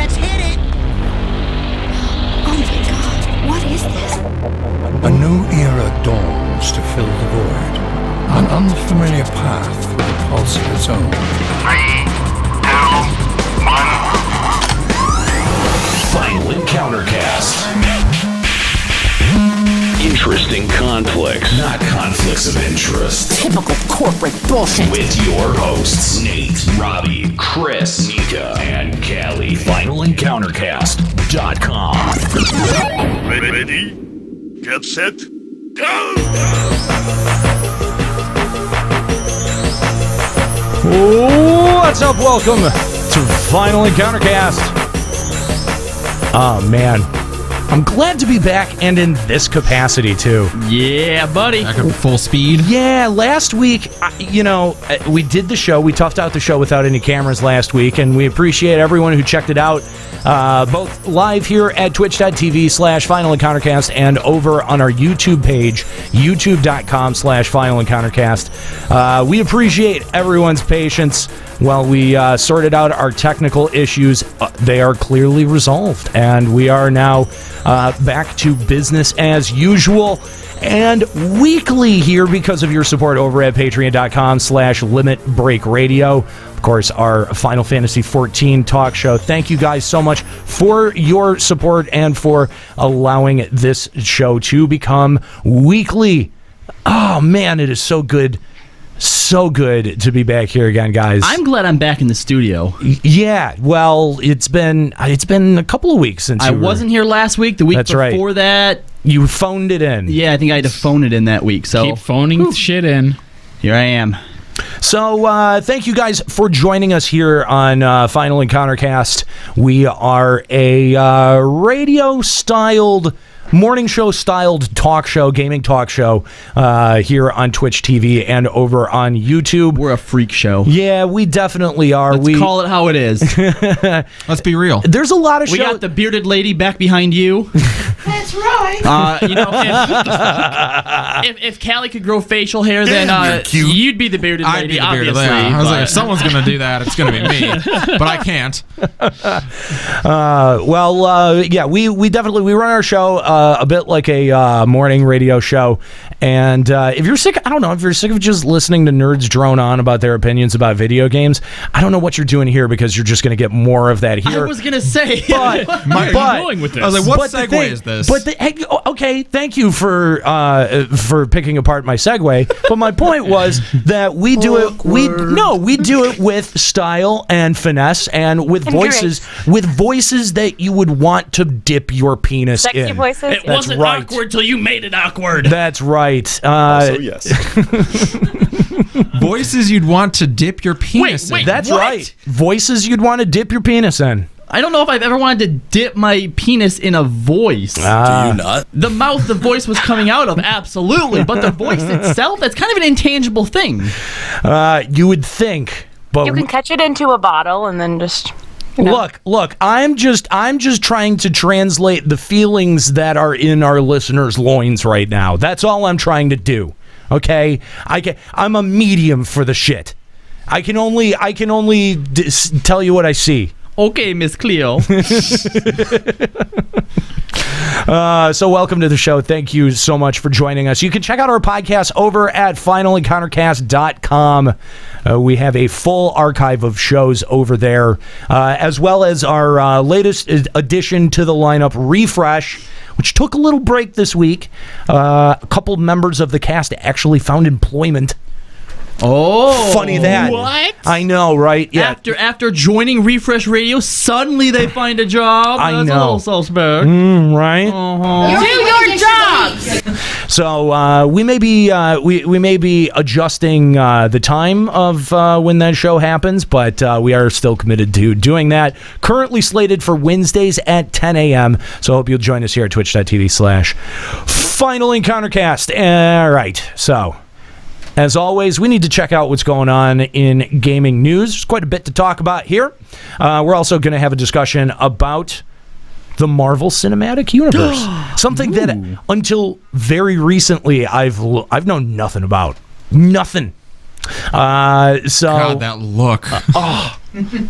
Let's hit it! Oh my god, what is this? A new era dawns to fill the void. An unfamiliar path with a pulse of its own. 3, 2, 1. Final Encounter Cast. Interesting conflicts, not conflicts of interest. Typical corporate bullshit. With your hosts, Nate, Robbie, Chris, Nika, and Callie. FinalEncounterCast.com. Ready? Get set? Go! What's up? Welcome to Final Encounter Cast. Oh, man. I'm glad to be back and in this capacity, too. Yeah, buddy. Back up full speed. Yeah, last week, we did the show. We toughed out the show without any cameras last week, and we appreciate everyone who checked it out, both live here at twitch.tv/FinalEncounterCast and over on our YouTube page, youtube.com/FinalEncounterCast. We appreciate everyone's patience while we sorted out our technical issues. They are clearly resolved, and we are now back to business as usual and weekly here because of your support over at patreon.com/Limit Break Radio. Of course, our Final Fantasy XIV talk show. Thank you guys so much for your support and for allowing this show to become weekly. Oh man, it is so good. So good to be back here again, guys. I'm glad I'm back in the studio. Yeah, well, it's been a couple of weeks since I wasn't here last week. The week before that, you phoned it in. Yeah, I think I had to phone it in that week. So keep phoning shit in. Here I am. So thank you guys for joining us here on Final Encounter Cast. We are a radio-styled, morning show-styled talk show, gaming talk show here on Twitch TV and over on YouTube. We're a freak show. Yeah, we definitely are. Let's call it how it is. Let's be real. There's a lot of shows. We got the bearded lady back behind you. That's right. If Callie could grow facial hair, then you'd be the bearded lady, I'd be the obviously. bearded lady. I was like, if someone's going to do that, it's going to be me. But I can't. Yeah, we definitely run our show a bit like a morning radio show. And if you're sick, I don't know, if you're sick of just listening to nerds drone on about their opinions about video games, I don't know what you're doing here because you're just going to get more of that here. I was going to say. But, Where are you going with this? I was like, what segue is this? Okay, thank you for picking apart my segue. But my point was that we do it. We do it with style and finesse and with voices that you would want to dip your penis Sexy in. voices. It wasn't awkward till you made it awkward. That's right. Also, yes. Voices you'd want to dip your penis in. That's what? right. Voices you'd want to dip your penis in. I don't know if I've ever wanted to dip my penis in a voice. Do you not? The mouth the voice was coming out of, absolutely. But the voice itself, that's kind of an intangible thing. You would think, but You can catch it into a bottle and then just... You know. Look, I'm just trying to translate the feelings that are in our listeners' loins right now. That's all I'm trying to do. Okay? I'm a medium for the shit. I can only tell you what I see. Okay, Miss Cleo. So welcome to the show. Thank you so much for joining us. You can check out our podcast over at FinalEncounterCast.com. We have a full archive of shows over there, as well as our latest addition to the lineup, Refresh, which took a little break this week. A couple members of the cast actually found employment. Oh, funny that. What? I know, right? Yeah. After joining Refresh Radio, suddenly they find a job. I That's know. a little suspect. Right? Uh-huh. Do your jobs. So we may be adjusting the time of when that show happens, but we are still committed to doing that. Currently slated for Wednesdays at 10 a.m. So I hope you'll join us here at twitch.tv/FinalEncounterCast. All right. So, as always, we need to check out what's going on in gaming news. There's quite a bit to talk about here. We're also going to have a discussion about the Marvel Cinematic Universe, something that until very recently I've known nothing about. Nothing. God, that look.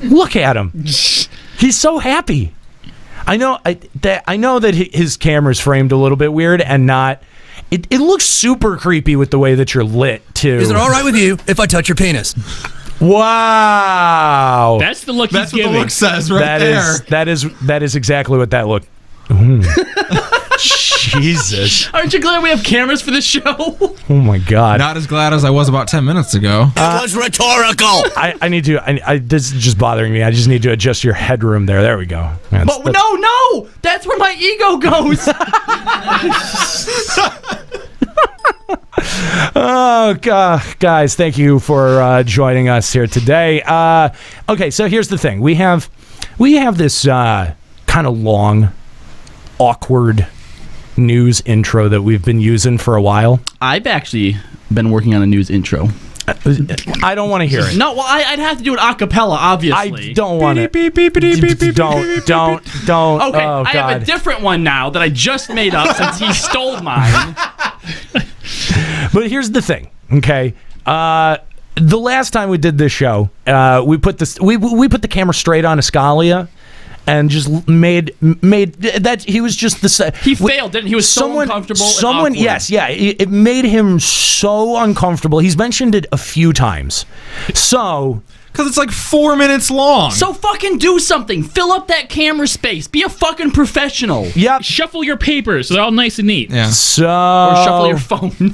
Look at him. He's so happy. I know that his camera's framed a little bit weird and not. It looks super creepy with the way that you're lit too. Is it all right with you if I touch your penis? Wow. That's the look That's he's what giving. the look says right there. That is exactly what that look. Jesus. Aren't you glad we have cameras for this show? Oh my God. Not as glad as I was about 10 minutes ago. It was rhetorical. I need to. This is just bothering me. I just need to adjust your headroom there. There we go. But no, that's where my ego goes. Oh, God, guys, thank you for joining us here today. Okay, so here's the thing. We have this kind of long, awkward news intro that we've been using for a while. I've actually been working on a news intro. I don't want to hear it. No, well, I'd have to do it a cappella, obviously. I don't want it. Don't. Okay, Oh, I have a different one now that I just made up since he stole mine. But here's the thing, okay? The last time we did this show, we put the camera straight on Escalia and just made that he was just the he failed, didn't he? He was so uncomfortable. And yes, yeah, it made him so uncomfortable. He's mentioned it a few times. So. Because it's like 4 minutes long. So fucking do something. Fill up that camera space. Be a fucking professional. Yep. Shuffle your papers so they're all nice and neat. Yeah. So. Or shuffle your phone.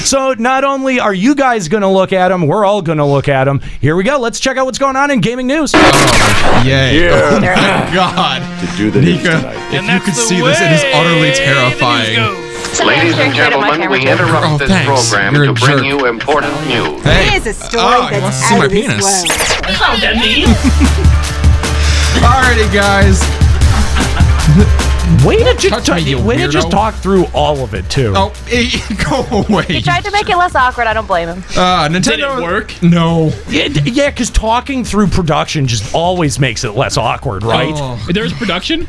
So not only are you guys going to look at them, we're all going to look at them. Here we go. Let's check out what's going on in gaming news. Oh, yay. Yeah. Oh, my God. To do the news Nika, tonight. if you could see this, it is utterly terrifying. Ladies and gentlemen, we interrupt this program to bring you important news. Hey. Here's a story he wants to see my penis. How that mean? Alrighty, guys. Way to Touch me, you just weirdo. talk through all of it too. Oh, go away. He tried to make it less awkward. I don't blame him. Nintendo. Did it work? No. Yeah, because talking through production just always makes it less awkward, right? Oh. There's production?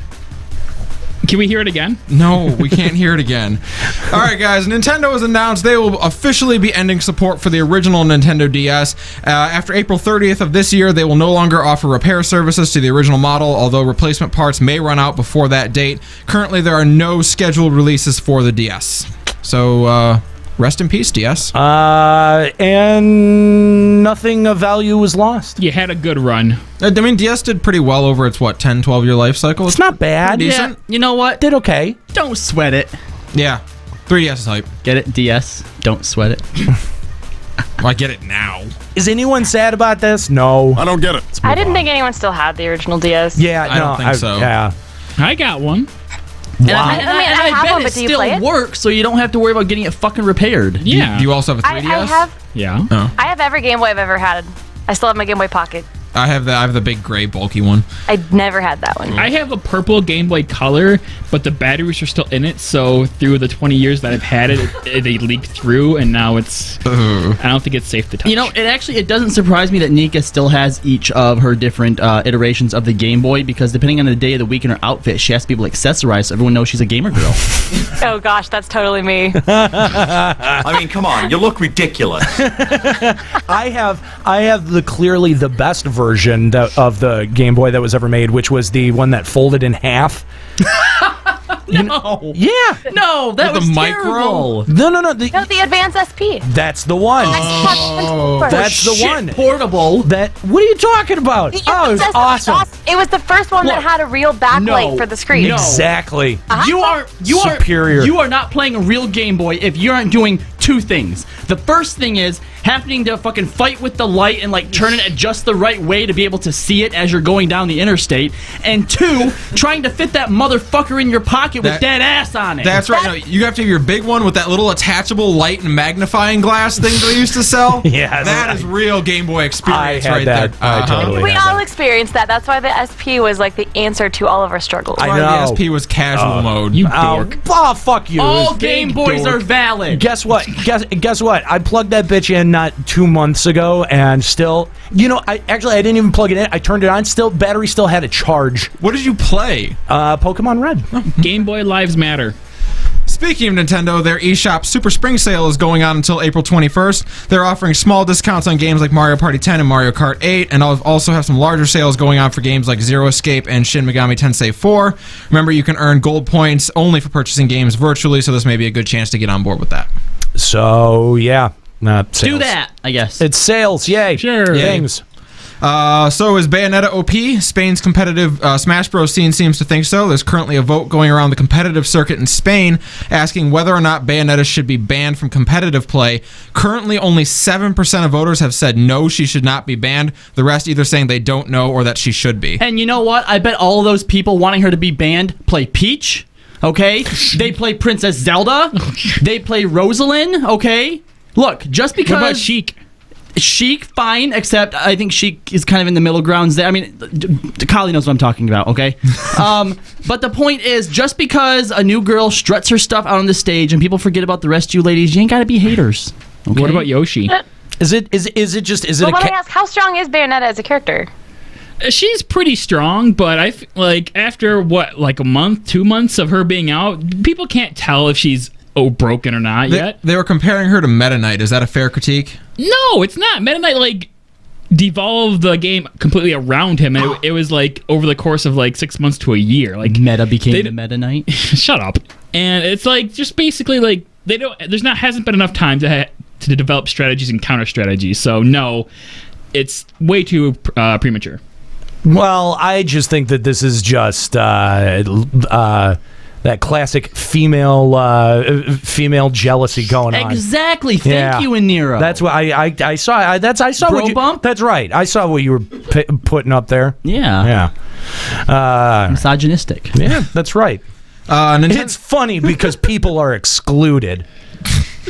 Can we hear it again? No, we can't hear it again. All right, guys. Nintendo has announced they will officially be ending support for the original Nintendo DS. After April 30th of this year, they will no longer offer repair services to the original model, although replacement parts may run out before that date. Currently, there are no scheduled releases for the DS. So, rest in peace, DS. And nothing of value was lost. You had a good run. I mean, DS did pretty well over its, 10, 12-year life cycle. It's not bad. Pretty Yeah, decent. you know what? Did okay. Don't sweat it. Yeah. 3DS is hype. Get it? DS. Don't sweat it. Well, I get it now. Is anyone sad about this? No. I don't get it. I didn't think anyone still had the original DS. Yeah, I don't think so. Yeah. I got one. And Wow. I have bet one, it but do you still play it? works, so you don't have to worry about getting it fucking repaired. Yeah. Do you also have a 3DS? I have Yeah. I have every Game Boy I've ever had. I still have my Game Boy Pocket. I have the big gray bulky one. I never had that one. I have a purple Game Boy Color, but the batteries are still in it. So through the 20 years that I've had it, they leaked through, and now it's. I don't think it's safe to touch. You know, it doesn't surprise me that Nika still has each of her different iterations of the Game Boy, because depending on the day of the week and her outfit, she has to be able to accessorize so everyone knows she's a gamer girl. Oh gosh, that's totally me. I mean, come on, you look ridiculous. I have clearly the best version of the Game Boy that was ever made, which was the one that folded in half. No. Yeah. No, that With was the micro? terrible. No. No, the Advance SP. That's the one. That's the Shit, one. portable. What are you talking about? Oh, it was awesome. It was the first one that had a real backlight for the screen. No. Exactly. You are Superior. You are not playing a real Game Boy if you aren't doing two things. The first thing is having to fucking fight with the light and like turn it at just the right way to be able to see it as you're going down the interstate, and two, trying to fit that motherfucker in your pocket with dead ass on it. That's right. No, you have to have your big one with that little attachable light and magnifying glass thing they used to sell. Yeah, that is real Game Boy experience I had right that. there. I totally We had all that. experienced that. That's why the SP was like the answer to all of our struggles. I Why know. the SP was casual mode. You dork. Oh, fuck you. all Big Game Boys dork. are valid. Guess what? Guess what? I plugged that bitch in not 2 months ago, and still, I didn't even plug it in. I turned it on. Still, battery still had a charge. What did you play? Pokemon Red. Game Boy Lives Matter. Speaking of Nintendo, their eShop Super Spring Sale is going on until April 21st. They're offering small discounts on games like Mario Party 10 and Mario Kart 8, and also have some larger sales going on for games like Zero Escape and Shin Megami Tensei 4. Remember, you can earn gold points only for purchasing games virtually, so this may be a good chance to get on board with that. So, yeah. Sales. Do that, I guess. It's sales, yay. Sure. Things. So is Bayonetta OP? Spain's competitive Smash Bros. Scene seems to think so. There's currently a vote going around the competitive circuit in Spain asking whether or not Bayonetta should be banned from competitive play. Currently, only 7% of voters have said no, she should not be banned. The rest either saying they don't know or that she should be. And you know what? I bet all of those people wanting her to be banned play Peach, okay? They play Princess Zelda. They play Rosalind, okay? Look, just because... What about Sheik? Sheik, fine, except I think Sheik is kind of in the middle grounds there. I mean, Kali knows what I'm talking about, okay? But the point is, just because a new girl struts her stuff out on the stage and people forget about the rest of you ladies, you ain't gotta be haters. Okay? What about Yoshi? Is it just But let me ask, how strong is Bayonetta as a character? She's pretty strong, but after a month, 2 months of her being out, people can't tell if she's broken or not yet. They were comparing her to Meta Knight. Is that a fair critique? No, it's not. Meta Knight devolved the game completely around him, and it was over the course of 6 months to a year. Meta became the Meta Knight. Shut up. And it's just basically hasn't been enough time to develop strategies and counter strategies. So no, it's way too premature. Well, I just think that this is just that classic female jealousy going on. Exactly. Thank you, Nero. That's what I saw. I saw Bro what you. bump? That's right. I saw what you were putting up there. Yeah. Misogynistic. Yeah, that's right. It's funny because people are excluded.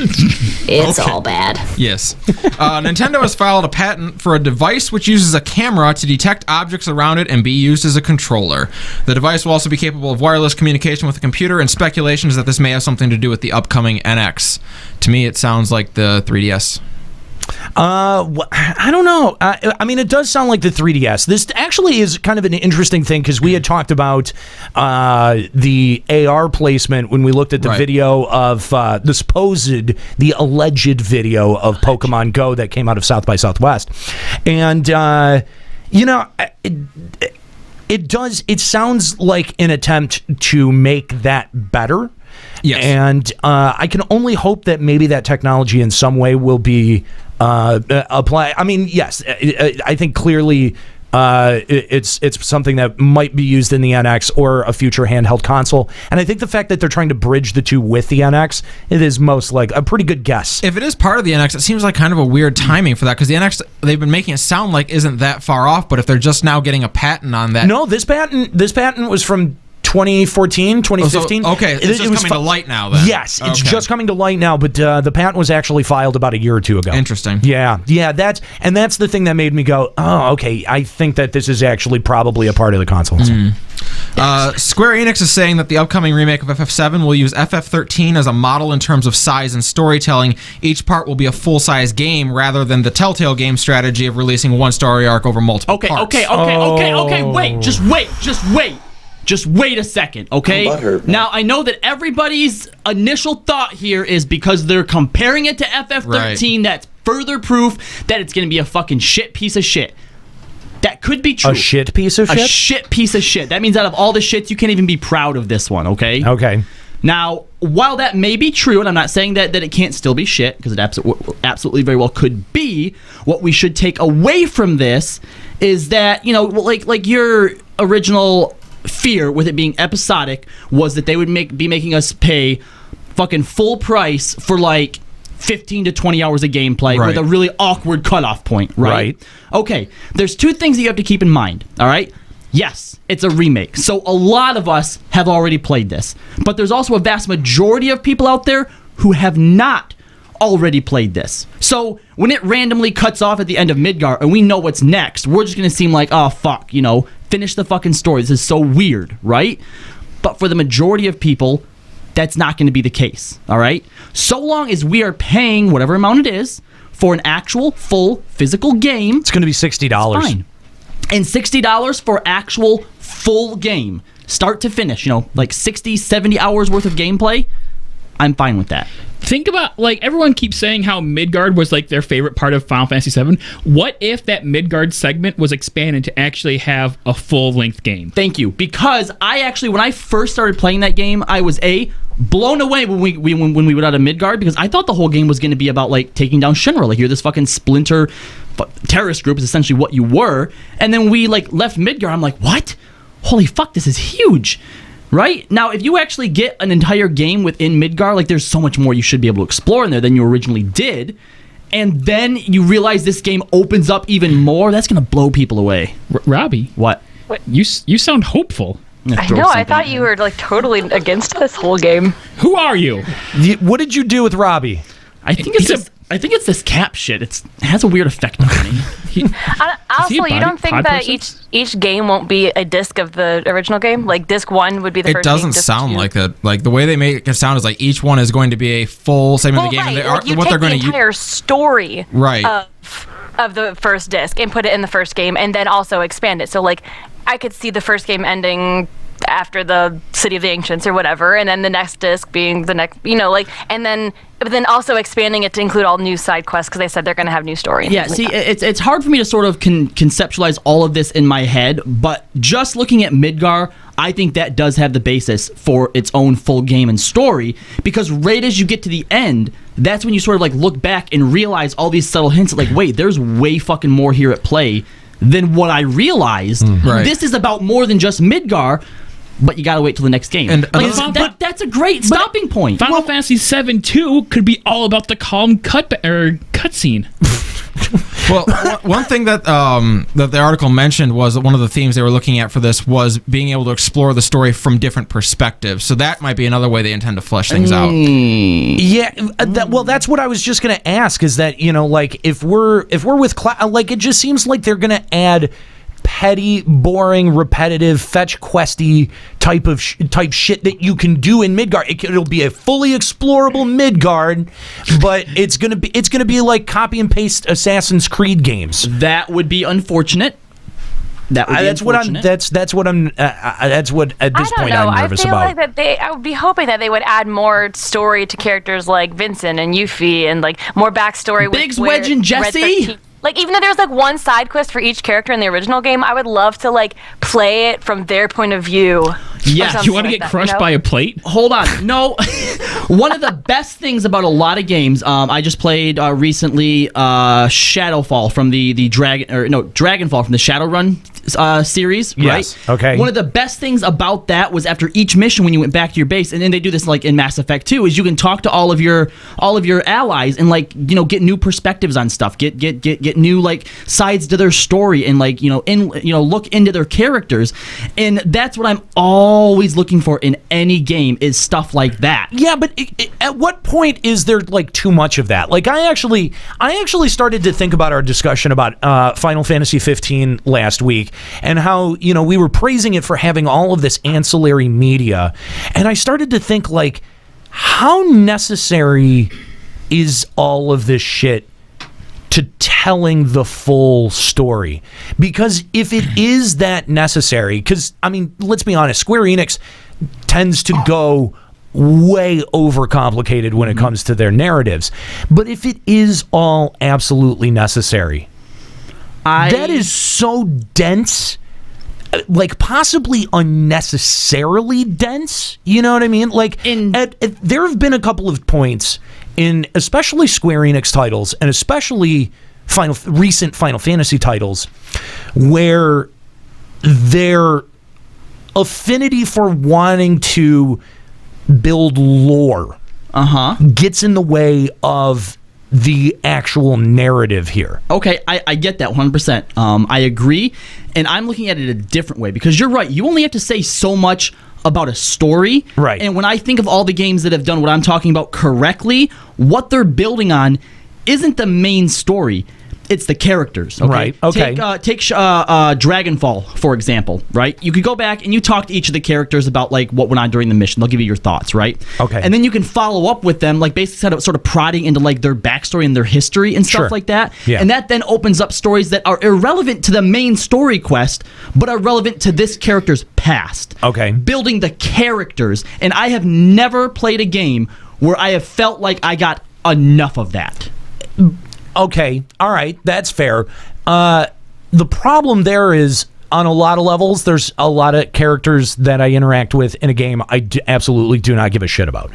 It's all bad. Yes. Nintendo has filed a patent for a device which uses a camera to detect objects around it and be used as a controller. The device will also be capable of wireless communication with a computer, and speculation is that this may have something to do with the upcoming NX. To me, it sounds like the 3DS. I don't know. I mean, it does sound like the 3DS. This actually is kind of an interesting thing because we had talked about the AR placement when we looked at the video of the alleged video of Pokemon Go that came out of South by Southwest. And, it sounds like an attempt to make that better. Yes. And I can only hope that maybe that technology in some way will be applied. I mean, yes, I think clearly it's something that might be used in the NX or a future handheld console. And I think the fact that they're trying to bridge the two with the NX, it is most like a pretty good guess. If it is part of the NX, it seems like kind of a weird timing for that, because the NX, they've been making it sound like isn't that far off, but if they're just now getting a patent on that. No, this patent was from 2014, 2015. Okay, it's just coming to light now then. Yes, it's just coming to light now, but the patent was actually filed about a year or two ago. Interesting. Yeah, that's the thing that made me go, oh, okay, I think that this is actually probably a part of the console. Square Enix is saying that the upcoming remake of FF7 will use FF13 as a model in terms of size and storytelling. Each part will be a full-size game rather than the Telltale game strategy of releasing one story arc over multiple parts. Okay, wait, just wait a second, okay? Now, I know that everybody's initial thought here is because they're comparing it to FF13, that's further proof that it's going to be a fucking shit piece of shit. That could be true. A shit piece of shit? A shit piece of shit. That means out of all the shits, you can't even be proud of this one, okay? Okay. Now, while that may be true, and I'm not saying that it can't still be shit, because it absolutely very well could be, what we should take away from this is that, like your original fear with it being episodic was that they would be making us pay fucking full price for 15 to 20 hours of gameplay with a really awkward cutoff point, right? Okay, there's two things that you have to keep in mind, all right? Yes, it's a remake, so a lot of us have already played this, but there's also a vast majority of people out there who have not already played this. So when it randomly cuts off at the end of Midgar and we know what's next, we're just going to seem like, oh, fuck, finish the fucking story. This is so weird, right? But for the majority of people, that's not going to be the case, all right? So long as we are paying whatever amount it is for an actual full physical game, it's going to be $60. Fine. And $60 for actual full game, start to finish, 60, 70 hours worth of gameplay, I'm fine with that. Think about, like, everyone keeps saying how Midgard was, like, their favorite part of Final Fantasy VII. What if that Midgard segment was expanded to actually have a full-length game? Thank you. Because I actually, when I first started playing that game, I was, blown away when we went out of Midgard, because I thought the whole game was going to be about, like, taking down Shinra. Like, you're this fucking splinter terrorist group is essentially what you were. And then we, like, left Midgard. I'm like, what? Holy fuck, this is huge. Right? Now, if you actually get an entire game within Midgard, like, there's so much more you should be able to explore in there than you originally did. And then you realize this game opens up even more, that's going to blow people away. Robbie. What? You sound hopeful. I know, I thought you were, like, totally against this whole game. Who are you? What did you do with Robbie? I think it's this cap shit. It has a weird effect on me. Also, you don't think that each game won't be a disc of the original game? Like, disc 1 would be the first game. It doesn't sound like that. Like, the way they make it sound is like each one is going to be a full segment of the game. Right. And Like, you take the entire story of the first disc and put it in the first game, and then also expand it. So, like, I could see the first game ending after the City of the Ancients or whatever, and then the next disc being the next, but then also expanding it to include all new side quests, because they said they're going to have new story. Yeah, see, it's hard for me to sort of conceptualize all of this in my head, but just looking at Midgar, I think that does have the basis for its own full game and story, because right as you get to the end, that's when you sort of like look back and realize all these subtle hints, like, wait, there's way fucking more here at play than what I realized. Right. This is about more than just Midgar. But you gotta wait till the next game. And that's a great stopping point. Final Fantasy VII 2 could be all about the calm cutscene. Well, one thing that that the article mentioned was that one of the themes they were looking at for this was being able to explore the story from different perspectives. So that might be another way they intend to flesh things out. Yeah, well, that's what I was just going to ask. Is that, you know, like if we're with like, it just seems like they're going to add petty, boring, repetitive, fetch questy type shit that you can do in Midgard. It'll be a fully explorable Midgard, but it's gonna be like copy and paste Assassin's Creed games. That would be unfortunate. That's what at this point I'm nervous about. Like I would be hoping that they would add more story to characters like Vincent and Yuffie, and like more backstory. Biggs, Wedge, and Jesse. Like, even though there's like one side quest for each character in the original game, I would love to like play it from their point of view. Yeah, you want to get crushed by a plate? Hold on, no. One of the best things about a lot of games, I just played recently Shadowfall from Dragonfall from the Shadowrun series. Yes. Right? Okay. One of the best things about that was after each mission, when you went back to your base, and then they do this like in Mass Effect 2, is you can talk to all of your allies and like, you know, get new perspectives on stuff, get new like sides to their story, and like, look into their characters, and that's what I'm always looking for in any game, is stuff like that. Yeah, but at what point is there like too much of that? Like, I actually started to think about our discussion about Final Fantasy 15 last week, and how, you know, we were praising it for having all of this ancillary media, and I started to think, like, how necessary is all of this shit to telling the full story? Because if it is that necessary, because, I mean, let's be honest, Square Enix tends to go way overcomplicated when it comes to their narratives. But if it is all absolutely necessary, that is so dense, like possibly unnecessarily dense, you know what I mean? Like, there have been a couple of points in especially Square Enix titles, and especially recent Final Fantasy titles, where their affinity for wanting to build lore gets in the way of the actual narrative here. Okay, I get that 100%. I agree, and I'm looking at it a different way, because you're right. You only have to say so much about a story. Right. And when I think of all the games that have done what I'm talking about correctly, what they're building on isn't the main story. It's the characters. Okay? Right. Okay. Take Dragonfall, for example, right? You could go back and you talk to each of the characters about like what went on during the mission. They'll give you your thoughts, right? Okay. And then you can follow up with them, like basically sort of prodding into like their backstory and their history and stuff like that. Yeah. And that then opens up stories that are irrelevant to the main story quest, but are relevant to this character's past. Okay. Building the characters. And I have never played a game where I have felt like I got enough of that. Okay, all right, that's fair. The problem there is, on a lot of levels, there's a lot of characters that I interact with in a game I absolutely do not give a shit about.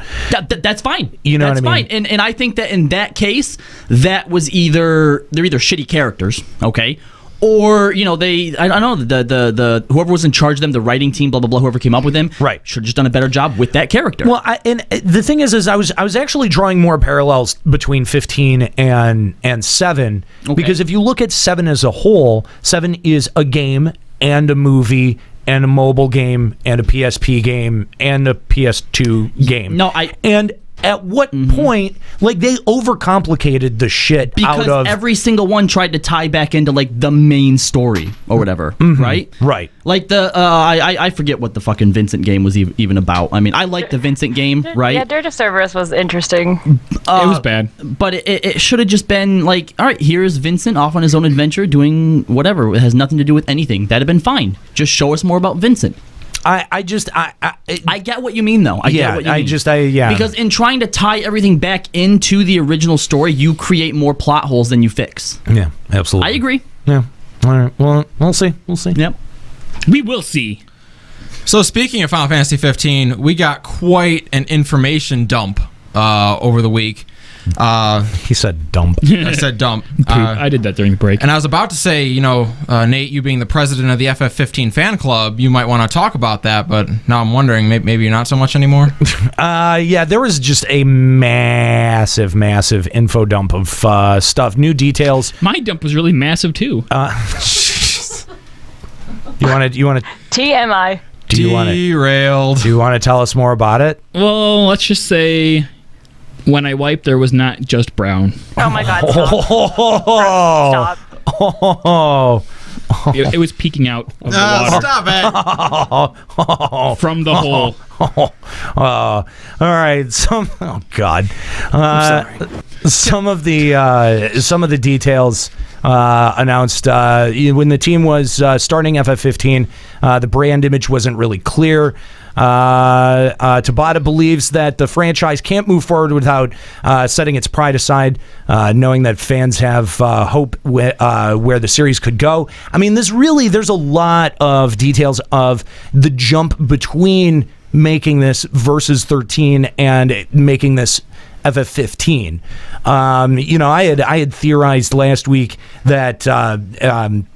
That's fine. You know that's what I mean? Fine. And I think that in that case, that was they're either shitty characters, okay, or I don't know, the whoever was in charge of them, the writing team, blah blah blah, whoever came up with them, right, should have just done a better job with that character. Well, and the thing is I was actually drawing more parallels between 15 and 7, because if you look at 7 as a whole, 7 is a game and a movie and a mobile game and a PSP game and a PS2 game. And at what point, like, they overcomplicated the shit because out of every single one tried to tie back into like the main story or whatever, right? Right. Like I forget what the fucking Vincent game was even about. I mean, I like the Vincent game, right? Yeah, Daredevil Cerberus was interesting. It was bad, but it should have just been like, all right, here's Vincent off on his own adventure doing whatever. It has nothing to do with anything. That'd have been fine. Just show us more about Vincent. I get what you mean, though. I get what you mean. Because in trying to tie everything back into the original story, you create more plot holes than you fix. Yeah, absolutely. I agree. Yeah. All right. Well, we'll see. Yep. We will see. So speaking of Final Fantasy 15, we got quite an information dump over the week. He said dump. I said dump. I did that during the break. And I was about to say, Nate, you being the president of the FF15 fan club, you might want to talk about that, but now I'm wondering, maybe you're not so much anymore? Yeah, there was just a massive info dump of stuff, new details. My dump was really massive, too. You want to TMI. Derailed. Do you want to tell us more about it? Well, let's just say, when I wiped, there was not just brown. Oh my God! Stop. Stop. It was peeking out of the water. Stop it! From the hole. All right. Some of the details announced when the team was starting FF15. The brand image wasn't really clear. Tabata believes that the franchise can't move forward without setting its pride aside, knowing that fans have hope where the series could go. I mean, there's a lot of details of the jump between making this versus 13 and making this FF15. I had theorized last week that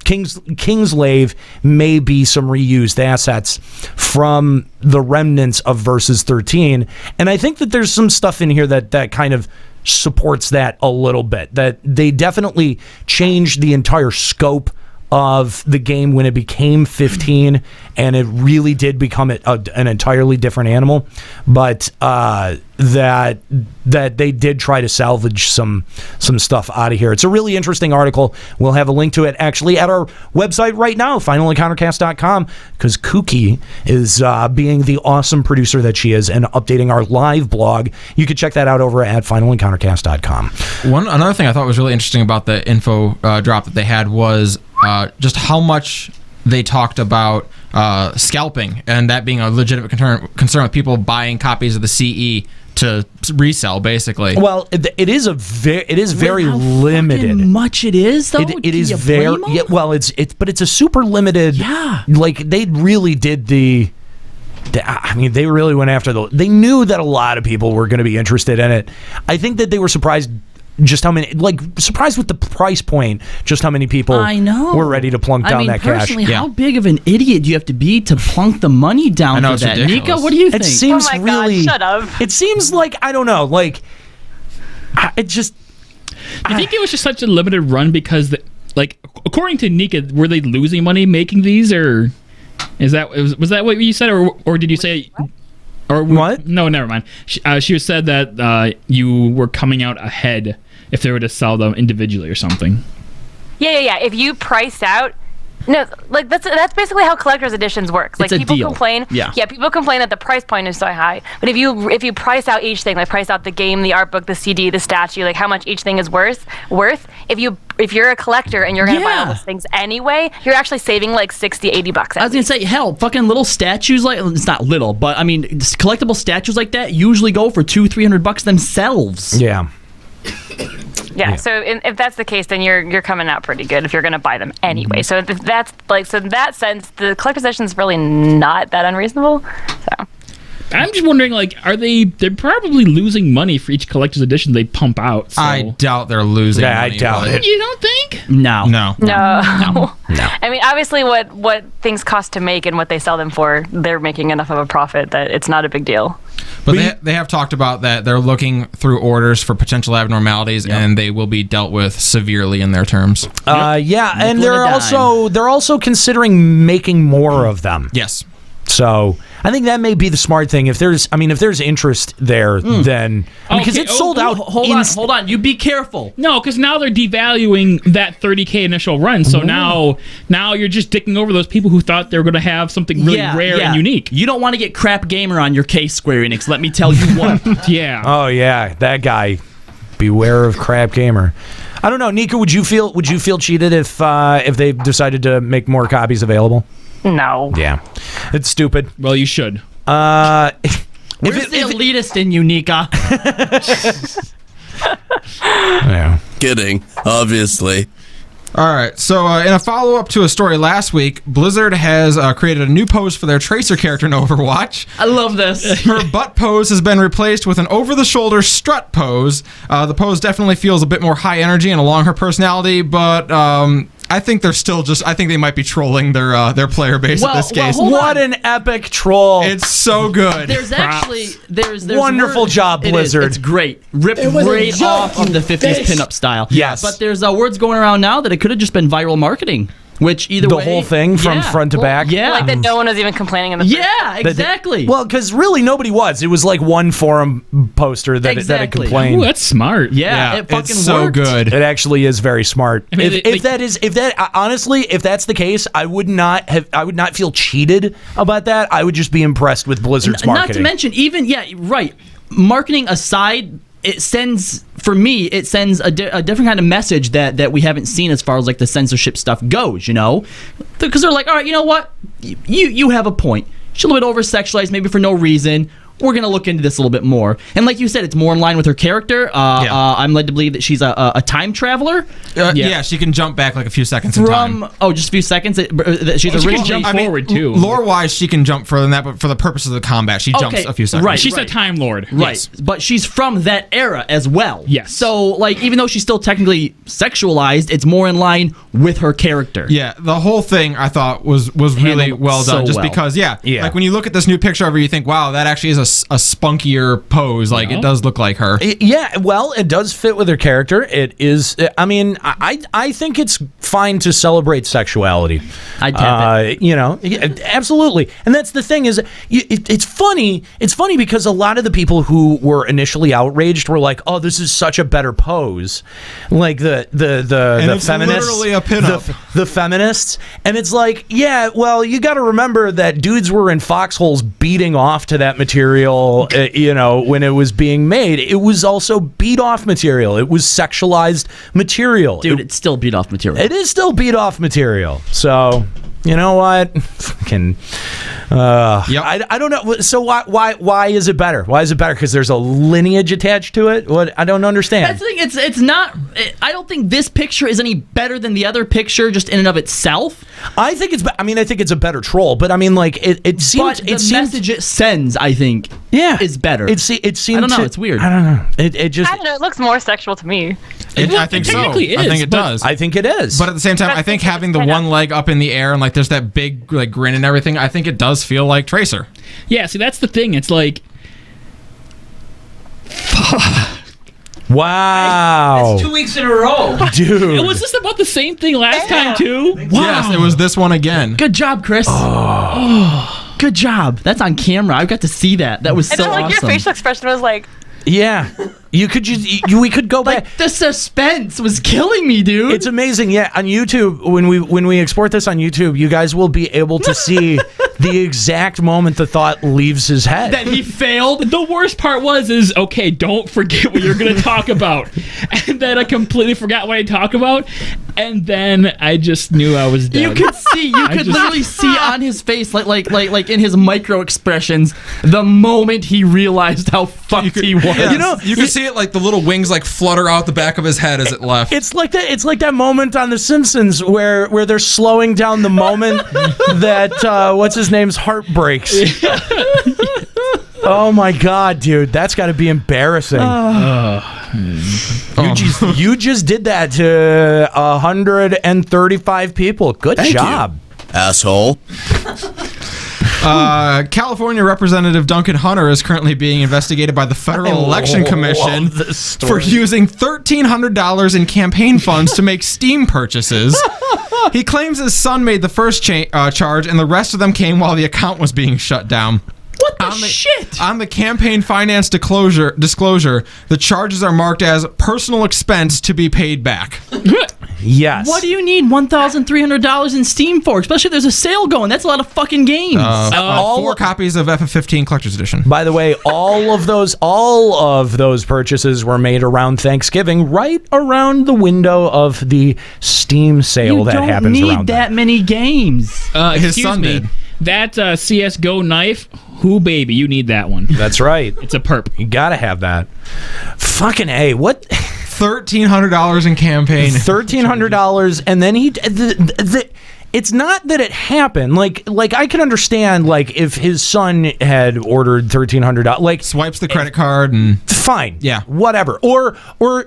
Kingslave may be some reused assets from the remnants of Versus 13, and I think that there's some stuff in here that kind of supports that a little bit. That they definitely changed the entire scope of the game when it became 15, and it really did become an entirely different animal, but that they did try to salvage some stuff out of here. It's a really interesting article. We'll have a link to it actually at our website right now, finalencountercast.com, because Kooky is being the awesome producer that she is and updating our live blog. You can check that out over at finalencountercast.com. Another thing I thought was really interesting about the info drop that they had was just how much they talked about scalping, and that being a legitimate concern with people buying copies of the CE to resell, basically. Well, it is very limited. Much it is, though. It is very well. But it's a super limited. Yeah. Like they really did they really went after they knew that a lot of people were going to be interested in it. I think that they were surprised just how many, surprised with the price point, just how many people were ready to plunk down that cash. Personally, how big of an idiot do you have to be to plunk the money down for that? Ridiculous. Nika, what do you think? It seems God, shut up. It seems like, I don't know, it just... I think it was just such a limited run because, according to Nika, were they losing money making these, or was that what you said, or did you say... Or what? No, never mind. She said that you were coming out ahead if they were to sell them individually or something. Yeah. If you price out No, like that's basically how collector's editions works. Like It's a people deal. complain. Yeah. People complain that the price point is so high. But if you price out each thing, like price out the game, the art book, the CD, the statue, like how much each thing is worth, if you're a collector and you're gonna buy all those things anyway, you're actually saving like $60-$80. I was gonna say, hell, fucking little statues like it's not little, but I mean, collectible statues like that usually go for $200-$300 themselves. Yeah. Yeah. So if that's the case, then you're coming out pretty good if you're gonna buy them anyway. So if that's in that sense, the collector's edition is really not that unreasonable. So. I'm just wondering, like, they're probably losing money for each collector's edition they pump out. So. I doubt they're losing money. I doubt it. You don't think? No. No. I mean, obviously, what things cost to make and what they sell them for, they're making enough of a profit that it's not a big deal. But they have talked about that they're looking through orders for potential abnormalities, and they will be dealt with severely in their terms. Yeah, and they're also considering making more of them. Yes. So I think that may be the smart thing. If there's now there, then because it's sold out. Hold on. You be careful. No, because now they're devaluing that 30K initial run. So now you're just dicking over those people who thought they were going to have something really rare and unique. You don't want to get crap gamer on your case, Square Enix. Let me tell you what. Yeah. Oh yeah, that guy. Beware of crap gamer. I don't know, Nika. Would you feel cheated if they decided to make more copies available? No. Yeah, it's stupid. Well, you should. Where's the elitist in you, Nika? Yeah. Kidding, obviously. All right, so in a follow-up to a story last week, Blizzard has created a new pose for their Tracer character in Overwatch. I love this. Her butt pose has been replaced with an over-the-shoulder strut pose. The pose definitely feels a bit more high energy and along her personality, but I think they're still I think they might be trolling their player base in this case. What an epic troll. It's so good. There's actually there's wonderful job, Blizzard. It's great. Ripped right off of the 50s pinup style. Yes. But there's words going around now that it could have just been viral marketing. Which either way, the whole thing from front to back. Yeah, like that no one was even complaining in the first place. Exactly. Well, because really nobody was. It was like one forum poster that had complained. Ooh, that's smart. Yeah, it fucking it's so worked. good. It actually is very smart. I mean, if that's the case, I would not feel cheated about that. I would just be impressed with Blizzard's marketing. Not to mention, even marketing aside. It sends a different kind of message that we haven't seen as far as like the censorship stuff goes, because they're like, all right, you know what, you have a point. She's a little bit over sexualized, maybe for no reason. We're gonna look into this a little bit more, and like you said, it's more in line with her character. I'm led to believe that she's a time traveler. Yeah, she can jump back like a few seconds in time. Just a few seconds. She's she can jump forward too. Lore-wise, she can jump further than that, but for the purpose of the combat, she jumps a few seconds. Right, she's a Time Lord. Right, Yes. but she's from that era as well. Yes. So, like, even though she's still technically sexualized, it's more in line with her character. Yeah, the whole thing I thought was really well done, just because, like when you look at this new picture of her, you think, wow, that actually is a spunkier pose. Like, it does look like her. Yeah, well, it does fit with her character. It is. I mean, I think it's fine to celebrate sexuality. I tap it. Absolutely. And that's the thing is, it's funny. It's funny because a lot of the people who were initially outraged were like, "Oh, this is such a better pose," like the it's feminists, literally a pinup. the feminists, and it's like, yeah, well, you got to remember that dudes were in foxholes beating off to that material. When it was being made, it was also beat off material. It was sexualized material. Dude, it's still beat off material. It is still beat off material. So, you know what? Fucking. I don't know. So why is it better? Why is it better? Because there's a lineage attached to it. What? I don't understand. That's the thing. It's not. I don't think this picture is any better than the other picture, just in and of itself. I think it's. I mean, I think it's a better troll. But I mean, like it seems. But the message it sends, I think, is better. It seems. I don't know. It's weird. I don't know. It just. I don't know. It looks more sexual to me. I think so. I think it does. I think it is. But at the same time, I think having the one leg up in the air and like there's that big like grin and everything, I think it does feel like Tracer. Yeah, see, that's the thing. It's like, wow. It's 2 weeks in a row. Dude. Was this about the same thing last time too? Wow. Yes, it was this one again. Good job, Chris. Oh. Good job. That's on camera. I got to see that. That was so And then, awesome. your facial expression was like, Yeah. We could go back. The suspense was killing me, dude. It's amazing. Yeah, on YouTube, when we export this on YouTube, you guys will be able to see the exact moment the thought leaves his head. That he failed. The worst part is okay, don't forget what you're going to talk about. And then I completely forgot what I talk about, and then I just knew I was dead. You could literally see on his face, like in his micro expressions, the moment he realized how fucked he was. Yeah. You can see it like the little wings like flutter out the back of his head as it left. It's like that moment on The Simpsons where they're slowing down the moment that what's his name's heart breaks. Oh my god, dude, that's got to be embarrassing. You just did that to 135 people. Good job, asshole. California Representative Duncan Hunter is currently being investigated by the Federal Election Commission for using $1,300 in campaign funds to make Steam purchases. He claims his son made the first charge, and the rest of them came while the account was being shut down. What the shit? On the campaign finance disclosure, the charges are marked as personal expense to be paid back. Yes. What do you need $1,300 in Steam for? Especially if there's a sale going. That's a lot of fucking games. 4 copies of FF15 Collector's Edition. By the way, all of those purchases were made around Thanksgiving, right around the window of the Steam sale that happens around. You don't need that many games. His son did. That CSGO knife, baby, you need that one. That's right. It's a perp. You gotta have that. Fucking A, what? $1,300 in campaign. $1,300, and then it's not that it happened. Like I can understand, like, if his son had ordered $1,300, like, swipes the credit card and fine, yeah, whatever. Or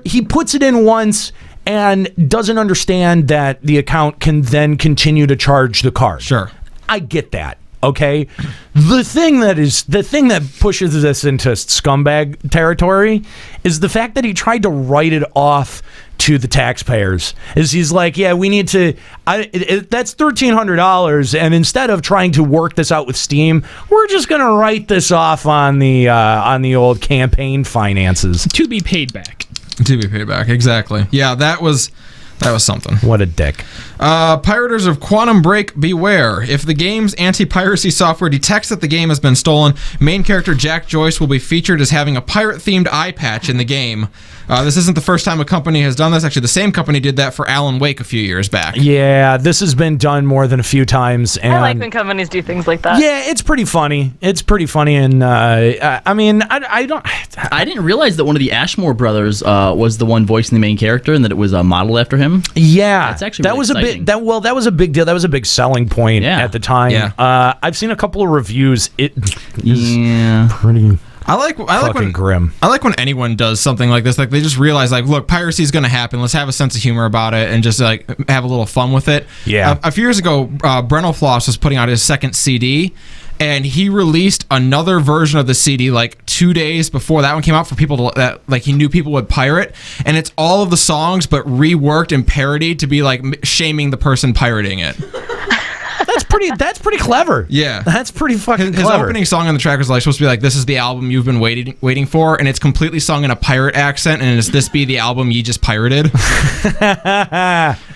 he puts it in once and doesn't understand that the account can then continue to charge the card. Sure. I get that. Okay, the thing that pushes this into scumbag territory is the fact that he tried to write it off to the taxpayers. He's like, yeah, we need to. That's $1,300, and instead of trying to work this out with Steam, we're just gonna write this off on the old campaign finances to be paid back. To be paid back, exactly. Yeah, that was something. What a dick. Pirators of Quantum Break, beware. If the game's anti-piracy software detects that the game has been stolen, main character Jack Joyce will be featured as having a pirate-themed eye patch in the game. This isn't the first time a company has done this. Actually, the same company did that for Alan Wake a few years back. Yeah, this has been done more than a few times. And I like when companies do things like that. Yeah, it's pretty funny. And I mean, I didn't realize that one of the Ashmore brothers was the one voicing the main character, and that it was modeled after him. Yeah, that's actually really exciting. That was a big deal. That was a big selling point at the time. Yeah. I've seen a couple of reviews. It is pretty. I like when grim. I like when anyone does something like this. Like, they just realize, like, look, piracy is going to happen. Let's have a sense of humor about it and just like have a little fun with it. Yeah. A few years ago, Brennel Floss was putting out his second CD, and he released another version of the CD like 2 days before that one came out for people that like he knew people would pirate, and it's all of the songs but reworked and parodied to be like shaming the person pirating it. That's pretty clever. Yeah, that's pretty fucking his clever. opening song on the track was like supposed to be like, "This is the album you've been waiting for," and it's completely sung in a pirate accent. And is this be the album ye just pirated?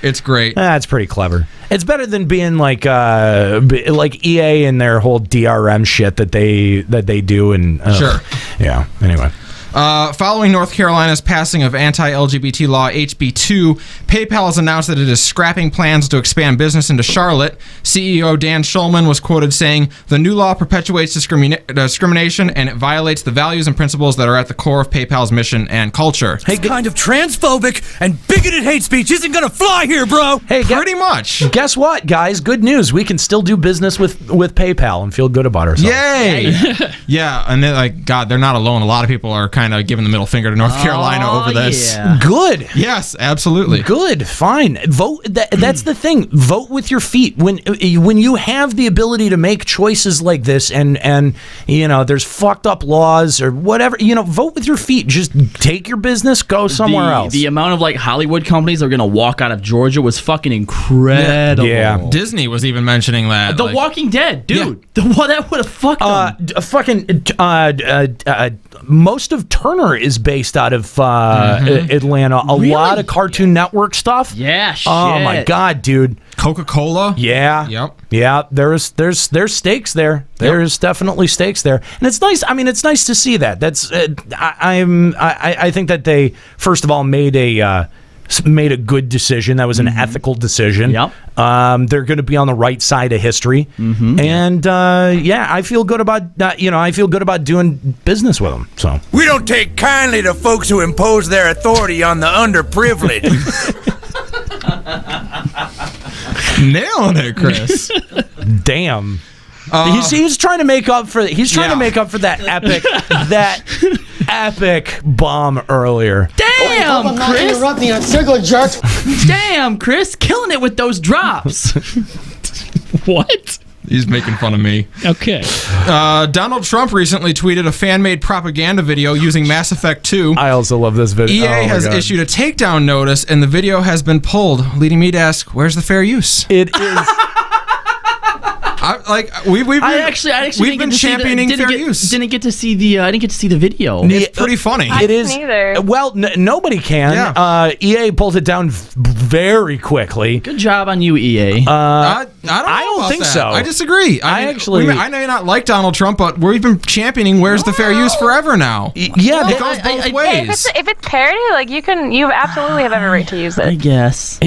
It's great. That's pretty clever. It's better than being like EA and their whole DRM shit that they do. And sure, yeah. Anyway. Following North Carolina's passing of anti-LGBT law HB 2, PayPal has announced that it is scrapping plans to expand business into Charlotte. CEO Dan Schulman was quoted saying, "The new law perpetuates discrimination, and it violates the values and principles that are at the core of PayPal's mission and culture." Hey, kind of transphobic and bigoted hate speech isn't gonna fly here, bro. Hey, pretty much. Guess what, guys? Good news. We can still do business with PayPal and feel good about ourselves. Yay! Yeah, and they're like, God, they're not alone. A lot of people are kind of giving the middle finger to North Carolina over this. Yeah. Good. Yes, absolutely. Good. Fine. Vote. That's the thing. Vote with your feet. When you have the ability to make choices like this, and there's fucked up laws or whatever, vote with your feet. Just take your business, go somewhere else. The amount of like Hollywood companies that are gonna walk out of Georgia was fucking incredible. Yeah. Disney was even mentioning that. The Walking Dead, dude. That would have fucked them. Most of Turner is based out of Atlanta. A lot of Cartoon Network stuff. Yeah, shit. Oh my God, dude. Coca-Cola. Yeah. Yep. Yeah. There's stakes there. There's definitely stakes there, and it's nice. I mean, it's nice to see that. That's I think that they first of all made a good decision. That was an ethical decision. Yep. They're going to be on the right side of history, and I feel good about I feel good about doing business with them. So We don't take kindly to folks who impose their authority on the underprivileged. Nailing it, Chris. damn. He's trying to make up for that epic bomb earlier. Damn, Chris. Damn, Chris, killing it with those drops. What? He's making fun of me. Okay. Donald Trump recently tweeted a fan-made propaganda video using Mass Effect 2. I also love this video. EA has issued a takedown notice, and the video has been pulled, leading me to ask, where's the fair use? It is. We've didn't been championing fair use. Didn't get to see the video. It's pretty funny. It is. Neither. Well, nobody can. Yeah. EA pulled it down very quickly. Good job on you, EA. I don't think so. I disagree. I may not like Donald Trump, but we've been championing where's the fair use forever now. Yeah, it goes both ways. If it's parody, like you absolutely have every right to use it. I guess.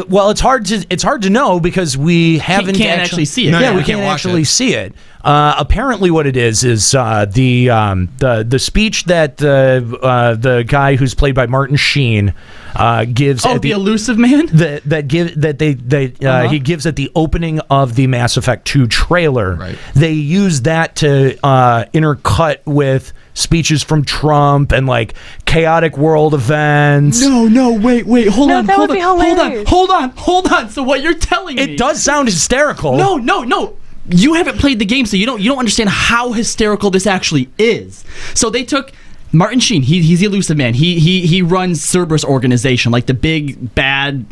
Well, it's hard to know because we haven't can't actually see it. Yeah, No, we we can't can't watch actually it. see it. Apparently, what it is the speech that the guy who's played by Martin Sheen gives. Oh, at the elusive man. He gives at the opening of the Mass Effect 2 trailer. Right. They use that to intercut with speeches from Trump and like chaotic world events. No, wait, hold on. that would be hilarious. Hold on. So what you're telling me? It does sound hysterical. No. You haven't played the game, so you don't understand how hysterical this actually is. So they took Martin Sheen. He's the elusive man. He runs Cerberus organization, like the big bad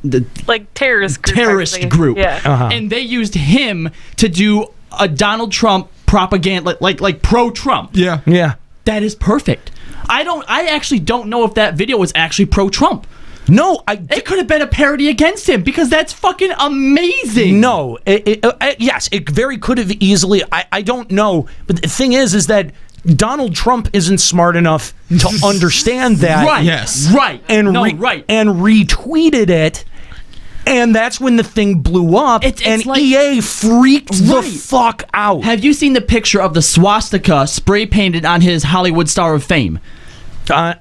terrorist group. Yeah. And they used him to do a Donald Trump propaganda, like pro-Trump. Yeah. That is perfect. I actually don't know if that video was actually pro-Trump. No, it could have been a parody against him because that's fucking amazing. No, yes, it very could have easily. I don't know, but the thing is that Donald Trump isn't smart enough to understand that. Right. Yes. Right. And retweeted it. And that's when the thing blew up, and like, EA freaked the fuck out. Have you seen the picture of the swastika spray painted on his Hollywood Star of Fame? I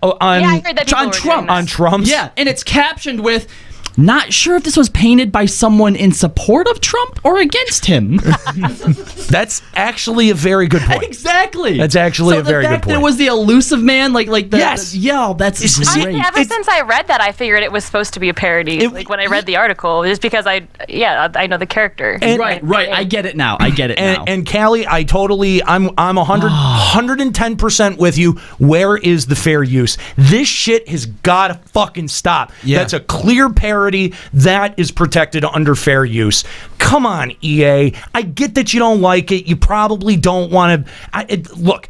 heard that people were doing that. On Trump's? Yeah, and it's captioned with, not sure if this was painted by someone in support of Trump or against him. That's actually a very good point. Exactly. That's actually a very good point. So the fact that it was the elusive man, that's great. Ever since I read that, I figured it was supposed to be a parody. When I read the article, just because I know the character. Right. I get it now. And Callie, I'm 110% with you. Where is the fair use? This shit has got to fucking stop. Yeah. That's a clear parody that is protected under fair use. Come on, EA. I get that you don't like it. You probably don't want to. Look,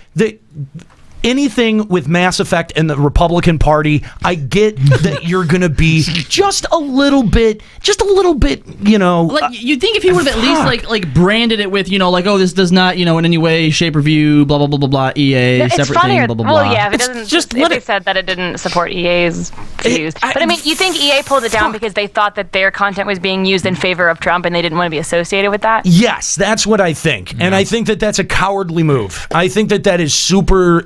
anything with Mass Effect and the Republican Party, I get that you're going to be just a little bit, Like, you'd think if he would have at least like branded it with, this does not, in any way, shape, or view, blah, blah, blah, blah, blah, EA, it's separate funnier, thing, blah, blah, blah. Well, yeah, if it doesn't, if they said that it didn't support EA's views. But I mean, you think EA pulled it down because they thought that their content was being used in favor of Trump and they didn't want to be associated with that? Yes, that's what I think. And I think that that's a cowardly move. I think that is super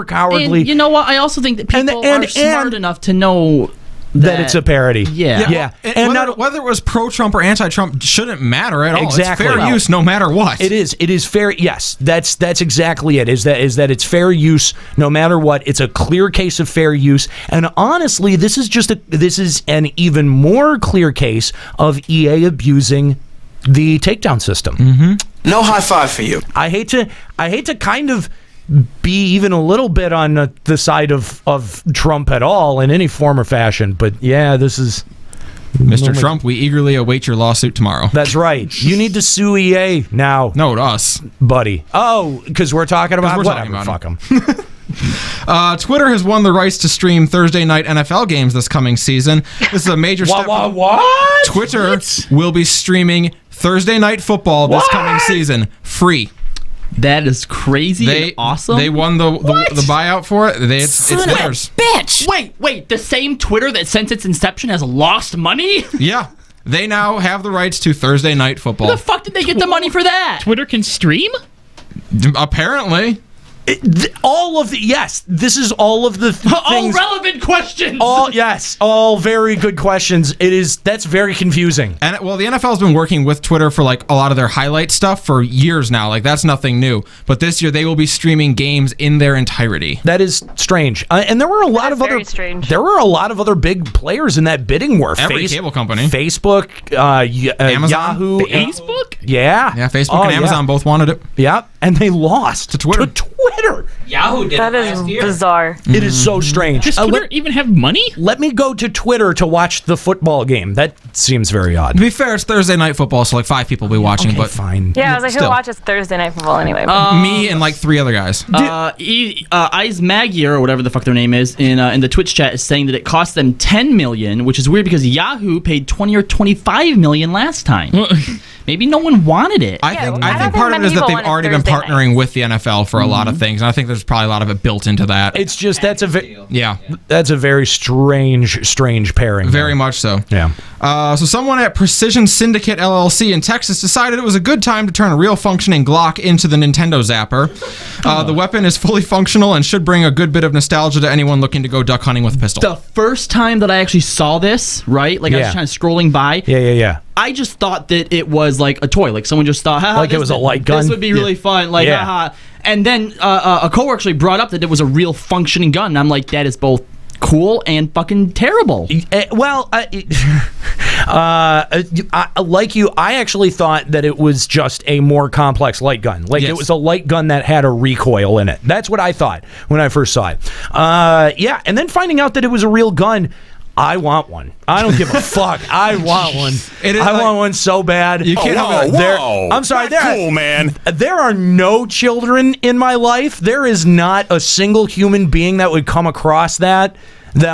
cowardly. And you know what? I also think that people are smart enough to know that it's a parody. Yeah. And whether it was pro-Trump or anti-Trump shouldn't matter at all. Exactly. It's fair use no matter what. It is fair. Yes, that's exactly it. Is that it's fair use no matter what. It's a clear case of fair use. And honestly, this is an even more clear case of EA abusing the takedown system. Mm-hmm. No high five for you. I hate to kind of be even a little bit on the side of Trump at all in any form or fashion, but yeah, this is Mr. Trump, we eagerly await your lawsuit tomorrow. That's right. You need to sue EA now. No, to us, buddy. Oh, because we're talking about whatever. Fuck them. Twitter has won the rights to stream Thursday night NFL games this coming season. This is a major step. What? Twitter will be streaming Thursday night football this coming season free. That is crazy and awesome. They won the buyout for it. It's theirs. Bitch! Wait, the same Twitter that since its inception has lost money? Yeah. They now have the rights to Thursday night football. Where the fuck did they get the money for that? Twitter can stream? Apparently. This is all of the things. All relevant questions. All very good questions. That's very confusing. And the NFL's been working with Twitter for like a lot of their highlight stuff for years now. Like that's nothing new. But this year they will be streaming games in their entirety. That is strange. And there were a lot of other strange. There were a lot of other big players in that bidding war. Every cable company, Facebook, Amazon, Yahoo, Facebook. Yeah, Facebook and Amazon both wanted it. Yeah, and they lost to Twitter. Yahoo did that it is last year. Bizarre. It is so strange. Does Twitter even have money? Let me go to Twitter to watch the football game. That seems very odd. To be fair, it's Thursday night football, so like 5 people will be watching. Okay, but fine. Yeah, I was like, who watches Thursday night football anyway? Me and like 3 other guys. Eyes Magyar or whatever the fuck their name is in the Twitch chat is saying that it cost them $10 million, which is weird because Yahoo paid $20 or $25 million last time. Maybe no one wanted it. I think part of it is that they've already been partnering with the NFL for a lot of things, and I think there's probably a lot of it built into that. It's just that's a very strange pairing. Very much so. Yeah. So someone at Precision Syndicate LLC in Texas decided it was a good time to turn a real functioning Glock into the Nintendo Zapper. The weapon is fully functional and should bring a good bit of nostalgia to anyone looking to go duck hunting with a pistol. The first time that I actually saw this, right? Like I was kind of scrolling by. Yeah. I just thought that it was like a toy. Like someone just thought, like it was a light gun. This would be really fun. Like, haha. And then a coworker actually brought up that it was a real functioning gun. And I'm like, that is both cool and fucking terrible. Like you, I actually thought that it was just a more complex light gun. Like it was a light gun that had a recoil in it. That's what I thought when I first saw it. And then finding out that it was a real gun. I want one. I don't give a fuck. I want one. I want one so bad. You can't I'm sorry. Cool, man. There are no children in my life. There is not a single human being that would come across that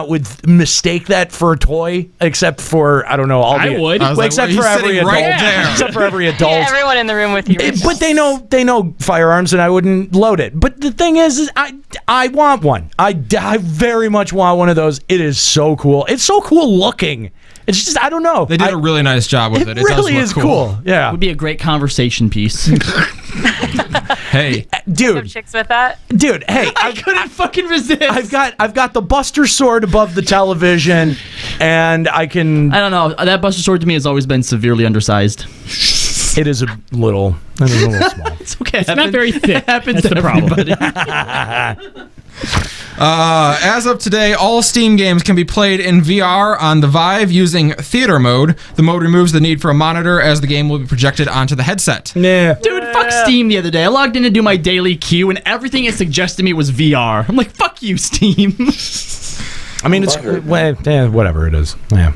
would mistake that for a toy, except for I don't know. I would. Except for every adult. Except for every adult. Yeah, everyone in the room with you. But they know firearms, and I wouldn't load it. But the thing is I want one. I very much want one of those. It is so cool. It's so cool looking. It's just I don't know. They did a really nice job with it. It really does look is cool. Yeah, it would be a great conversation piece. Hey, dude. Chicks with that. Dude, hey, I couldn't fucking resist. I've got the Buster Sword above the television, and I can. I don't know. That Buster Sword to me has always been severely undersized. It is a little small. It's okay. It's not very thick. It happens That's to the problem. everybody. As of today, all Steam games can be played in VR on the Vive using theater mode. The mode removes the need for a monitor as the game will be projected onto the headset. Yeah. Dude, fuck Steam the other day. I logged in to do my daily queue, and everything it suggested me was VR. I'm like, fuck you, Steam. I mean, it's whatever it is. Yeah.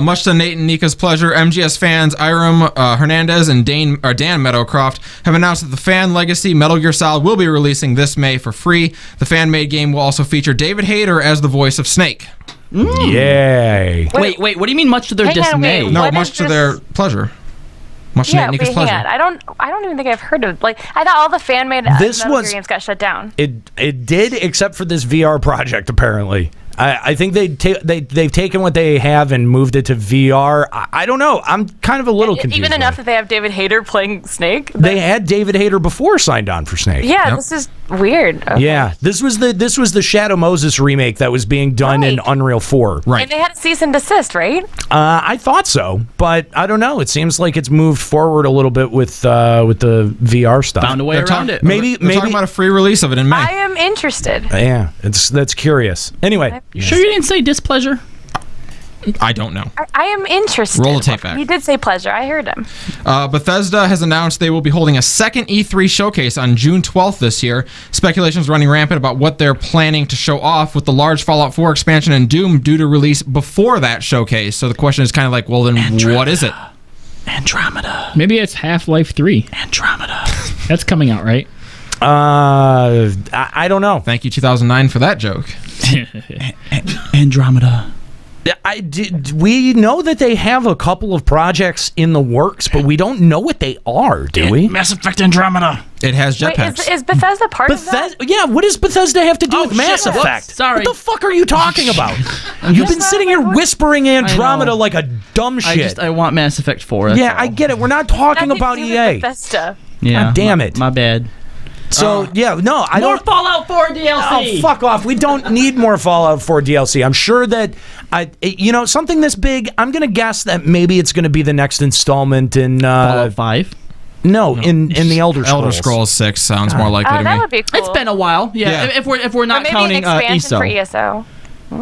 Much to Nate and Nika's pleasure, MGS fans Iram Hernandez and Dan Meadowcroft have announced that the Fan Legacy Metal Gear Solid will be releasing this May for free. The fan-made game will also feature David Hayter as the voice of Snake. Yay. Wait, what do you mean much to their dismay? No, much to their pleasure. Much to Nate and Nika's pleasure. I don't even think I've heard of I thought all the fan-made Metal Gear games got shut down. It did, except for this VR project, apparently. I think they've taken what they have and moved it to VR. I don't know. I'm kind of a little confused. Even enough that they have David Hayter playing Snake? They had David Hayter before signed on for Snake. Yeah, This is weird. Okay. Yeah, this was the Shadow Moses remake that was being done in Unreal 4. Right. And they had a cease and desist, right? I thought so, but I don't know. It seems like it's moved forward a little bit with the VR stuff. Found a way around it. Maybe talking about a free release of it in May. I am interested. Yeah, that's curious. Anyway. Sure you didn't say displeasure? I don't know. I am interested. Roll the tape back. He did say pleasure. I heard him. Bethesda has announced they will be holding a second E3 showcase on June 12th this year. Speculation is running rampant about what they're planning to show off, with the large Fallout 4 expansion and Doom due to release before that showcase. So the question is kind of like, well, then what is it? Andromeda. Maybe it's Half-Life 3. Andromeda. That's coming out, right? I don't know. Thank you, 2009, for that joke. Andromeda. We know that they have a couple of projects in the works, but we don't know what they are, do we? Mass Effect Andromeda. It has jetpacks. Wait, is Bethesda part of that? Yeah, what does Bethesda have to do with Mass shit, Effect? Sorry. What the fuck are you talking about? You've been sitting here whispering Andromeda like a dumb shit. I want Mass Effect 4. That's all. I get it. We're not talking about EA. Bethesda. Yeah. God damn it. My bad. So, no, I More don't... Fallout 4 DLC. Oh, fuck off. We don't need more Fallout 4 DLC. I'm sure that, something this big, I'm going to guess that maybe it's going to be the next installment in... Fallout 5? No, in the Elder Scrolls. Elder Scrolls 6 sounds more likely to me. That would be cool. It's been a while. Yeah. If we're not maybe counting an expansion ESO. for ESO.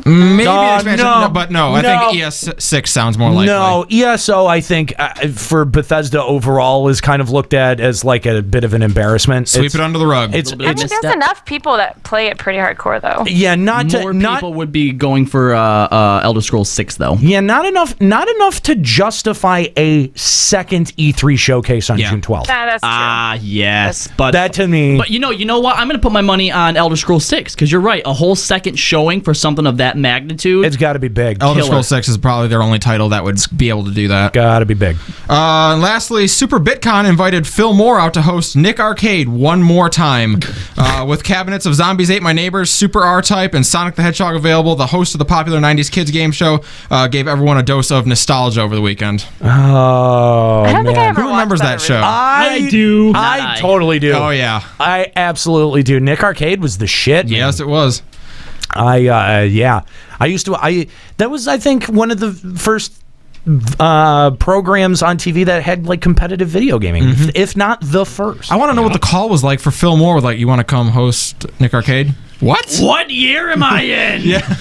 Maybe an expansion, no, I think ES6 sounds more likely. No, ESO, I think, for Bethesda overall is kind of looked at as like a bit of an embarrassment. Sweep it under the rug. I mean, there's enough people that play it pretty hardcore, though. Yeah, More people would be going for Elder Scrolls 6, though. Yeah, not enough to justify a second E3 showcase on June 12th. That's true. Yes, but that to me. But you know what? I'm going to put my money on Elder Scrolls 6 because you're right. A whole second showing for something of that magnitude. It's got to be big. Elder Scrolls 6 is probably their only title that would be able to do that. Got to be big. And lastly, Super BitCon invited Phil Moore out to host Nick Arcade one more time. With cabinets of Zombies Ate My Neighbors, Super R-Type, and Sonic the Hedgehog available, the host of the popular 90s kids game show gave everyone a dose of nostalgia over the weekend. Oh, I don't think I ever Who remembers watched that show? I do. I totally do. Oh, yeah. I absolutely do. Nick Arcade was the shit. Yes, it was. I used to. That was, I think, one of the first programs on TV that had like competitive video gaming, if not the first. I want to know what the call was like for Phil Moore. Like, you want to come host Nick Arcade? What year am I in? Yeah.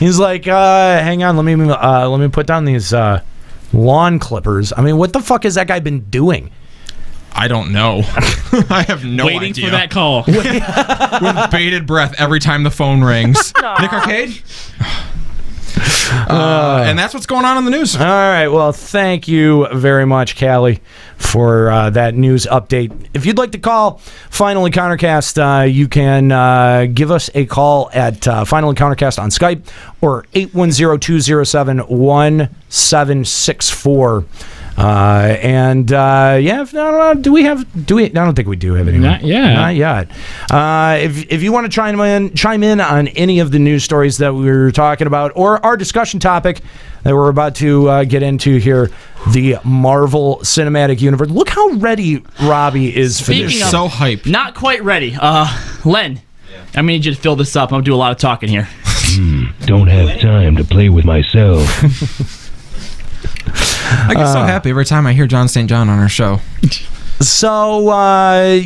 He's like, hang on, let me put down these lawn clippers. I mean, what the fuck has that guy been doing? I don't know. I have no idea. Waiting for that call. With bated breath every time the phone rings. Nick Arcade? And that's what's going on in the news. All right. Well, thank you very much, Callie, for that news update. If you'd like to call Final Encountercast, you can give us a call at Final Encountercast on Skype or 810-207-1764. Do we? I don't think we do have any. Not yet. If you want to chime in on any of the news stories that we were talking about, or our discussion topic that we're about to get into here, the Marvel Cinematic Universe. Look how ready Robbie is for this. Speaking of, so hyped. Not quite ready. Len, I need you to fill this up. I'm gonna do a lot of talking here. Don't have time to play with myself. I get so happy every time I hear John St. John on our show. So,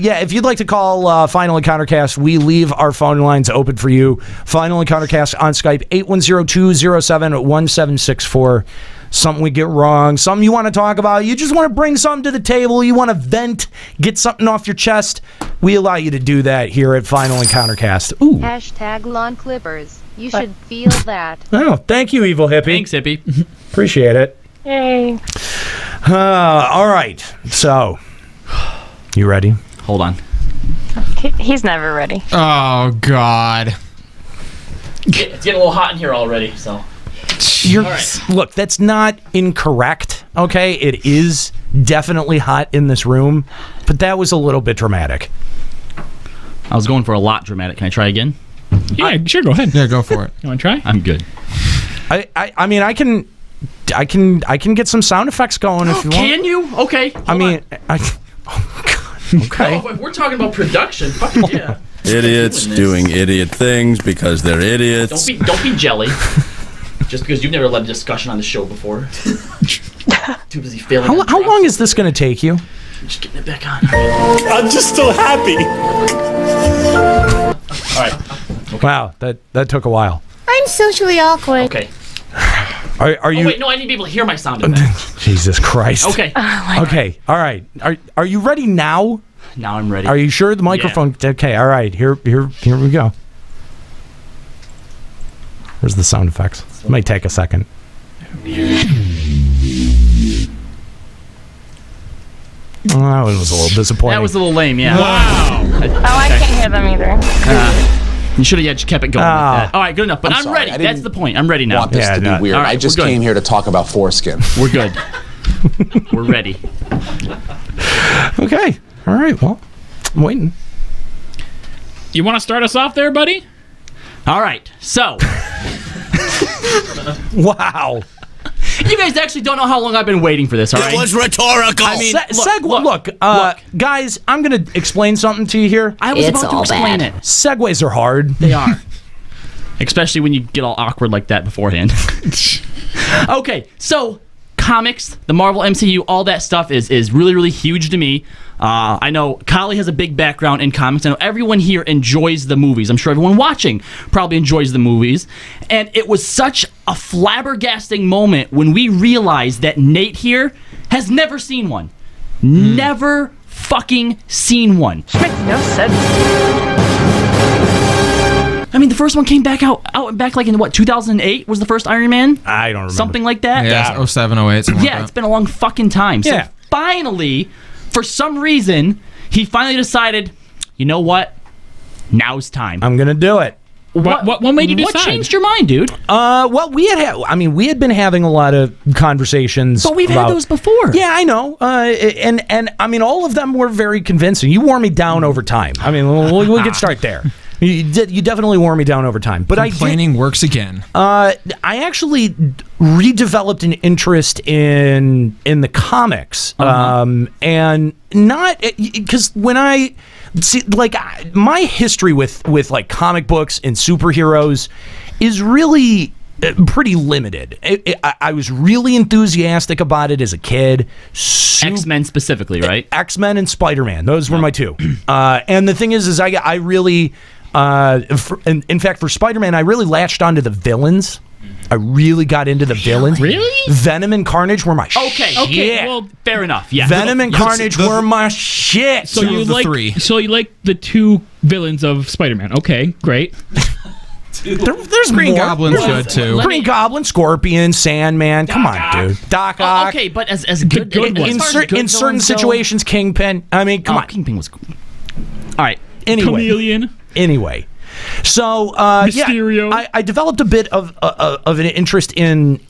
if you'd like to call Final Encountercast, we leave our phone lines open for you. Final Encountercast on Skype, 810-207-1764. Something we get wrong, something you want to talk about, you just want to bring something to the table, you want to vent, get something off your chest, we allow you to do that here at Final Encountercast. Ooh. Hashtag lawn clippers. You should feel that. Oh, thank you, Evil Hippie. Thanks, Hippie. Appreciate it. Yay. All right. So, you ready? Hold on. He's never ready. Oh, God. It's getting a little hot in here already, so. All right. Look, that's not incorrect, okay? It is definitely hot in this room, but that was a little bit dramatic. I was going for a lot dramatic. Can I try again? Yeah, sure, go ahead. Yeah, go for it. You want to try? I'm good. I mean, I can get some sound effects going if you want. Can you? Okay. Oh, God. Okay. No, if we're talking about production, fuck yeah. Idiots doing idiot things because they're idiots. Don't be jelly. Just because you've never led a discussion on the show before. Too busy failing. How long is this going to take you? I'm just getting it back on. I'm just so happy. All right. Okay. Wow, that took a while. I'm socially awkward. Okay. Are you? Oh, wait, no, I need to be able to hear my sound effect. Jesus Christ. Okay. Okay. All right. Are you ready now? Now I'm ready. Are you sure the microphone? Yeah. Okay. All right. Here we go. Where's the sound effects? It might take a second. That one was a little disappointing. That was a little lame, yeah. Wow. I can't hear them either. You should have just kept it going like that. All right, good enough. But I'm sorry, ready. I That's didn't the point. I'm ready now. want this to be weird. All right, I just we're good. came here to talk about foreskin. We're good. We're ready. Okay. All right. Well, I'm waiting. You want to start us off there, buddy? All right. So. Wow. You guys actually don't know how long I've been waiting for this, all right? It was rhetorical. I mean, look, guys, I'm going to explain something to you here. I was about to explain it. Segues are hard. They are. Especially when you get all awkward like that beforehand. Okay, so comics, the Marvel MCU, all that stuff is really, really huge to me. I know Kali has a big background in comics. I know everyone here enjoys the movies. I'm sure everyone watching probably enjoys the movies. And it was such a flabbergasting moment when we realized that Nate here has never seen one. Never fucking seen one. Makes no sense. I mean, the first one came back out back like in what, 2008 was the first Iron Man? I don't remember. Something like that? Yeah, 07, 08, something like that. It's been a long fucking time. So finally, for some reason, he finally decided, you know what? Now's time. I'm going to do it. What made you decide? What changed your mind, dude? Well, we had been having a lot of conversations. But we've had those before. Yeah, I know. And I mean, all of them were very convincing. You wore me down over time. I mean, we could start there. You definitely wore me down over time. But complaining works again. I actually redeveloped an interest in the comics, and not because when I see, like, my history with like comic books and superheroes is really pretty limited. I was really enthusiastic about it as a kid. X-Men specifically, right? X-Men and Spider-Man. Those were my two. And the thing is I really. In fact, for Spider-Man, I really latched onto the villains. I really got into the villains. Really? Venom and Carnage were my shit. Okay. Well, fair enough. Yeah. Venom and Carnage were my shit. So you like the two villains of Spider-Man? Okay, great. There's Green more. Goblin's good too. Green Goblin, Scorpion, Sandman. Come on, dude. Doc Ock. Okay, but as good in certain situations, Kingpin. I mean, come on. Kingpin was cool. All right. Anyway. Chameleon. Anyway, so Mysterio. Yeah, I developed a bit of an interest in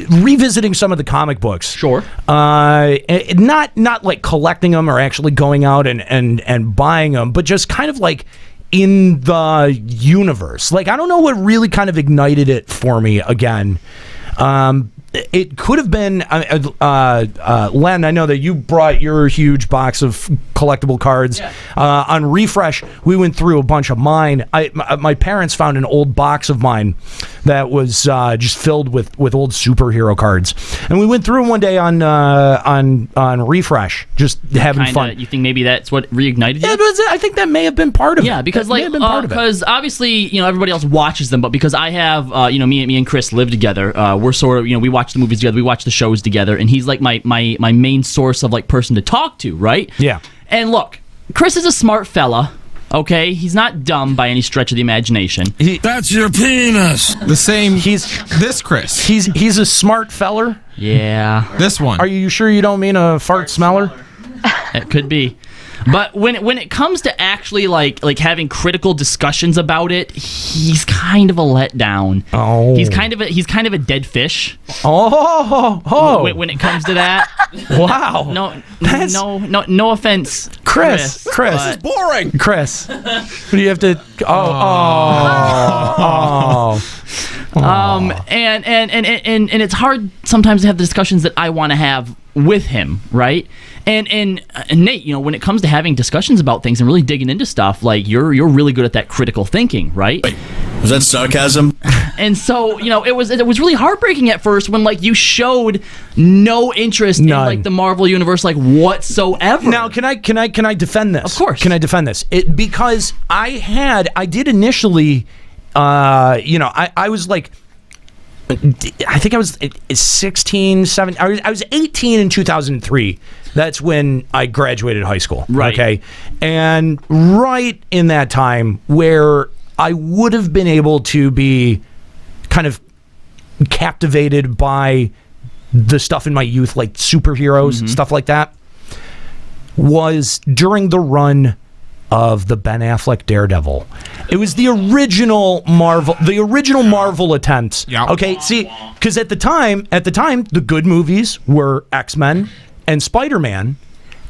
revisiting some of the comic books. Sure. Not like collecting them or actually going out and buying them, but just kind of like in the universe. Like, I don't know what really kind of ignited it for me again. It could have been Len. I know that you brought your huge box of collectible cards. Yeah. On Refresh, we went through a bunch of mine. My parents found an old box of mine that was just filled with old superhero cards, and we went through them one day on Refresh, just having fun. You think maybe that's what reignited you? Yeah, but I think that may have been part of it. Yeah, because because obviously everybody else watches them, but because I have me and Chris live together, we're sort of we watch the movies together, we watch the shows together, and he's like my main source of like person to talk to, right? Yeah. And look, Chris is a smart fella. Okay, he's not dumb by any stretch of the imagination. That's your penis. The same. This Chris. He's a smart feller. Yeah. This one. Are you sure you don't mean a fart smeller? It could be. But when it comes to actually like having critical discussions about it, he's kind of a letdown. Oh, he's kind of a dead fish. Oh. When it comes to that, wow. No offense, Chris. This is boring. Chris, what do you have to? And it's hard sometimes to have the discussions that I want to have with him, right? And Nate, when it comes to having discussions about things and really digging into stuff, like you're really good at that critical thinking, right? Wait, was that sarcasm? And so, it was really heartbreaking at first when like you showed no interest in like the Marvel universe like whatsoever. Now, can I defend this? Of course. Can I defend this? Because I did initially I was like, I think I was 16, 17. I was 18 in 2003. That's when I graduated high school. Right. Okay. And right in that time where I would have been able to be kind of captivated by the stuff in my youth, like superheroes, stuff like that. was during the run of the Ben Affleck Daredevil. It was the original Marvel attempts. Yeah. Okay, see, because at the time, the good movies were X-Men and Spider-Man,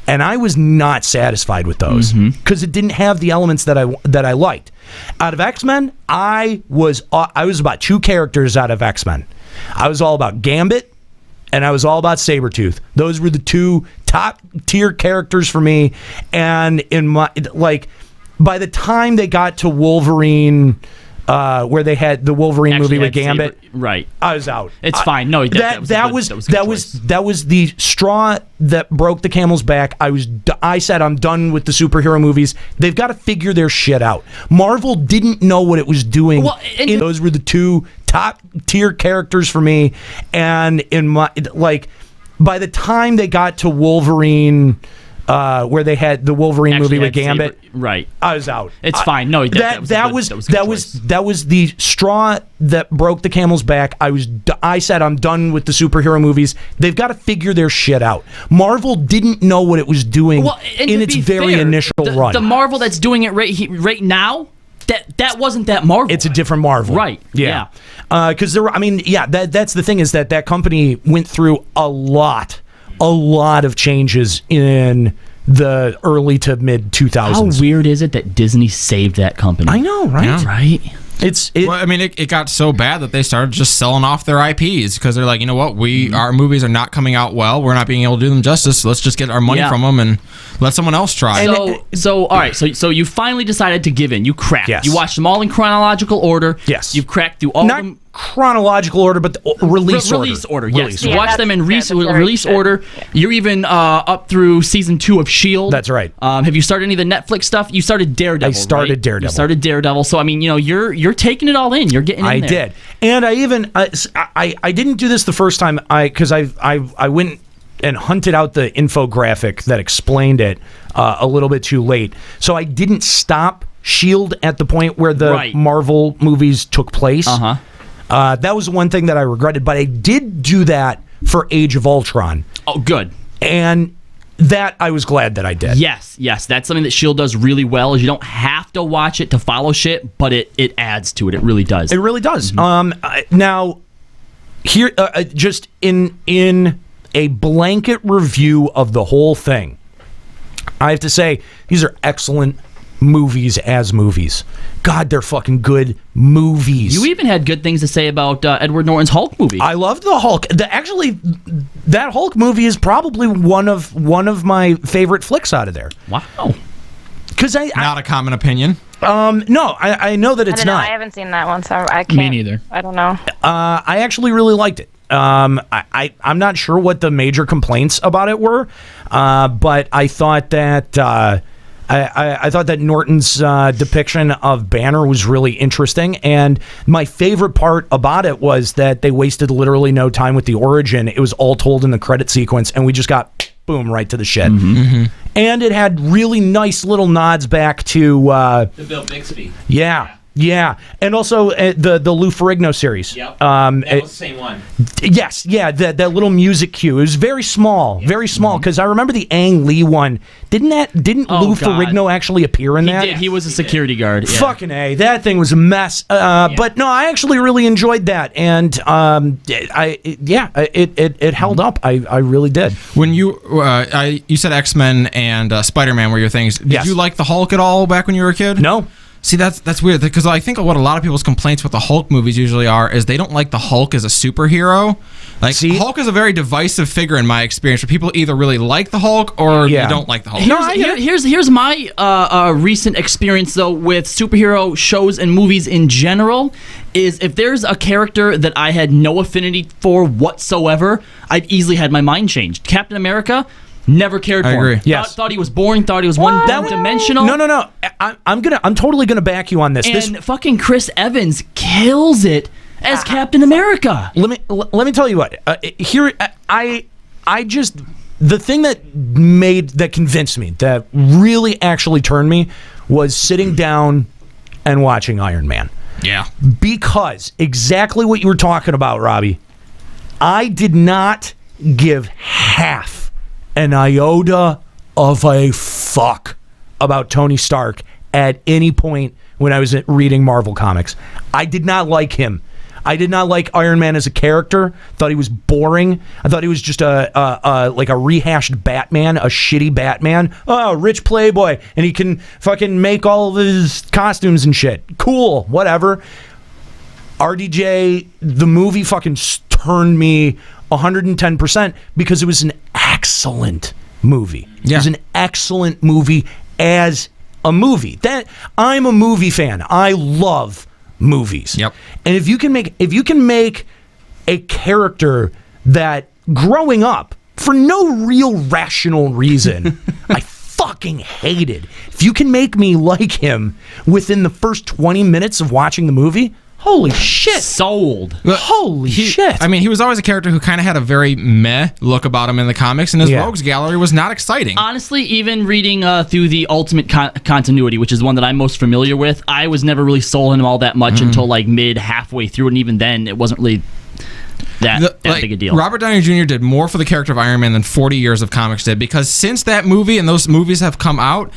and I was not satisfied with those because it didn't have the elements that I liked. Out of X-Men, I was about two characters out of X-Men. I was all about Gambit, and I was all about Sabretooth. Those were the two top tier characters for me. And by the time they got to Wolverine, where they had the Wolverine movie with Gambit, right? I was out. It's fine. No, that was the straw that broke the camel's back. I said I'm done with the superhero movies. They've got to figure their shit out. Marvel didn't know what it was doing. Those were the two top tier characters for me. And by the time they got to Wolverine, where they had the Wolverine movie with Gambit, right? I was out. It's fine. No, that was the straw that broke the camel's back. I said I'm done with the superhero movies. They've got to figure their shit out. Marvel didn't know what it was doing in its very initial run. The Marvel that's doing it right now. That wasn't that Marvel. It's a different Marvel. Right. Yeah. Because that's the thing is that company went through a lot of changes in the early to mid 2000s. How weird is it that Disney saved that company? I know, right? Yeah. Right? It got so bad that they started just selling off their IPs because they're like, you know what, our movies are not coming out well. We're not being able to do them justice. So let's just get our money from them and let someone else try. So all right. So you finally decided to give in. You cracked. Yes. You watched them all in chronological order. Yes. You've cracked through all of them. Chronological order, but the release order. Yes, you watch them in release order. Yeah. You're even up through season 2 of S.H.I.E.L.D. That's right. Have you started any of the Netflix stuff? You started Daredevil. I started Daredevil. You started Daredevil. So I mean, you're taking it all in. You're getting in there. I did, and I even I didn't do this the first time because I went and hunted out the infographic that explained it a little bit too late. So I didn't stop S.H.I.E.L.D. at the point where the Marvel movies took place. That was one thing that I regretted, but I did do that for Age of Ultron. Oh, good. And that I was glad that I did. Yes. That's something that S.H.I.E.L.D. does really well. Is you don't have to watch it to follow shit, but it adds to it. It really does. It really does. Now, here, just in a blanket review of the whole thing, I have to say these are excellent movies as movies. God, they're fucking good movies. You even had good things to say about Edward Norton's Hulk movie. I loved the Hulk. That Hulk movie is probably one of my favorite flicks out of there. Wow. Because not a common opinion. No, I know that it's not. I haven't seen that one, so I can't. Me neither. I don't know. I actually really liked it. I'm not sure what the major complaints about it were, but I thought that. I thought that Norton's depiction of Banner was really interesting, and my favorite part about it was that they wasted literally no time with the origin. It was all told in the credit sequence, and we just got, boom, right to the shit. And it had really nice little nods back to... the Bill Bixby. Yeah, and also the Lou Ferrigno series. Yep, that was the same one. Yes, yeah, that little music cue. It was very small, because I remember the Ang Lee one. Didn't Lou Ferrigno actually appear in that? He did. He was a security guard. Yeah. Fucking A, that thing was a mess. But no, I actually really enjoyed that, and it held up. I really did. When you said X-Men and Spider-Man were your things. Did you like the Hulk at all back when you were a kid? No. See, that's weird because I think what a lot of people's complaints with the Hulk movies usually are is they don't like the Hulk as a superhero. Like, Hulk is a very divisive figure in my experience, where people either really like the Hulk or you don't like the Hulk. Here's my recent experience though with superhero shows and movies in general. Is if there's a character that I had no affinity for whatsoever, I've easily had my mind changed. Captain America. Never cared for him. I agree. Yes. Thought he was boring. Thought he was one-dimensional. No. I'm totally gonna back you on this. And fucking Chris Evans kills it as Captain America. Let me tell you what. I just the thing that convinced me, that really actually turned me, was sitting down and watching Iron Man. Yeah. Because exactly what you were talking about, Robbie. I did not give half an iota of a fuck about Tony Stark at any point when I was reading Marvel Comics. I did not like him. I did not like Iron Man as a character. Thought he was boring. I thought he was just a rehashed Batman, a shitty Batman. Oh, rich playboy, and he can fucking make all of his costumes and shit. Cool, whatever. RDJ, the movie fucking turned me 110% because it was an excellent movie. Yeah. It was an excellent movie as a movie. That I'm a movie fan. I love movies. Yep. And if you can make a character that growing up for no real rational reason I fucking hated. If you can make me like him within the first 20 minutes of watching the movie, holy shit. Sold. Holy shit. I mean, he was always a character who kind of had a very meh look about him in the comics, and his rogues gallery was not exciting. Honestly, even reading through the Ultimate Continuity, which is one that I'm most familiar with, I was never really sold on him all that much until like halfway through, and even then, it wasn't really that big a deal. Robert Downey Jr. did more for the character of Iron Man than 40 years of comics did, because since that movie and those movies have come out,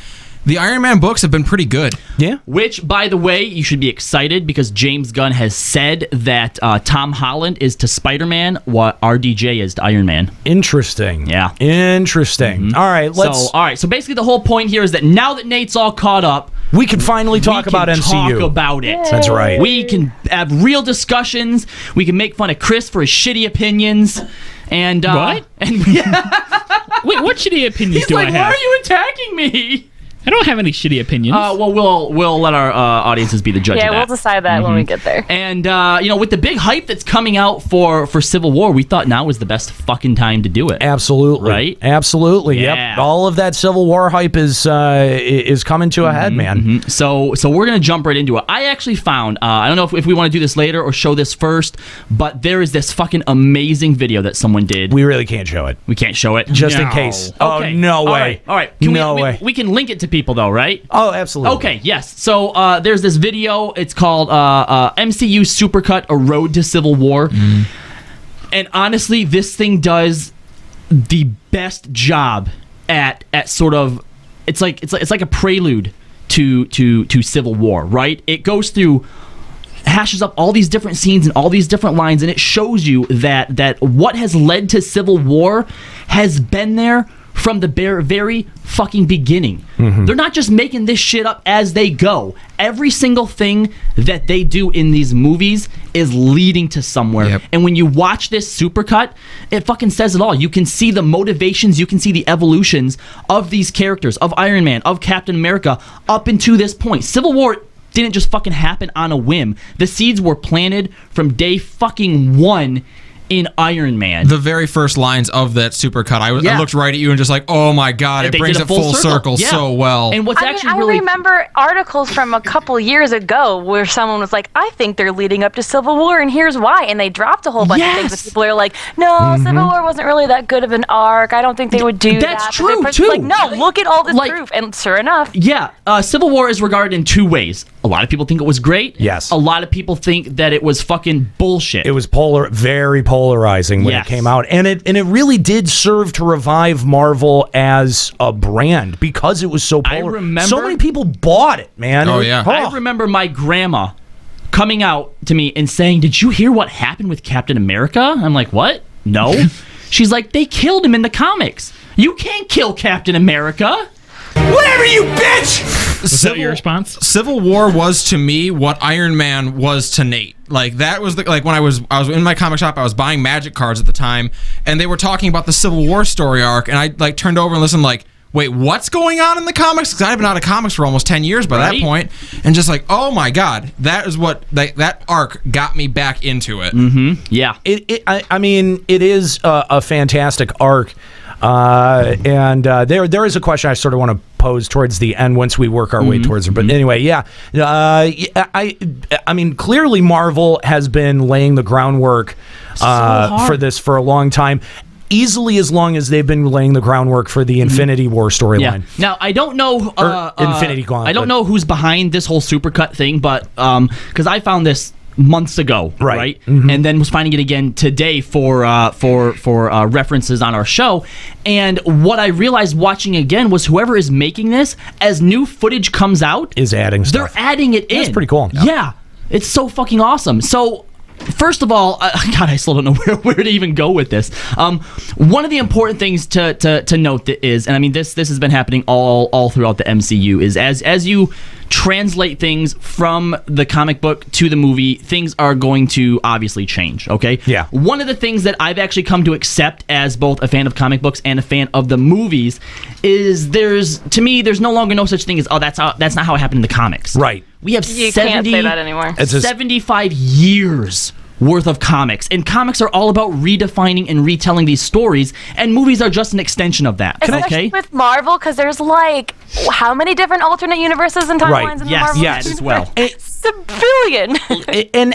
the Iron Man books have been pretty good. Yeah. Which, by the way, you should be excited because James Gunn has said that Tom Holland is to Spider-Man what RDJ is to Iron Man. Interesting. Yeah. Interesting. All right, let's... So basically the whole point here is that now that Nate's all caught up, we can finally talk about MCU. Talk about it. That's right. We can have real discussions. We can make fun of Chris for his shitty opinions. And what? And wait, what shitty opinions do I have? Why are you attacking me? I don't have any shitty opinions. Well, we'll let our audiences be the judge of that. Yeah, we'll decide that when we get there. And, with the big hype that's coming out for Civil War, we thought now was the best fucking time to do it. Absolutely. Right? Absolutely. Yeah. Yep. All of that Civil War hype is coming to a head, man. So we're going to jump right into it. I actually found, I don't know if we want to do this later or show this first, but there is this fucking amazing video that someone did. We really can't show it. We can't show it? Just in case. Okay. Oh, no way. All right. We can link it to people, though, right? Oh, absolutely. Okay, yes. So there's this video. It's called MCU Supercut: A Road to Civil War. And honestly, this thing does the best job at sort of it's like a prelude to Civil War, right? It goes through, hashes up all these different scenes and all these different lines, and it shows you that what has led to Civil War has been there from the very fucking beginning. They're not just making this shit up as they go. Every single thing that they do in these movies is leading to somewhere. Yep. And when you watch this supercut, it fucking says it all. You can see the motivations, you can see the evolutions of these characters, of Iron Man, of Captain America, up into this point. Civil War didn't just fucking happen on a whim. The seeds were planted from day fucking one in Iron Man. The very first lines of that supercut, I looked right at you and just like, oh my god, it brings it full circle so well. And what's I remember articles from a couple years ago where someone was like, I think they're leading up to Civil War and here's why, and they dropped a whole bunch of things, and people are like, no, Civil War wasn't really that good of an arc. I don't think they would do that. That's true too. Like, no, look at all this proof, and sure enough. Yeah, Civil War is regarded in two ways. A lot of people think it was great. Yes. A lot of people think that it was fucking bullshit. It was very polarizing when it came out, and it really did serve to revive Marvel as a brand because it was so polar. So many people bought it, man. Oh yeah. I remember my grandma coming out to me and saying, "Did you hear what happened with Captain America?" I'm like, "What? No." She's like, "They killed him in the comics. You can't kill Captain America." Whatever, you bitch! Was that your response? Civil War was to me what Iron Man was to Nate. Like that was like when I was in my comic shop, I was buying Magic cards at the time, and they were talking about the Civil War story arc, and I like turned over and listened like, wait, what's going on in the comics? Because I've been out of comics for almost 10 years by that point, and just like, oh my god, that is what that arc got me back into it. Yeah. I mean, it is a fantastic arc. And there is a question I sort of want to pose towards the end once we work our way towards it. But anyway, I mean, clearly Marvel has been laying the groundwork for this for a long time. Easily as long as they've been laying the groundwork for the Infinity War storyline. Yeah. Now, I don't know Infinity Gauntlet. I don't know who's behind this whole supercut thing, but because I found this months ago, right? And then was finding it again today for references on our show. And what I realized watching again was whoever is making this, as new footage comes out, is adding stuff. They're adding it in. That's pretty cool. Yeah, it's so fucking awesome. So, first of all, God, I still don't know where to even go with this. One of the important things to note is, and I mean this has been happening all throughout the MCU, is as you translate things from the comic book to the movie, things are going to obviously change, okay? Yeah. One of the things that I've actually come to accept as both a fan of comic books and a fan of the movies is there's no longer no such thing as, that's not how it happened in the comics. Right. We have You can't say that anymore. 75 years worth of comics, and comics are all about redefining and retelling these stories, and movies are just an extension of that. Especially with Marvel, because there's like how many different alternate universes and timelines in the Marvel universe? As well. It's a billion.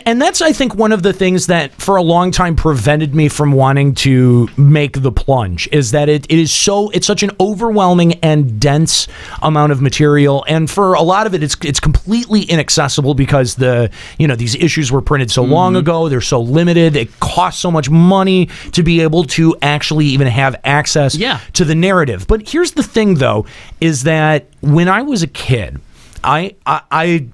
and that's, I think, one of the things that for a long time prevented me from wanting to make the plunge, is that it's such an overwhelming and dense amount of material, and for a lot of it it's completely inaccessible because these issues were printed so long ago, they're so limited, it costs so much money to be able to actually even have access to the narrative. But here's the thing, though, is that when I was a kid, I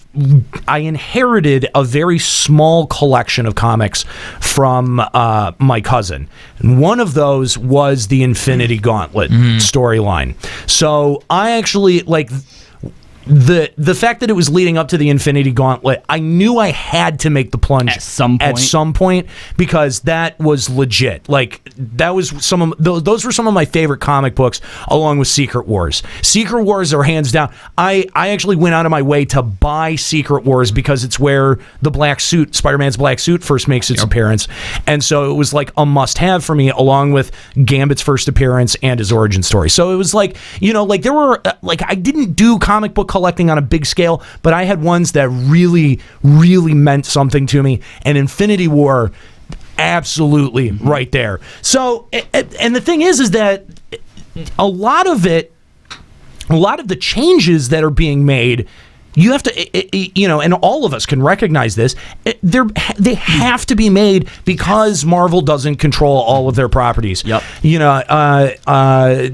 inherited a very small collection of comics from my cousin. And one of those was the Infinity Gauntlet storyline. So I actually, like, the fact that it was leading up to the Infinity Gauntlet, I knew I had to make the plunge at some point because that was legit. Like, that was those were some of my favorite comic books, along with Secret Wars. Secret Wars are hands down. I actually went out of my way to buy Secret Wars because it's where the black suit, Spider-Man's black suit, first makes its appearance, and so it was like a must-have for me, along with Gambit's first appearance and his origin story. So it was like, there were I didn't do comic book collecting on a big scale, but I had ones that really, really meant something to me, and Infinity War, absolutely right there. So, and the thing is that a lot of the changes that are being made, you have to, and all of us can recognize this, they have to be made because Marvel doesn't control all of their properties. Yep.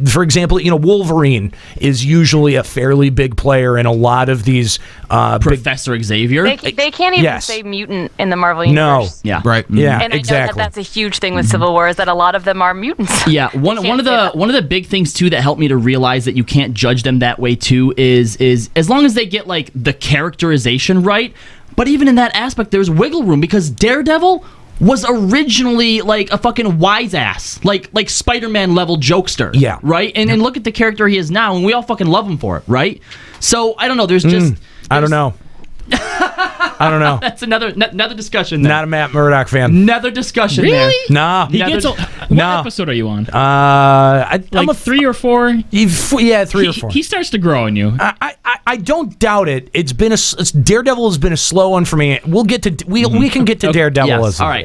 For example, Wolverine is usually a fairly big player in a lot of these. Professor Xavier. They can't even say mutant in the Marvel universe. No. Yeah. Right. Yeah. And exactly. I know that's a huge thing with Civil War, is that a lot of them are mutants. Yeah. One of the big things too that helped me to realize that you can't judge them that way too is as long as they get like the characterization right. But even in that aspect, there's wiggle room, because Daredevil was originally like a fucking wise ass, like Spider-Man level jokester. Yeah. Right? And look at the character he is now, and we all fucking love him for it, right? So I don't know. I don't know. I don't know. That's another discussion there. Not a Matt Murdock fan. Another discussion there. Really? Nah. What episode are you on? I'm a 3 or 4. Yeah, 3 or 4. He starts to grow on you. I don't doubt it. Daredevil has been a slow one for me. We'll get to we can get to Daredevil Yes. as a all whole.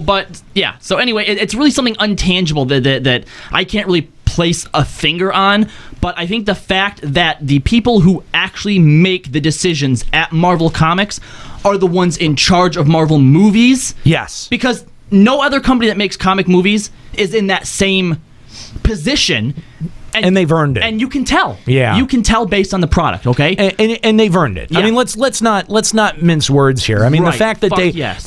right. So anyway, it's really something untangible that I can't really place a finger on, but I think the fact that the people who actually make the decisions at Marvel Comics are the ones in charge of Marvel movies. Yes. Because no other company that makes comic movies is in that same position. And they've earned it. And you can tell. Yeah. You can tell based on the product, okay? And they've earned it. Yeah. I mean, let's not mince words here. I mean, Right. the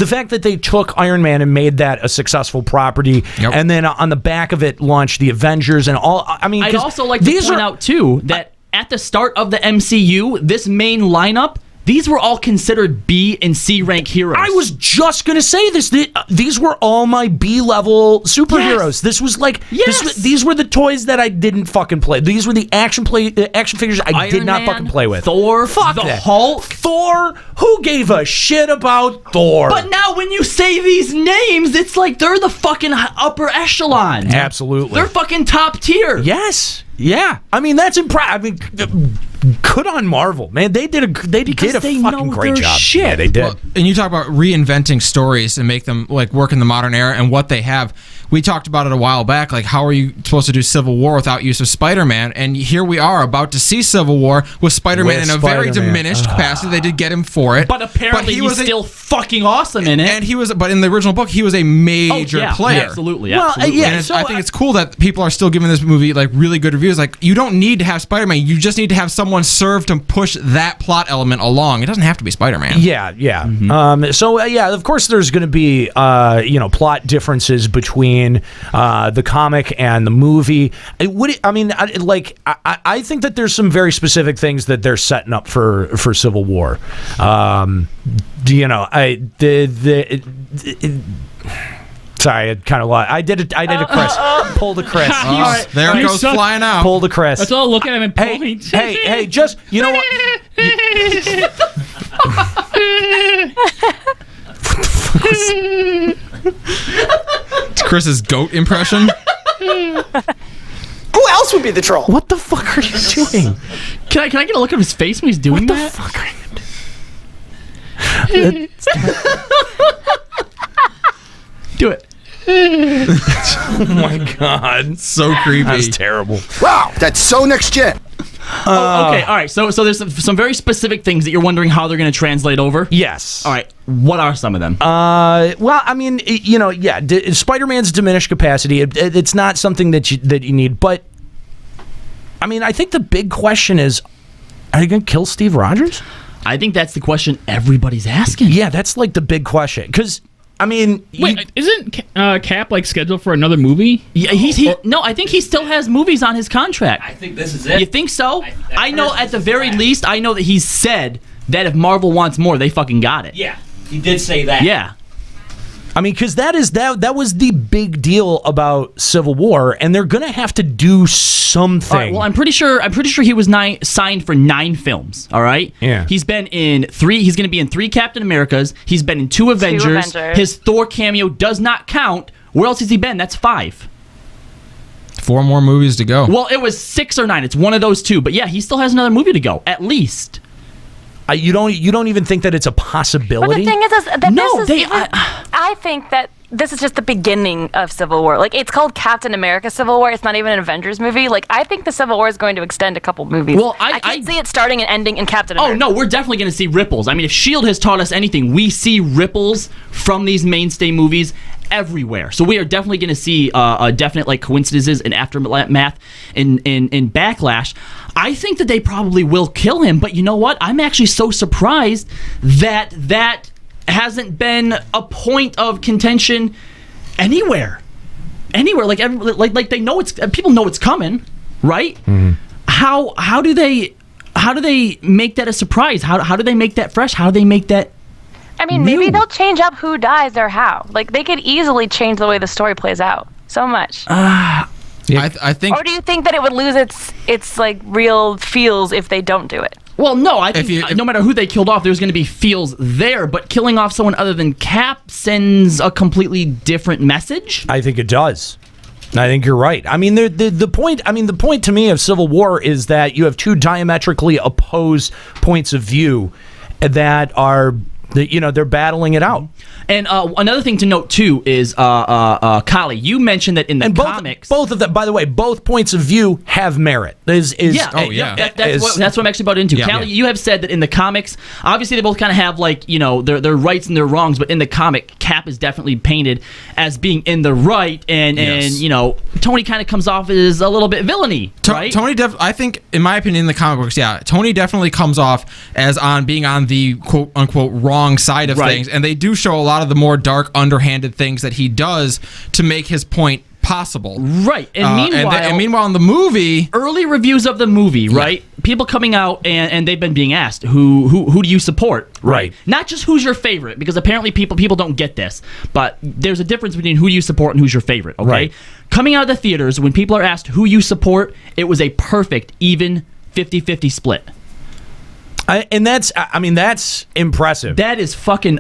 fact that they took Iron Man and made that a successful property, and then on the back of it launched the Avengers and all. I mean, I'd also like to point out too that at the start of the MCU, this main lineup, these were all considered B and C rank heroes. I was just gonna say this. These were all my B level superheroes. Yes. This was like Yes. these were the toys that I didn't fucking play. These were the action figures I did Iron not Man, fucking play with. Thor, Fuck the that. Hulk. Thor. Who gave a shit about Thor? But now when you say these names, it's like they're the fucking upper echelon. Absolutely. They're fucking top tier. Yes. Yeah. I mean, that's impressive. I mean, good on Marvel, man. They did a fucking great job. Shit. Yeah, they did. Well, and you talk about reinventing stories and make them like work in the modern era and what they have. We talked about it a while back. Like, how are you supposed to do Civil War without use of Spider-Man? And here we are about to see Civil War with Spider-Man in a very diminished capacity. They did get him for it, but apparently he's still fucking awesome in it. And he was, but in the original book, he was a major player. Absolutely. Well, yeah. And I think it's cool that people are still giving this movie like really good reviews. Like, you don't need to have Spider-Man. You just need to have someone serve to push that plot element along. It doesn't have to be Spider-Man. Yeah. Mm-hmm. Of course, there's going to be plot differences between the comic and the movie. I think that there's some very specific things that they're setting up for Civil War. Sorry, I kind of lost. I did a Chris. Pull the Chris. There it goes flying out. Pull the Chris. Let's all look at him and point. Hey, just, you know what? It's Chris's goat impression. Who else would be the troll? What the fuck are you doing? Can I get a look at his face when he's doing that? What the fuck are you doing? Do it. Oh my god, so creepy. That's terrible. Wow, that's so next gen. Okay, all right. So there's some very specific things that you're wondering how they're going to translate over. Yes. All right. What are some of them? Spider-Man's diminished capacity. It's not something that you need. But I mean, I think the big question is, are you going to kill Steve Rogers? I think that's the question everybody's asking. Yeah, that's like the big question. Because I mean, wait, isn't Cap like scheduled for another movie? Yeah, no. I think he still has movies on his contract. I think this is it. You think so? I know at the very least, I know that he's said that if Marvel wants more, they fucking got it. Yeah, he did say that. Yeah. I mean, because that was the big deal about Civil War, and they're gonna have to do something. All right, well, I'm pretty sure he was signed for 9 films. All right. Yeah. He's been in 3. He's gonna be in 3 Captain Americas. He's been in 2 Avengers. His Thor cameo does not count. Where else has he been? That's 5. 4 more movies to go. Well, it was 6 or 9. It's one of those 2. But yeah, he still has another movie to go, at least. You don't even think that it's a possibility? But the thing is that I think that this is just the beginning of Civil War. Like, it's called Captain America Civil War. It's not even an Avengers movie. Like, I think the Civil War is going to extend a couple movies. Well, I can see it starting and ending in Captain America. Oh, no, we're definitely going to see ripples. I mean, if S.H.I.E.L.D. has taught us anything, we see ripples from these mainstay movies everywhere. So we are definitely going to see definite like coincidences and aftermath in Backlash. I think that they probably will kill him, but you know what? I'm actually so surprised that hasn't been a point of contention anywhere. Like they know people know it's coming, right? Mm-hmm. How do they make that a surprise? How do they make that fresh? How do they make that I mean, maybe they'll change up who dies or how. Like, they could easily change the way the story plays out so much. Yeah. I think. Or do you think that it would lose its like real feels if they don't do it? Well, no. I think no matter who they killed off, there's going to be feels there. But killing off someone other than Cap sends a completely different message. I think it does. I think you're right. I mean, the point. I mean, the point to me of Civil War is that you have 2 diametrically opposed points of view that are. They're battling it out. And another thing to note too is, Kali, you mentioned that in the comics, both of them. By the way, both points of view have merit. That's what I'm actually about into. Yeah. Kali, you have said that in the comics, obviously they both kind of have like their rights and their wrongs, but in the comic, Cap is definitely painted as being in the right, and Tony kind of comes off as a little bit villainy, right? Tony, I think, in my opinion, in the comic books, Tony definitely comes off as being on the quote unquote wrong side of things, and they do show a lot of the more dark, underhanded things that he does to make his point possible. Right. And meanwhile, in the movie, early reviews of the movie, right? People coming out and they've been being asked, who do you support? Right. Not just who's your favorite, because apparently people don't get this, but there's a difference between who you support and who's your favorite, okay? Right. Coming out of the theaters, when people are asked who you support, it was a perfect, even 50-50 split. That's impressive. That is fucking.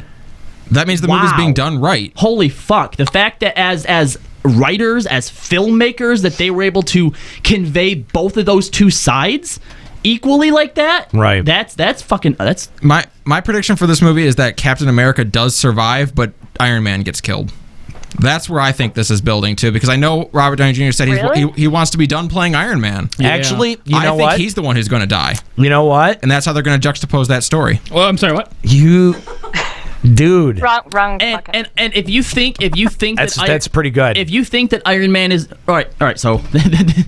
That means the movie's being done right. Holy fuck! The fact that as writers, as filmmakers, that they were able to convey both of those 2 sides, equally like that, right? That's fucking. That's my prediction for this movie is that Captain America does survive, but Iron Man gets killed. That's where I think this is building to, because I know Robert Downey Jr. said he wants to be done playing Iron Man. Yeah. Actually, I think he's the one who's going to die. You know what? And that's how they're going to juxtapose that story. Well, I'm sorry, what? Dude. Wrong. And if you think that's pretty good. If you think that Iron Man is all right. So there's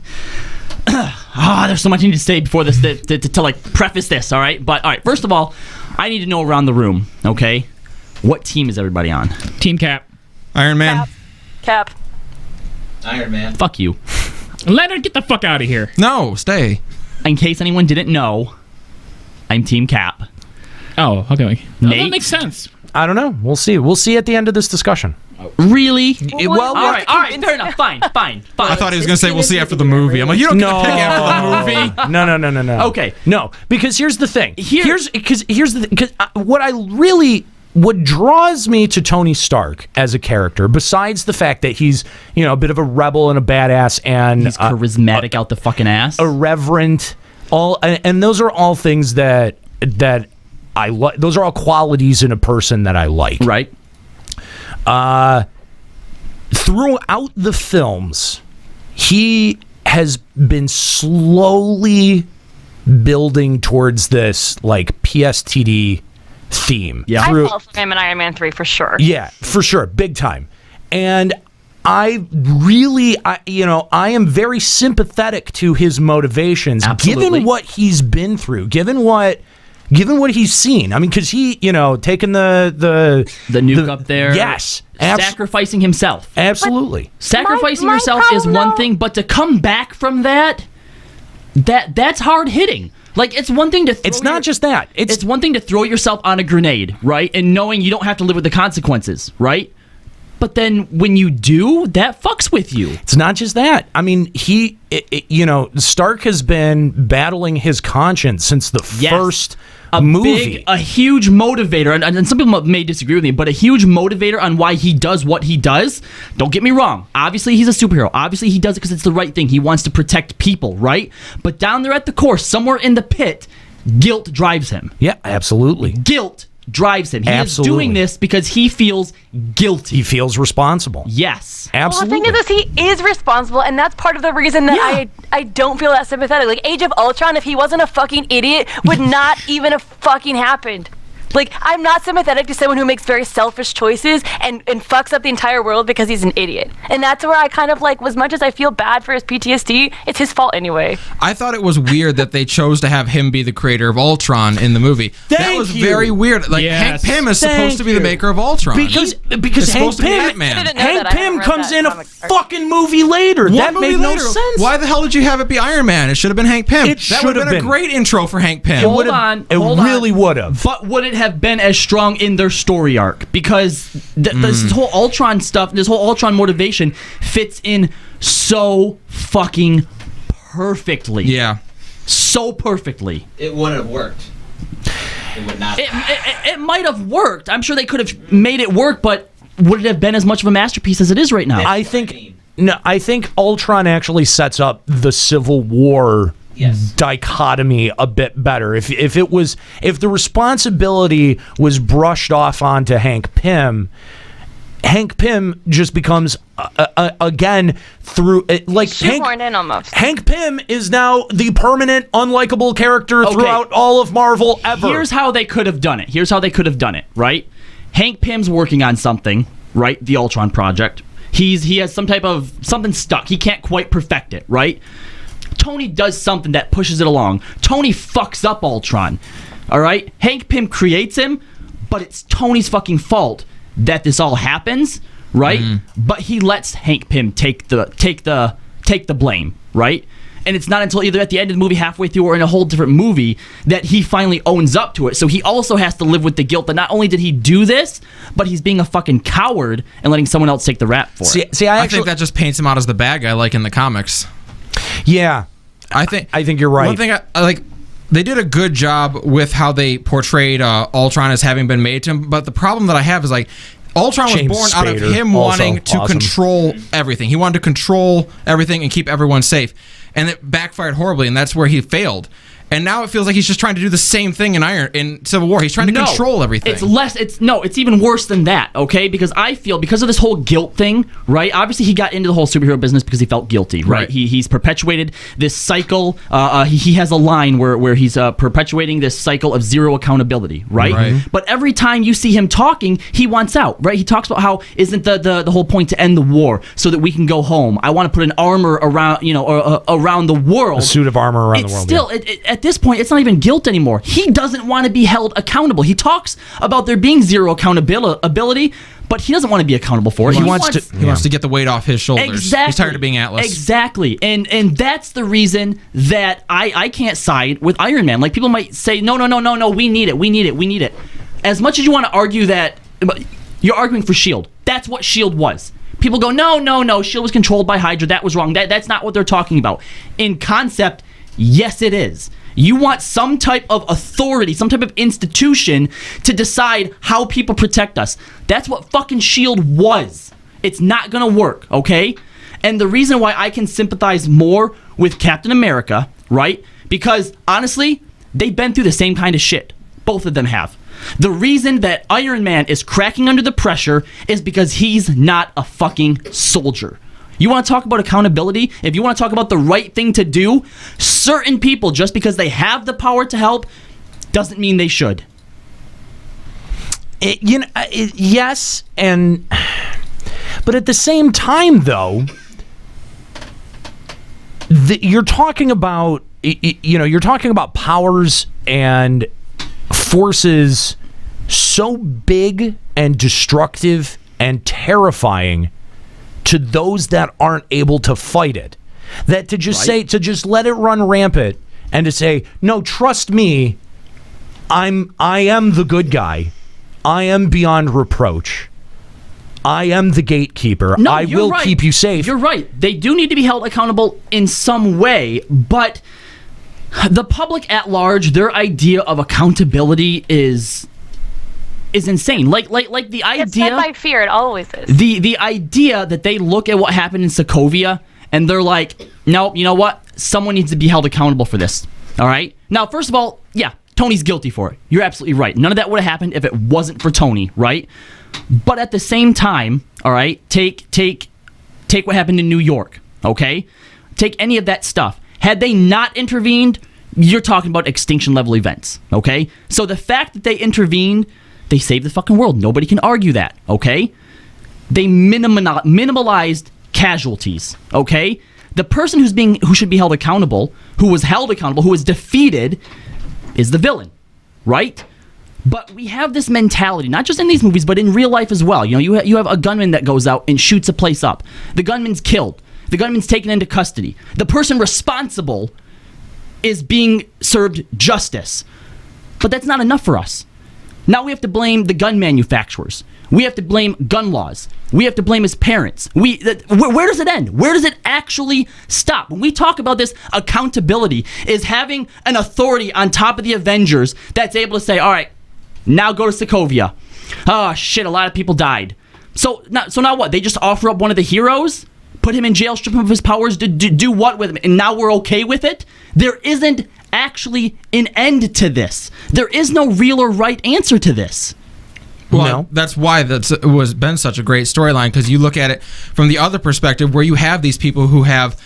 so much I need to say before this to like preface this. All right, but all right. First of all, I need to know around the room. Okay, what team is everybody on? Team Cap. Iron Man. Cap. Iron Man. Fuck you. Leonard, get the fuck out of here. No, stay. In case anyone didn't know, I'm Team Cap. Oh, okay. Well, Nate? that makes sense. I don't know. We'll see. We'll see at the end of this discussion. Really? Well, all right. Fair enough. Fine. I thought he was going to say we'll see after the movie. I'm like, you don't get to pick after the movie. No. Okay. No, because here's the thing. What draws me to Tony Stark as a character, besides the fact that he's, a bit of a rebel and a badass, and he's charismatic out the fucking ass, irreverent, and those are all things that I like. Those are all qualities in a person that I like. Right. Throughout the films, he has been slowly building towards this like PSTD theme. Yeah, I fell for him in Iron Man 3 for sure. Yeah, for sure, big time. And I am very sympathetic to his motivations, given what he's been through, given what he's seen. I mean, because he, taking the nuke up there. Yes. Sacrificing himself. Absolutely. Sacrificing yourself is one thing, but to come back from that's hard hitting. Like, it's one thing to throw It's not just that. It's one thing to throw yourself on a grenade, right? And knowing you don't have to live with the consequences, right? But then when you do, that fucks with you. It's not just that. I mean, Stark has been battling his conscience since the first movie. A huge motivator, and some people may disagree with me, but a huge motivator on why he does what he does. Don't get me wrong. Obviously, he's a superhero. Obviously, he does it because it's the right thing. He wants to protect people, right? But down there at the core, somewhere in the pit, guilt drives him. Yeah, absolutely. Guilt drives him. He is doing this because he feels guilty. He feels responsible. Yes. Absolutely. Well, the thing is, he is responsible, and that's part of the reason that I don't feel that sympathetic. Like, Age of Ultron, if he wasn't a fucking idiot, would not even have fucking happened. Like, I'm not sympathetic to someone who makes very selfish choices and fucks up the entire world because he's an idiot. And that's where I kind of like, as much as I feel bad for his PTSD, it's his fault anyway. I thought it was weird that they chose to have him be the creator of Ultron in the movie. That was very weird. Like, Hank Pym is supposed to be the maker of Ultron. Because Hank Pym comes in a fucking movie later. That made no sense. Why the hell did you have it be Iron Man? It should have been Hank Pym. That would have been a great intro for Hank Pym. Hold on. It really would have. But would it have been as strong in their story arc? Because this whole Ultron stuff, this whole Ultron motivation fits in so fucking perfectly. Yeah. So perfectly. It wouldn't have worked. It would not. It might have worked. I'm sure they could have made it work, but would it have been as much of a masterpiece as it is right now? I think Ultron actually sets up the Civil War dichotomy a bit better. If the responsibility was brushed off onto Hank Pym just becomes again through like Hank Pym is now the permanent unlikable character throughout all of Marvel ever. Here's how they could have done it. Right? Hank Pym's working on something, right? The Ultron project. He has some type of something stuck. He can't quite perfect it, right? Tony does something that pushes it along. Tony fucks up Ultron. All right? Hank Pym creates him, but it's Tony's fucking fault that this all happens, right? But he lets Hank Pym take the blame, right? And it's not until either at the end of the movie, halfway through, or in a whole different movie that he finally owns up to it. So he also has to live with the guilt that not only did he do this, but he's being a fucking coward and letting someone else take the rap for it. See, I think that just paints him out as the bad guy, like in the comics. Yeah, I think you're right. One thing I like, they did a good job with how they portrayed Ultron as having been made to him. But the problem that I have is like, Ultron was born out of him wanting to control everything. He wanted to control everything and keep everyone safe, and it backfired horribly, and that's where he failed. And now it feels like he's just trying to do the same thing in Civil War. He's trying to control everything. It's even worse than that, okay? Because I feel, because of this whole guilt thing, right? Obviously, he got into the whole superhero business because he felt guilty, right? He's perpetuated this cycle. He has a line where he's perpetuating this cycle of zero accountability, right? But every time you see him talking, he wants out, right? He talks about how isn't the whole point to end the war so that we can go home. I want to put an armor around, around the world. A suit of armor around the world. Still, at this point, it's not even guilt anymore. He doesn't want to be held accountable. He talks about there being zero accountability, but he doesn't want to be accountable for it. He wants to get the weight off his shoulders. Exactly. He's tired of being Atlas. Exactly. And that's the reason that I can't side with Iron Man. Like, people might say, no, we need it. As much as you want to argue that, you're arguing for S.H.I.E.L.D. That's what S.H.I.E.L.D. was. People go, no, S.H.I.E.L.D. was controlled by Hydra. That was wrong. That's not what they're talking about. In concept, yes, it is. You want some type of authority, some type of institution to decide how people protect us. That's what fucking S.H.I.E.L.D. was. It's not gonna work, okay? And the reason why I can sympathize more with Captain America, right? Because, honestly, they've been through the same kind of shit. Both of them have. The reason that Iron Man is cracking under the pressure is because he's not a fucking soldier. You want to talk about accountability? If you want to talk about the right thing to do, certain people, just because they have the power to help, doesn't mean they should. Yes, but at the same time, though, you're talking about powers and forces so big and destructive and terrifying to those that aren't able to fight it, that to just let it run rampant and to say, no, trust me, I am the good guy, I am beyond reproach, I am the gatekeeper, I will keep you safe. You're right. They do need to be held accountable in some way, but the public at large, their idea of accountability is insane. Like the idea. It's fed by fear. It always is. The idea that they look at what happened in Sokovia and they're like, no, you know what? Someone needs to be held accountable for this. All right. Now, first of all, yeah, Tony's guilty for it. You're absolutely right. None of that would have happened if it wasn't for Tony, right? But at the same time, all right, take what happened in New York. Okay, take any of that stuff. Had they not intervened, you're talking about extinction level events. Okay, so the fact that they intervened, they saved the fucking world. Nobody can argue that, okay? They minimalized casualties, okay? The person who should be held accountable, who was defeated, is the villain, right? But we have this mentality, not just in these movies, but in real life as well. You have a gunman that goes out and shoots a place up. The gunman's killed. The gunman's taken into custody. The person responsible is being served justice. But that's not enough for us. Now we have to blame the gun manufacturers. We have to blame gun laws. We have to blame his parents. Where does it end? Where does it actually stop? When we talk about this, accountability is having an authority on top of the Avengers that's able to say, all right, now go to Sokovia. Oh, shit, a lot of people died. So now what? They just offer up one of the heroes? Put him in jail, strip him of his powers, do what with him? And now we're okay with it? There isn't actually an end to this. There is no real or right answer to this. Well, that's why it was been such a great storyline, because you look at it from the other perspective where you have these people who have,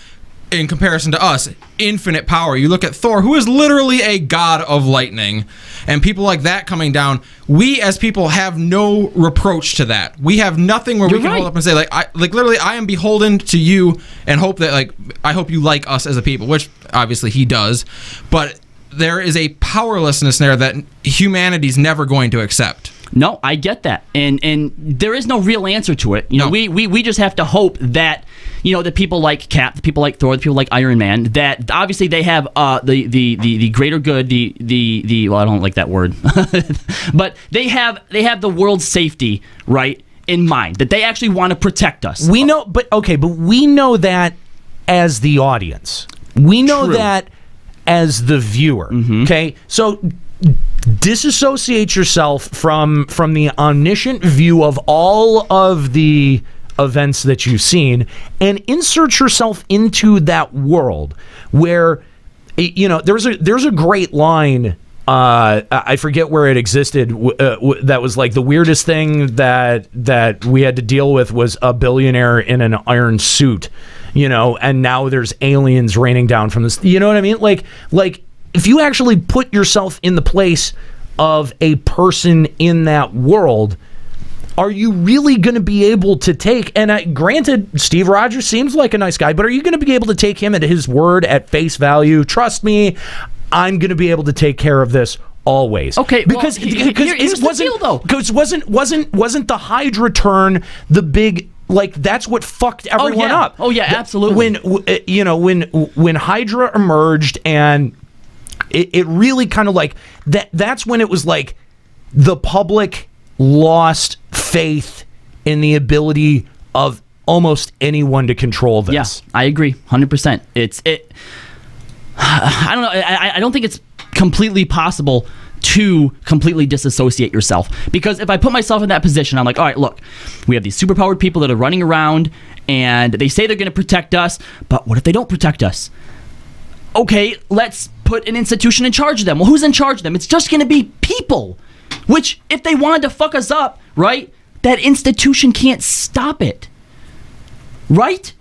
in comparison to us, infinite power. You look at Thor, who is literally a god of lightning, and people like that coming down. We as people have no reproach to that. We have nothing where we can hold up and say, literally, I am beholden to you and hope that, I hope you like us as a people, which obviously he does. But there is a powerlessness there that humanity's never going to accept. No, I get that, and there is no real answer to it. We just have to hope that the people like Cap, the people like Thor, the people like Iron Man, that obviously they have the greater good, the well, I don't like that word, but they have the world's safety right in mind, that they actually want to protect us. We know, but we know that as the audience, we know that as the viewer. Okay, so disassociate yourself from the omniscient view of all of the events that you've seen and insert yourself into that world where there's a great line. I forget where it existed. That was like the weirdest thing that we had to deal with was a billionaire in an iron suit, and now there's aliens raining down from this. You know what I mean? Like if you actually put yourself in the place of a person in that world, are you really going to be able to take, and granted, Steve Rogers seems like a nice guy, but are you going to be able to take him at his word at face value? Trust me, I'm going to be able to take care of this always. Okay, because here's the deal, though. Because wasn't the Hydra turn the big, like, that's what fucked everyone up. Oh yeah, absolutely. When Hydra emerged, and it really kind of like that's when it was like the public lost faith in the ability of almost anyone to control this. Yes, I agree 100%. I don't know. I don't think it's completely possible to completely disassociate yourself, because if I put myself in that position, I'm like, all right, look, we have these superpowered people that are running around and they say they're going to protect us, but what if they don't protect us? Okay, let's put an institution in charge of them. Well, who's in charge of them? It's just going to be people, which if they wanted to fuck us up, right, that institution can't stop it, right?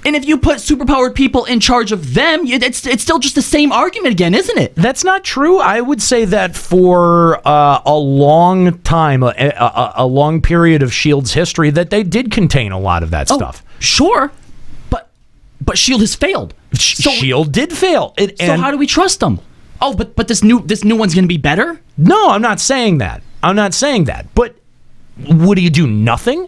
And if you put superpowered people in charge of them, it's still just the same argument again, isn't it? That's not true. I would say that for a long time, a long period of S.H.I.E.L.D.'s history, that they did contain a lot of that stuff. Sure, but S.H.I.E.L.D. has failed. S.H.I.E.L.D. did fail. So how do we trust them? Oh, but this new one's going to be better? No, I'm not saying that. But what do you do? Nothing?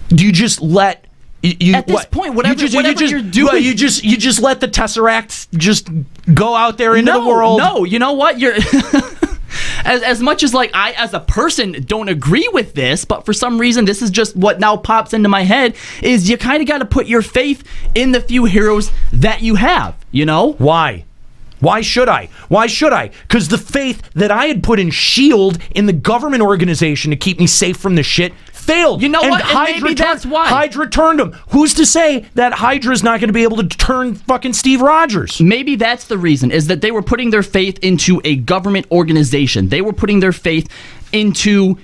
Do you just let... At this point, whatever you're doing, you just let the Tesseract just go out there into the world. No, you know what? You're as much as like I, as a person, don't agree with this, but for some reason, this is just what now pops into my head. Is you kind of got to put your faith in the few heroes that you have. Why? Why should I? Because the faith that I had put in S.H.I.E.L.D. in the government organization to keep me safe from the shit failed. You know and what? Hydra Maybe that's why. Hydra turned him. Who's to say that Hydra's not going to be able to turn fucking Steve Rogers? Maybe that's the reason, is that they were putting their faith into a government organization. They were putting their faith into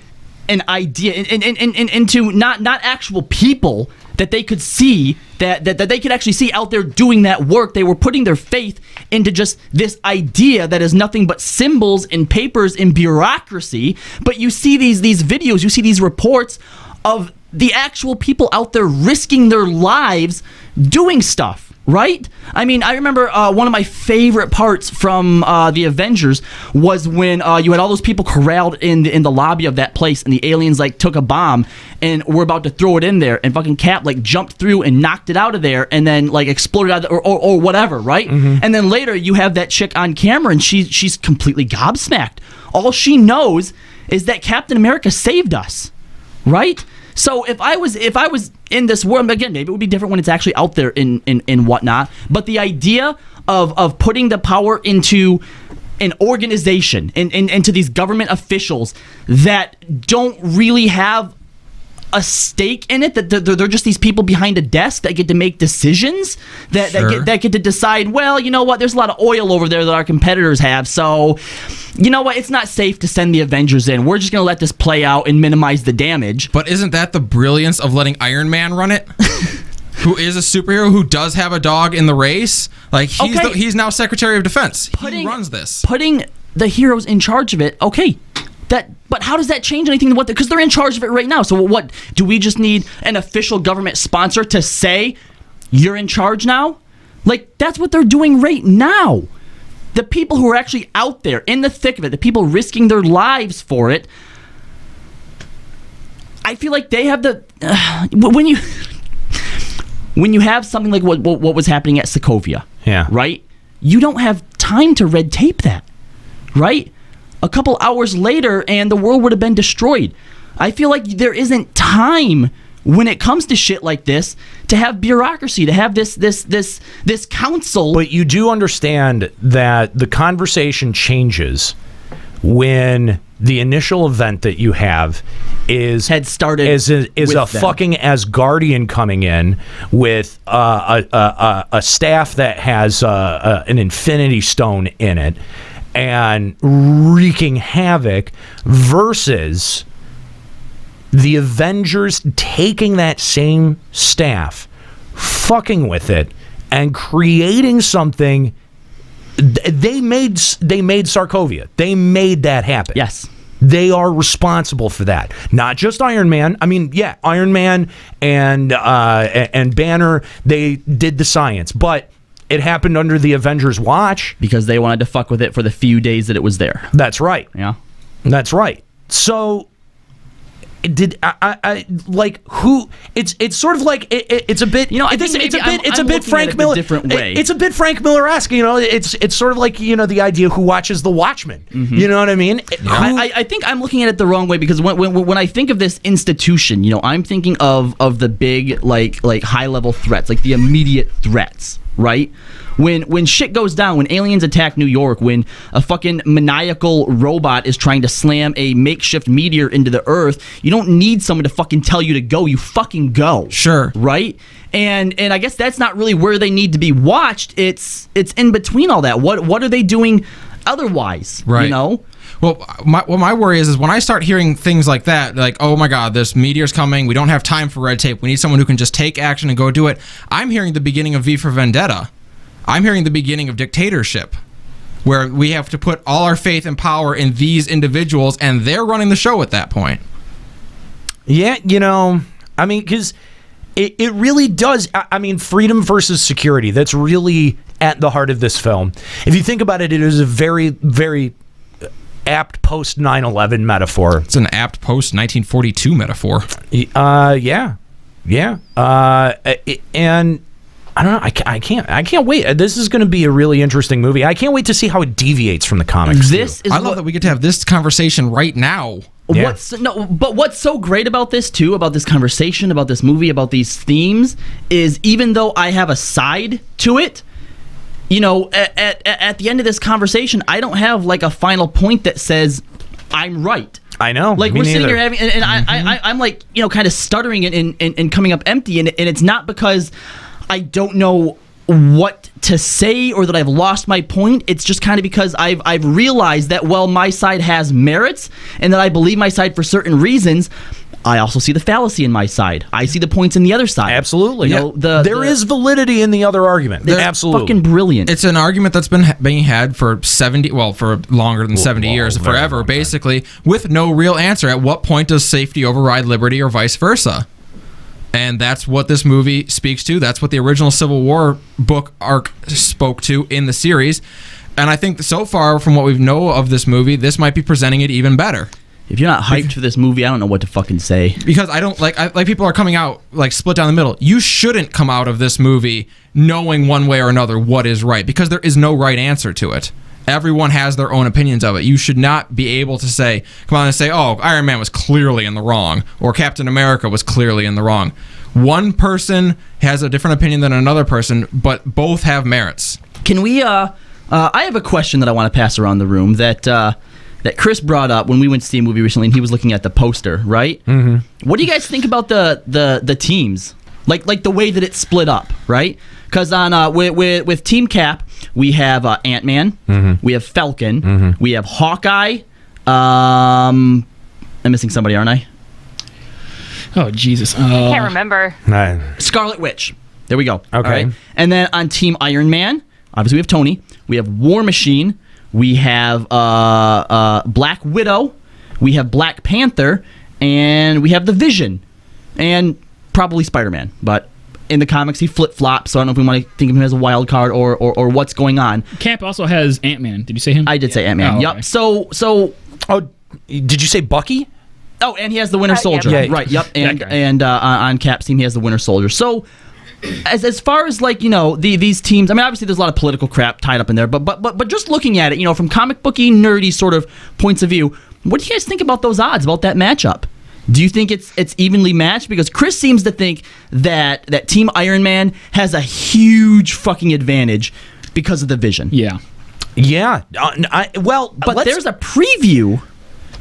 an idea, into not actual people that they could see, that they could actually see out there doing that work. They were putting their faith into just this idea that is nothing but symbols and papers and bureaucracy. But you see these videos, you see these reports of the actual people out there risking their lives doing stuff. Right? I mean, I remember one of my favorite parts from the Avengers was when you had all those people corralled in the lobby of that place, and the aliens like took a bomb and were about to throw it in there, and fucking Cap like jumped through and knocked it out of there, and then like exploded out or whatever, right? Mm-hmm. And then later you have that chick on camera, and she's completely gobsmacked. All she knows is that Captain America saved us, right? So if I was in this world, again, maybe it would be different when it's actually out there in whatnot. But the idea of putting the power into an organization and into these government officials that don't really have a stake in it, that they're just these people behind a desk that get to make decisions, that get to decide, well, you know what, there's a lot of oil over there that our competitors have, so you know what, it's not safe to send the Avengers in. We're just going to let this play out and minimize the damage. But isn't that the brilliance of letting Iron Man run it? Who is a superhero who does have a dog in the race? Like, he's now Secretary of Defense. He runs this. Putting the heroes in charge of it, okay. But how does that change anything? Because they're in charge of it right now. So what, do we just need an official government sponsor to say, you're in charge now? Like, that's what they're doing right now. The people who are actually out there in the thick of it, the people risking their lives for it, I feel like they have the... when you have something like what was happening at Sokovia, right? You don't have time to red tape that, right? A couple hours later, and the world would have been destroyed. I feel like there isn't time when it comes to shit like this to have bureaucracy, to have this council. But you do understand that the conversation changes when the initial event that you have had started is a them. fucking Asgardian coming in with a staff that has an Infinity Stone in it and wreaking havoc versus the Avengers taking that same staff, fucking with it, and creating something. They made Sokovia. They made that happen. Yes. They are responsible for that. Not just Iron Man. I mean, yeah, Iron Man and Banner, they did the science, but it happened under the Avengers' watch. Because they wanted to fuck with it for the few days that it was there. That's right. Yeah. That's right. So did I like who? It's sort of like it's a bit. I think it's a bit Frank Miller. Different way. It's a bit Frank Miller-esque. It's sort of like the idea who watches The Watchmen. Mm-hmm. You know what I mean? I think I'm looking at it the wrong way because when I think of this institution, I'm thinking of the big like high level threats, like the immediate threats, right? When shit goes down, when aliens attack New York, when a fucking maniacal robot is trying to slam a makeshift meteor into the earth, you don't need someone to fucking tell you to go. You fucking go. Sure. Right? And I guess that's not really where they need to be watched. It's in between all that. What are they doing otherwise? Right. Well, my worry is when I start hearing things like that, like, oh my God, this meteor's coming. We don't have time for red tape. We need someone who can just take action and go do it. I'm hearing the beginning of V for Vendetta. I'm hearing the beginning of dictatorship, where we have to put all our faith and power in these individuals, and they're running the show at that point. Yeah, I mean, because it really does. I mean, freedom versus security. That's really at the heart of this film. If you think about it, it is a very, very apt post 9/11 metaphor. It's an apt post 1942 metaphor. Yeah. And I don't know. I can't wait. This is going to be a really interesting movie. I can't wait to see how it deviates from the comics. I love that we get to have this conversation right now. Yeah. But what's so great about this too, about this conversation, about this movie, about these themes, is even though I have a side to it, at the end of this conversation, I don't have like a final point that says I'm right. I know. Like we're sitting here having, and I'm like, kind of stuttering and coming up empty, and it's not because I don't know what to say or that I've lost my point. It's just kind of because I've realized that while my side has merits and that I believe my side for certain reasons, I also see the fallacy in my side. I see the points in the other side. Absolutely. There is validity in the other argument. Absolutely. Fucking brilliant. It's an argument that's been being had for for longer than 70 years, forever, basically, with no real answer. At what point does safety override liberty or vice versa? And that's what this movie speaks to. That's what the original Civil War book arc spoke to in the series. And I think so far, from what we know of this movie, this might be presenting it even better. If you're not hyped for this movie, I don't know what to fucking say. Because I don't like people are coming out like split down the middle. You shouldn't come out of this movie knowing one way or another what is right, because there is no right answer to it. Everyone has their own opinions of it. You should not be able to come on and say, oh, Iron Man was clearly in the wrong, or Captain America was clearly in the wrong. One person has a different opinion than another person, but both have merits. Can we, I have a question that I want to pass around the room that Chris brought up when we went to see a movie recently, and he was looking at the poster, right? Mm-hmm. What do you guys think about the teams? Like the way that it's split up, right? Because on with Team Cap, we have Ant-Man, we have Falcon, we have Hawkeye. I'm missing somebody, aren't I? Oh, Jesus. I can't remember. Scarlet Witch. There we go. Okay. Right? And then on Team Iron Man, obviously we have Tony. We have War Machine. We have Black Widow. We have Black Panther. And we have the Vision. And probably Spider-Man. But in the comics, he flip-flops, so I don't know if we want to think of him as a wild card or what's going on. Cap also has Ant-Man. Did you say him? I did say Ant-Man. Oh, okay. Yep. So... Oh, did you say Bucky? Oh, and he has the Winter Soldier. Yeah. Right, yep. And on Cap's team, he has the Winter Soldier. So, as far as, these teams, I mean, obviously there's a lot of political crap tied up in there, but just looking at it, from comic booky, nerdy sort of points of view, what do you guys think about those odds, about that matchup? Do you think it's evenly matched? Because Chris seems to think that Team Iron Man has a huge fucking advantage because of the Vision. Yeah. Yeah. But there's a preview.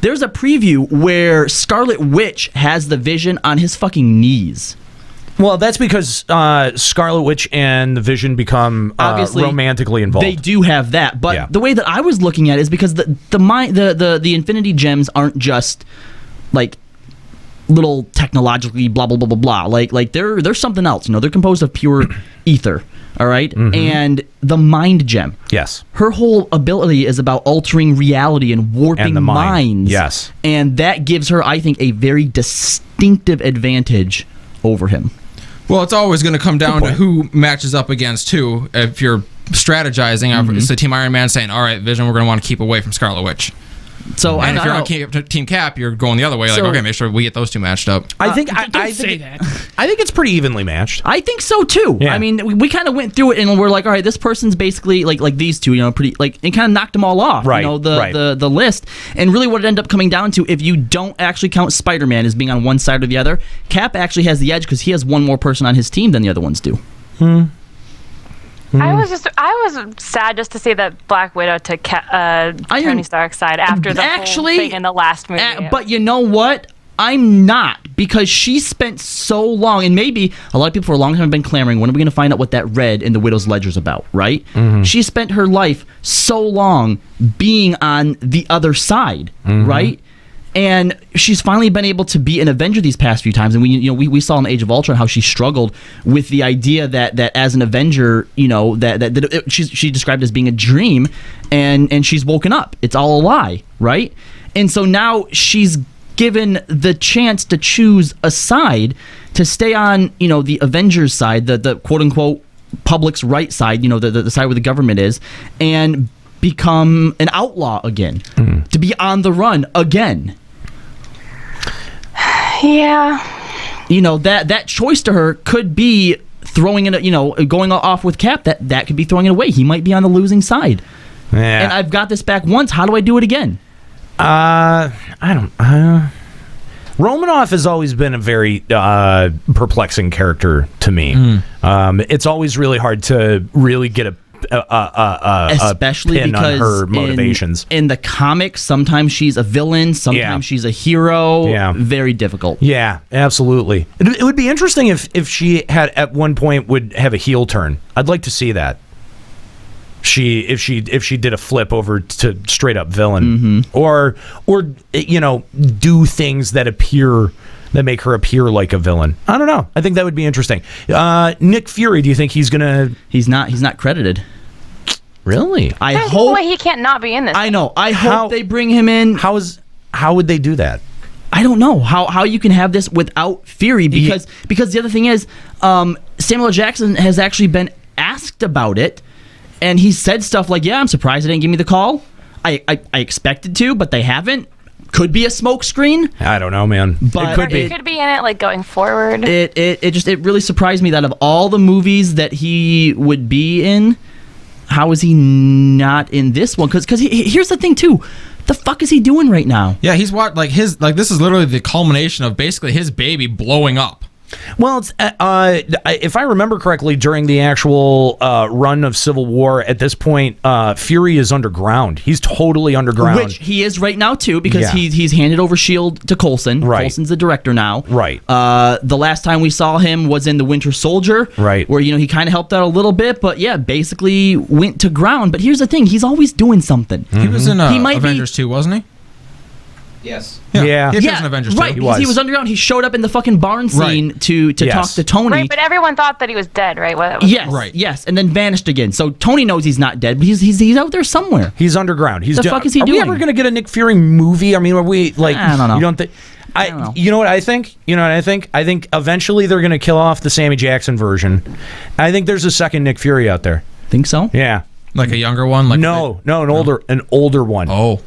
There's a preview where Scarlet Witch has the Vision on his fucking knees. Well, that's because Scarlet Witch and the Vision become obviously romantically involved. They do have that, but the way that I was looking at it is because the Infinity Gems aren't just like little technologically blah blah blah blah blah. Like they're something else. They're composed of pure ether. All right? Mm-hmm. And the Mind Gem. Yes. Her whole ability is about altering reality and warping minds. Yes. And that gives her, I think, a very distinctive advantage over him. Well, it's always going to come down to who matches up against who. If you're strategizing, it's the Team Iron Man saying, all right, Vision, we're going to want to keep away from Scarlet Witch. So, and if you're on Team Cap, you're going the other way. Okay, make sure we get those two matched up. I think it's pretty evenly matched. I think so too. Yeah. I mean, we kind of went through it and we're like, all right, this person's basically like these two, pretty like it kind of knocked them all off. Right. The list. And really, what it ended up coming down to, if you don't actually count Spider-Man as being on one side or the other, Cap actually has the edge because he has one more person on his team than the other ones do. I was sad just to see that Black Widow took Tony Stark's side after the whole thing in the last movie. But you know what? I'm not, because she spent so long, and maybe a lot of people for a long time have been clamoring, when are we going to find out what that red in the Widow's Ledger is about, right? She spent her life so long being on the other side, right? And she's finally been able to be an Avenger these past few times, and we saw in Age of Ultron how she struggled with the idea that as an Avenger, she described it as being a dream, and she's woken up. It's all a lie, right? And so now she's given the chance to choose a side, to stay on the Avengers side, the quote unquote public's right side, the side where the government is, and become an outlaw again, to be on the run again. Yeah. That choice to her could be throwing it, going off with Cap. That could be throwing it away. He might be on the losing side. Yeah. And I've got this back once. How do I do it again? Romanoff has always been a very perplexing character to me. It's always really hard to really get especially a pin because on her motivations. In the comics, sometimes she's a villain, sometimes she's a hero. Yeah. Very difficult. Yeah, absolutely. It would be interesting if she had at one point would have a heel turn. I'd like to see that. If she did a flip over to straight up villain, or do things that make her appear like a villain. I don't know. I think that would be interesting. Nick Fury, do you think he's gonna? He's not credited. Really? I There's hope. no way he can't not be in this. I know. I hope they bring him in. How would they do that? I don't know how you can have this without Fury, because the other thing is, Samuel L. Jackson has actually been asked about it. And he said stuff like, yeah, I'm surprised they didn't give me the call. I expected to, but they haven't. Could be a smoke screen. I don't know, man. But it could be in it, like, going forward. It really surprised me that of all the movies that he would be in, how is he not in this one? Because here's the thing, too. The fuck is he doing right now? Yeah, he's this is literally the culmination of basically his baby blowing up. Well, it's, if I remember correctly, during the actual run of Civil War, at this point, Fury is underground. He's totally underground. Which he is right now, too, because he's handed over S.H.I.E.L.D. to Coulson. Right. Coulson's the director now. Right. The last time we saw him was in The Winter Soldier. Right. Where, he kind of helped out a little bit, but, basically went to ground. But here's the thing. He's always doing something. He was in Avengers 2, wasn't he? Yes. Yeah. He appears in Avengers 2. Right, because he was underground. He showed up in the fucking barn scene to talk to Tony. Right, but everyone thought that he was dead, right? Yes, and then vanished again. So Tony knows he's not dead, but he's out there somewhere. He's underground. The fuck is he doing? Are we ever going to get a Nick Fury movie? I mean, are we, like... I don't know. You don't think... I don't know. You know what I think? I think eventually they're going to kill off the Sammy Jackson version. I think there's a second Nick Fury out there. Think so? Yeah. Like a younger one? An older one. Oh.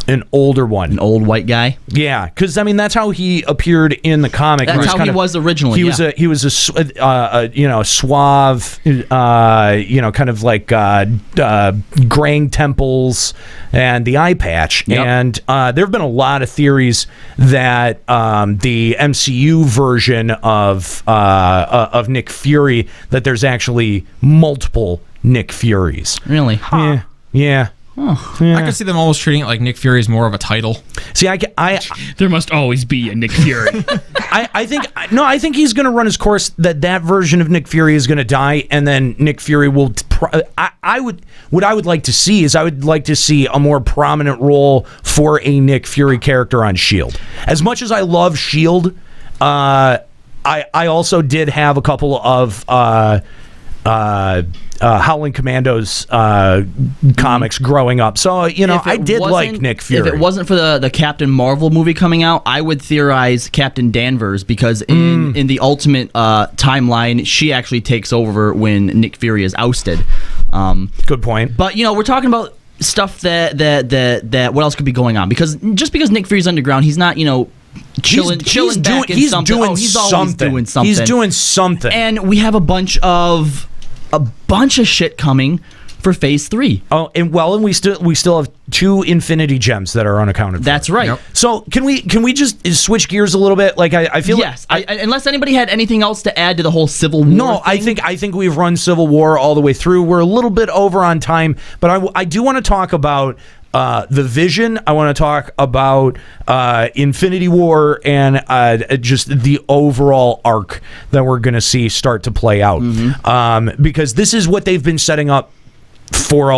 An older one. An old white guy? Yeah, because, I mean, that's how he appeared in the comic. That's how he was originally, He was a suave, kind of like graying temples and the eye patch. Yep. And there have been a lot of theories that the MCU version of Nick Fury, that there's actually multiple Nick Furies. Really? Yeah. Yeah. Oh. I could see them almost treating it like Nick Fury is more of a title. See, there must always be a Nick Fury. I think he's going to run his course. That version of Nick Fury is going to die, and then Nick Fury will. What I would like to see is I would like to see a more prominent role for a Nick Fury character on S.H.I.E.L.D. As much as I love S.H.I.E.L.D., I also did have a couple of Howling Commandos comics growing up. So, I did like Nick Fury. If it wasn't for the Captain Marvel movie coming out, I would theorize Captain Danvers, because in the Ultimate timeline, she actually takes over when Nick Fury is ousted. Good point. But, we're talking about stuff that what else could be going on? Because just because Nick Fury's underground, he's not, chilling back in something. He's always doing something. He's doing something. And we have a bunch of shit coming for Phase 3. Oh, and we still have 2 Infinity Gems that are unaccounted for. That's right. Yep. So can we just switch gears a little bit? Like I feel unless anybody had anything else to add to the whole Civil War. No, thing. I think we've run Civil War all the way through. We're a little bit over on time, but I do want to talk about the Vision. I want to talk about Infinity War and just the overall arc that we're going to see start to play out. Because this is what they've been setting up for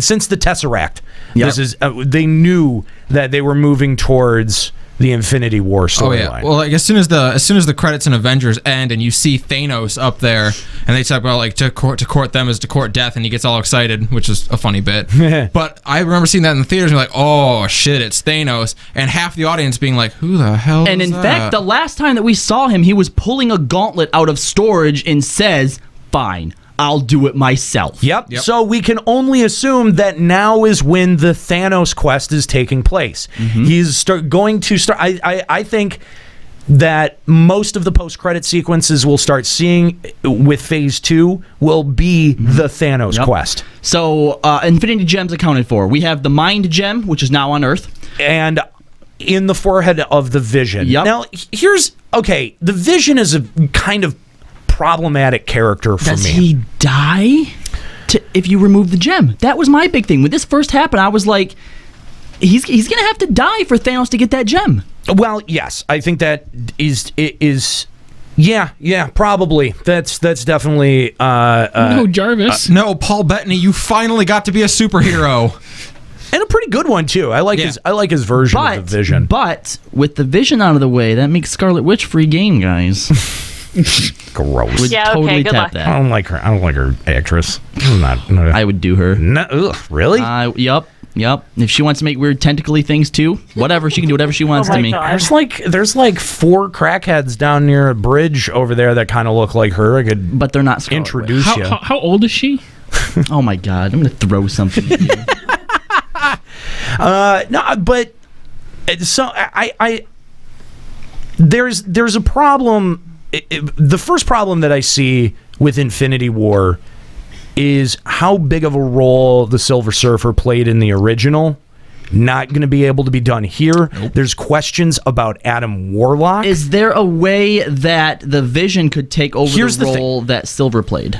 since the Tesseract. Yep. This is they knew that they were moving towards the Infinity War storyline. Oh yeah. Well, like as soon as the credits in Avengers end and you see Thanos up there, and they talk about like to court them is to court death, and he gets all excited, which is a funny bit. But I remember seeing that in the theaters and like, oh shit, it's Thanos, and half the audience being like, who the hell? And in fact, the last time that we saw him, he was pulling a gauntlet out of storage and says, "Fine, I'll do it myself." Yep. So we can only assume that now is when the Thanos quest is taking place. He's going to start. I think that most of the post-credit sequences we'll start seeing with Phase 2 will be the Thanos quest. So Infinity Gems accounted for. We have the Mind Gem, which is now on Earth. And in the forehead of the Vision. Yep. Now, the Vision is a kind of problematic character for me. Does he die if you remove the gem? That was my big thing. When this first happened, I was like, he's going to have to die for Thanos to get that gem. Well, yes. I think that is probably. That's definitely no Jarvis. No, Paul Bettany, you finally got to be a superhero. And a pretty good one too. I like his version of the Vision. But with the Vision out of the way, that makes Scarlet Witch free game, guys. Gross. Would totally tap that. I don't like her actress. I would do her. No, really? Yep. If she wants to make weird tentacly things too, whatever, she can do whatever she wants to me. There's like 4 crackheads down near a bridge over there that kind of look like her. But they're not Scarlet introduce Witch. you. How old is she? Oh my god, I'm gonna throw something at you. No, but so there's a problem. The first problem that I see with Infinity War is how big of a role the Silver Surfer played in the original. Not going to be able to be done here. Nope. There's questions about Adam Warlock. Is there a way that the Vision could take over the role that Silver played?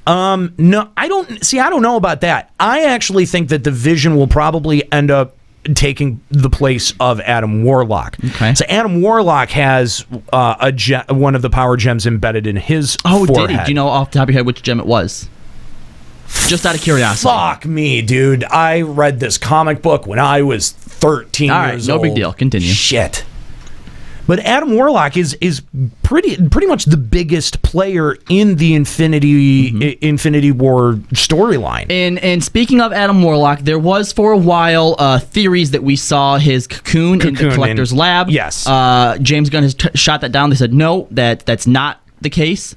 No, I don't know about that. I actually think that the Vision will probably end up taking the place of Adam Warlock. Okay. So Adam Warlock has one of the power gems embedded in his forehead. Did he? Do you know off the top of your head which gem it was? Just out of curiosity. Fuck me, dude. I read this comic book when I was 13 years old. No big deal. Continue. Shit. But Adam Warlock is pretty much the biggest player in the Infinity War storyline. And speaking of Adam Warlock, there was for a while theories that we saw his cocoon in the Collector's Lab. Yes. James Gunn has shot that down. They said no, that's not the case.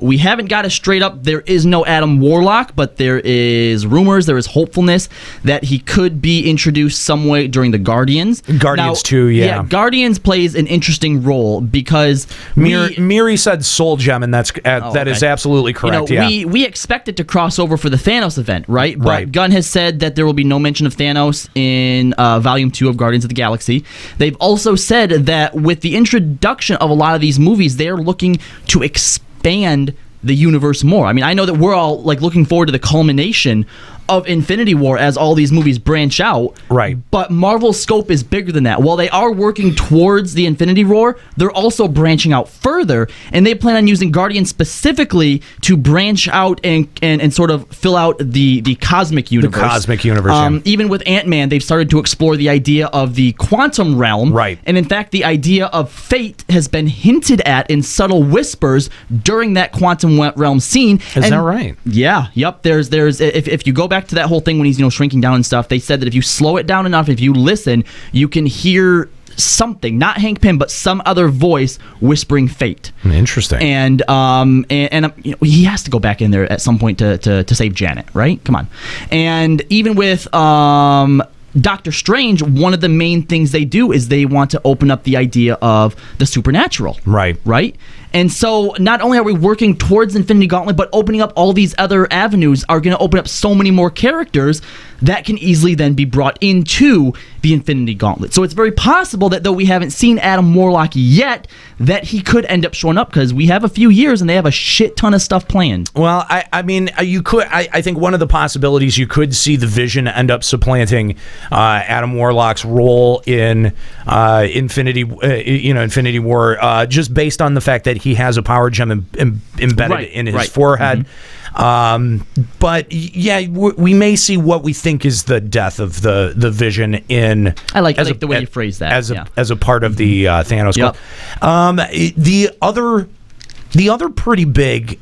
We haven't got a straight up, there is no Adam Warlock, but there is rumors, there is hopefulness that he could be introduced some way during the Guardians. Guardians 2, yeah. Guardians plays an interesting role because Miri said Soul Gem, and that is absolutely correct. We expect it to cross over for the Thanos event, right? But Gunn has said that there will be no mention of Thanos in Volume 2 of Guardians of the Galaxy. They've also said that with the introduction of a lot of these movies, they're looking to expand the universe more. I mean, I know that we're all like looking forward to the culmination of Infinity War as all these movies branch out. Right. But Marvel's scope is bigger than that. While they are working towards the Infinity War, they're also branching out further, and they plan on using Guardians specifically to branch out and sort of fill out the cosmic universe. The cosmic universe. Yeah. Even with Ant-Man, they've started to explore the idea of the quantum realm. Right. And in fact, the idea of fate has been hinted at in subtle whispers during that quantum realm scene. Is that right? Yeah. Yep. There's if you go back to that whole thing when he's shrinking down and stuff, they said that if you slow it down enough, if you listen, you can hear something, not Hank Pym, but some other voice whispering fate. Interesting. And he has to go back in there at some point to save Janet, right? Come on. And even with Doctor Strange, one of the main things they do is they want to open up the idea of the supernatural. Right? And so not only are we working towards Infinity Gauntlet, but opening up all these other avenues are going to open up so many more characters that can easily then be brought into the Infinity Gauntlet. So it's very possible that though we haven't seen Adam Warlock yet, that he could end up showing up because we have a few years and they have a shit ton of stuff planned. Well, I mean, you could. I think one of the possibilities you could see the Vision end up supplanting Adam Warlock's role in Infinity War, just based on the fact that he has a power gem embedded in his forehead. But yeah, we may see what we think is the death of the Vision in. I like the way you phrase that as a part of the Thanos. Yep. The other pretty big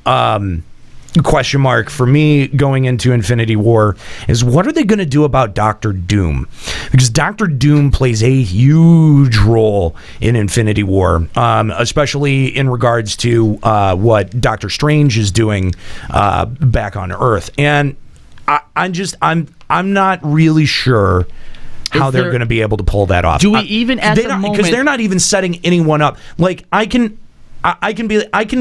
question mark for me going into Infinity War is what are they going to do about Doctor Doom? Because Doctor Doom plays a huge role in Infinity War, especially in regards to what Doctor Strange is doing back on Earth, and I'm not really sure how they're going to be able to pull that off. Do we even at the moment, because they're not even setting anyone up? Like I can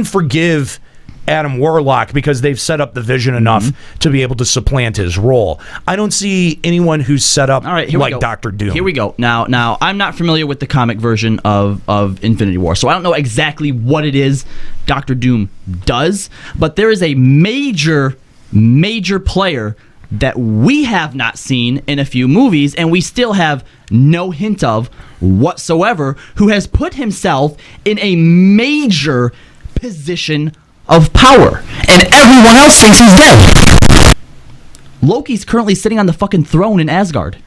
forgive Adam Warlock because they've set up the Vision enough to be able to supplant his role. I don't see anyone who's set up like Doctor Doom. Here we go. Now I'm not familiar with the comic version of Infinity War, so I don't know exactly what it is Doctor Doom does, but there is a major player that we have not seen in a few movies, and we still have no hint of whatsoever, who has put himself in a major position of power, and everyone else thinks he's dead. Loki's currently sitting on the fucking throne in Asgard.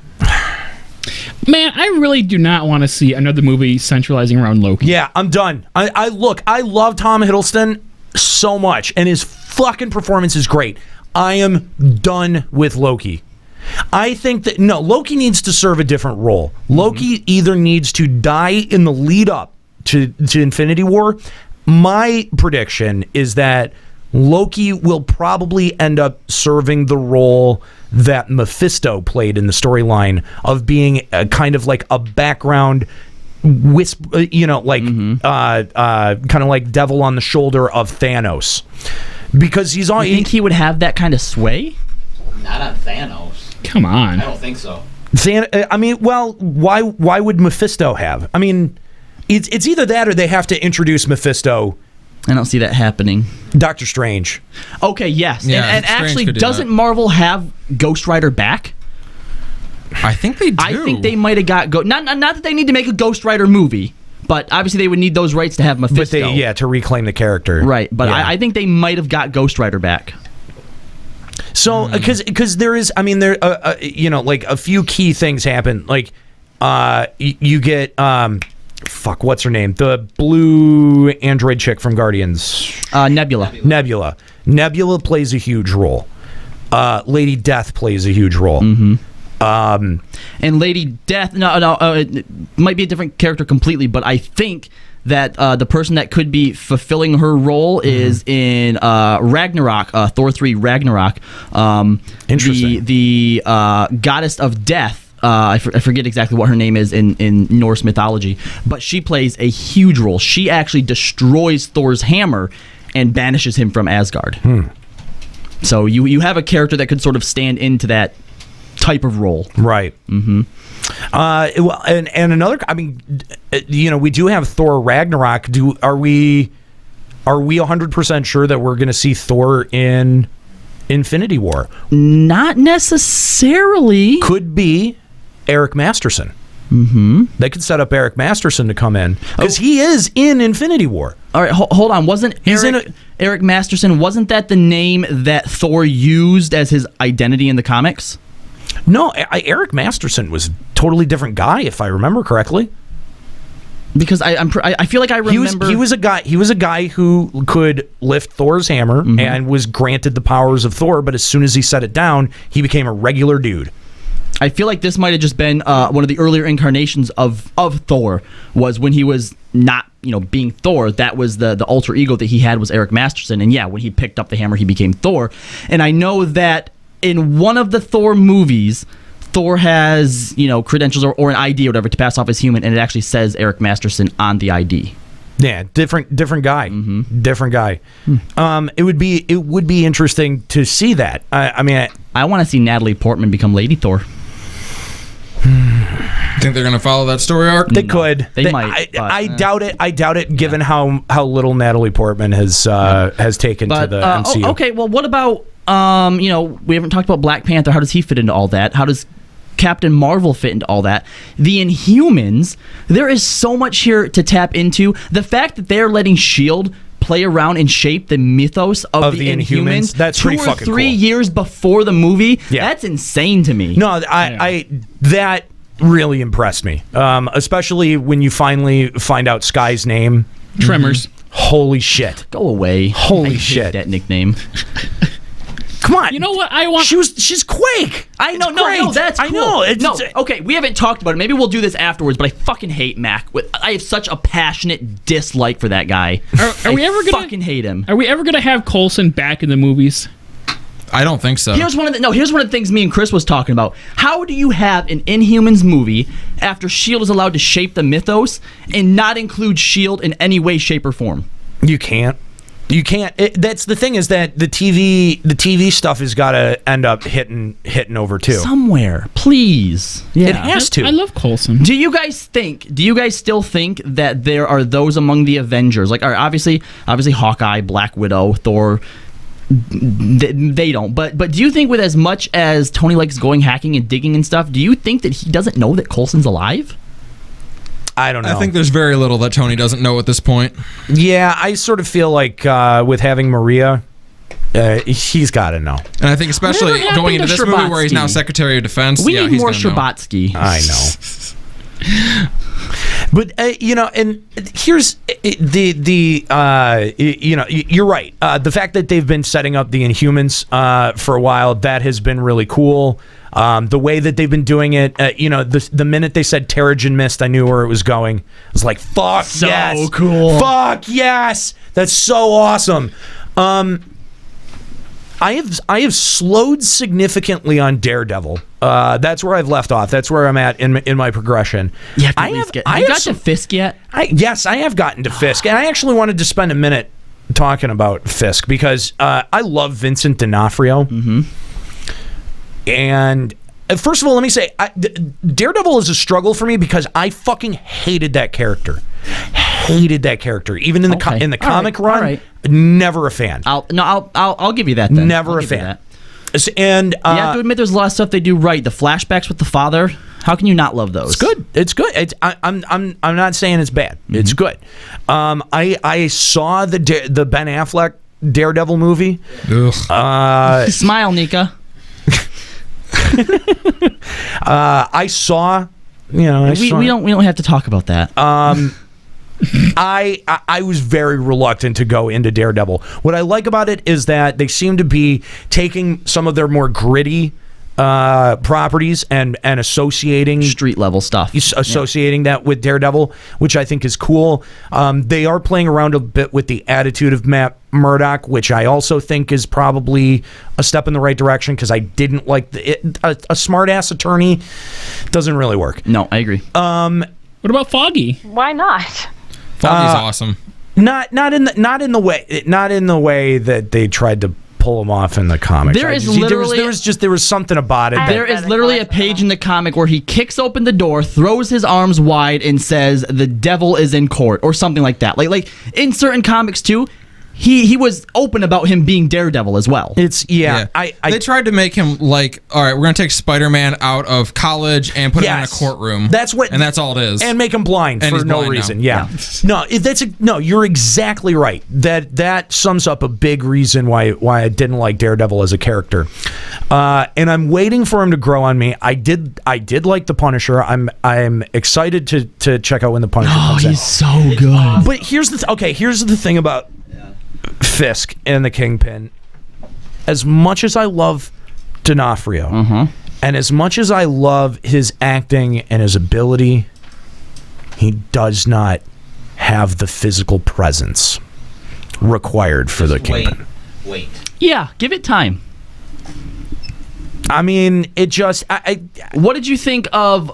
Man, I really do not want to see another movie centralizing around Loki. Yeah, I'm done. I love Tom Hiddleston so much, and his fucking performance is great. I am done with Loki. I think that Loki needs to serve a different role. Loki either needs to die in the lead up to Infinity War. My prediction is that Loki will probably end up serving the role that Mephisto played in the storyline of being kind of like a background whisper, kind of like devil on the shoulder of Thanos. Because he's all. You think he would have that kind of sway? Not on Thanos. Come on. I don't think so. Why would Mephisto have? I mean, it's either that or they have to introduce Mephisto. I don't see that happening. Doctor Strange. Okay, yes. Yeah, and actually, could do doesn't that. Marvel have Ghost Rider back? I think they do. I think they might have got... Not that they need to make a Ghost Rider movie, but obviously they would need those rights to have Mephisto. But to reclaim the character. Right, but I think they might have got Ghost Rider back. So, because there is... I mean, there like a few key things happen. Like, you get... what's her name? The blue android chick from Guardians. Nebula. Nebula plays a huge role. Lady Death plays a huge role. And Lady Death, it might be a different character completely, but I think that the person that could be fulfilling her role is in Ragnarok, Thor 3 Ragnarok. Interesting. The goddess of death. I forget exactly what her name is in Norse mythology, but she plays a huge role. She actually destroys Thor's hammer and banishes him from Asgard. So you have a character that could sort of stand into that type of role. Right. Well, and another, I mean, we do have Thor Ragnarok. Are we 100% sure that we're going to see Thor in Infinity War? Not necessarily. Could be Eric Masterson. Mm-hmm. They could set up Eric Masterson to come in because he is in Infinity War. All right, hold on. Eric Masterson, wasn't that the name that Thor used as his identity in the comics? No, Eric Masterson was a totally different guy, if I remember correctly. Because I feel like I remember he was a guy who could lift Thor's hammer and was granted the powers of Thor, but as soon as he set it down, he became a regular dude. I feel like this might have just been one of the earlier incarnations of Thor. Was when he was not being Thor. That was the alter ego that he had was Eric Masterson, and yeah, when he picked up the hammer, he became Thor. And I know that in one of the Thor movies, Thor has credentials or an ID or whatever to pass off as human, and it actually says Eric Masterson on the ID. Yeah, different guy, different guy. It would be interesting to see that. I want to see Natalie Portman become Lady Thor. Think they're gonna follow that story arc? They could. They might. I doubt it. I doubt it. Given how little Natalie Portman has taken to the MCU. Okay. Well, what about we haven't talked about Black Panther. How does he fit into all that? How does Captain Marvel fit into all that? The Inhumans. There is so much here to tap into. The fact that they're letting S.H.I.E.L.D. play around and shape the mythos of the Inhumans. That's pretty fucking cool. 2 or 3 years before the movie. Yeah. That's insane to me. No, that really impressed me. Especially when you finally find out Sky's name. Tremors. Holy shit. Go away. Holy I shit. hate that nickname. Come on. You know what? I want. She's Quake. I know. No, that's cool. I know. Okay, we haven't talked about it. Maybe we'll do this afterwards. But I fucking hate Mac. I have such a passionate dislike for that guy. Are we ever gonna fucking hate him? Are we ever gonna have Coulson back in the movies? I don't think so. Here's one of the things me and Chris was talking about. How do you have an Inhumans movie after S.H.I.E.L.D. is allowed to shape the mythos and not include S.H.I.E.L.D. in any way, shape, or form? You can't. You can't. That's the thing, is that the TV stuff has got to end up hitting over too somewhere. Please, yeah. It has to. I love Coulson. Do you guys still think that there are those among the Avengers? Like, all right, obviously, Hawkeye, Black Widow, Thor. They don't. But do you think with as much as Tony likes going hacking and digging and stuff, do you think that he doesn't know that Coulson's alive? I don't know. I think there's very little that Tony doesn't know at this point. Yeah, I sort of feel like with having Maria, he's got to know. And I think especially going into this movie where he's now Secretary of Defense, we need more Sherbatsky. I know. But and here's you're right. The fact that they've been setting up the Inhumans for a while, that has been really cool. The way that they've been doing it, the minute they said Terrigen Mist, I knew where it was going. I was like, fuck yes. So cool. Fuck yes. That's so awesome. I have slowed significantly on Daredevil. That's where I've left off. That's where I'm at in my progression. Have you got to Fisk yet? Yes, I have gotten to Fisk, and I actually wanted to spend a minute talking about Fisk because I love Vincent D'Onofrio. Mm-hmm. And first of all, let me say, Daredevil is a struggle for me because I fucking hated that character. Even in the comic run, never a fan. I'll give you that then. Never a fan. And you have to admit, there's a lot of stuff they do right. The flashbacks with the father. How can you not love those? It's good. I'm not saying it's bad. Mm-hmm. It's good. I saw the Ben Affleck Daredevil movie. Smile, Nika. I saw. We don't have to talk about that. I was very reluctant to go into Daredevil. What I like about it is that they seem to be taking some of their more gritty properties and associating street level stuff, that with Daredevil, which I think is cool. They are playing around a bit with the attitude of Matt Murdock, which I also think is probably a step in the right direction because I didn't like a smart ass attorney doesn't really work. No, I agree. What about Foggy? Why not? Foggy's awesome. Not in the way that they tried to pull him off in the comics. There was something about it. There is literally a page in the comic where he kicks open the door, throws his arms wide, and says, "The devil is in court," or something like that. Like in certain comics too, he was open about him being Daredevil as well. They tried to make him like, all right, we're gonna take Spider-Man out of college and put him in a courtroom. That's that's all it is. And make him blind And for he's no blind reason. now. Yeah. No, you're exactly right. That sums up a big reason why I didn't like Daredevil as a character. And I'm waiting for him to grow on me. I did like the Punisher. I'm excited to check out when the Punisher comes in. He's so good. But here's the thing about Fisk and the Kingpin. As much as I love D'Onofrio, and as much as I love his acting and his ability, he does not have the physical presence required for the Kingpin. Wait. Yeah, give it time. I mean, it just. What did you think of?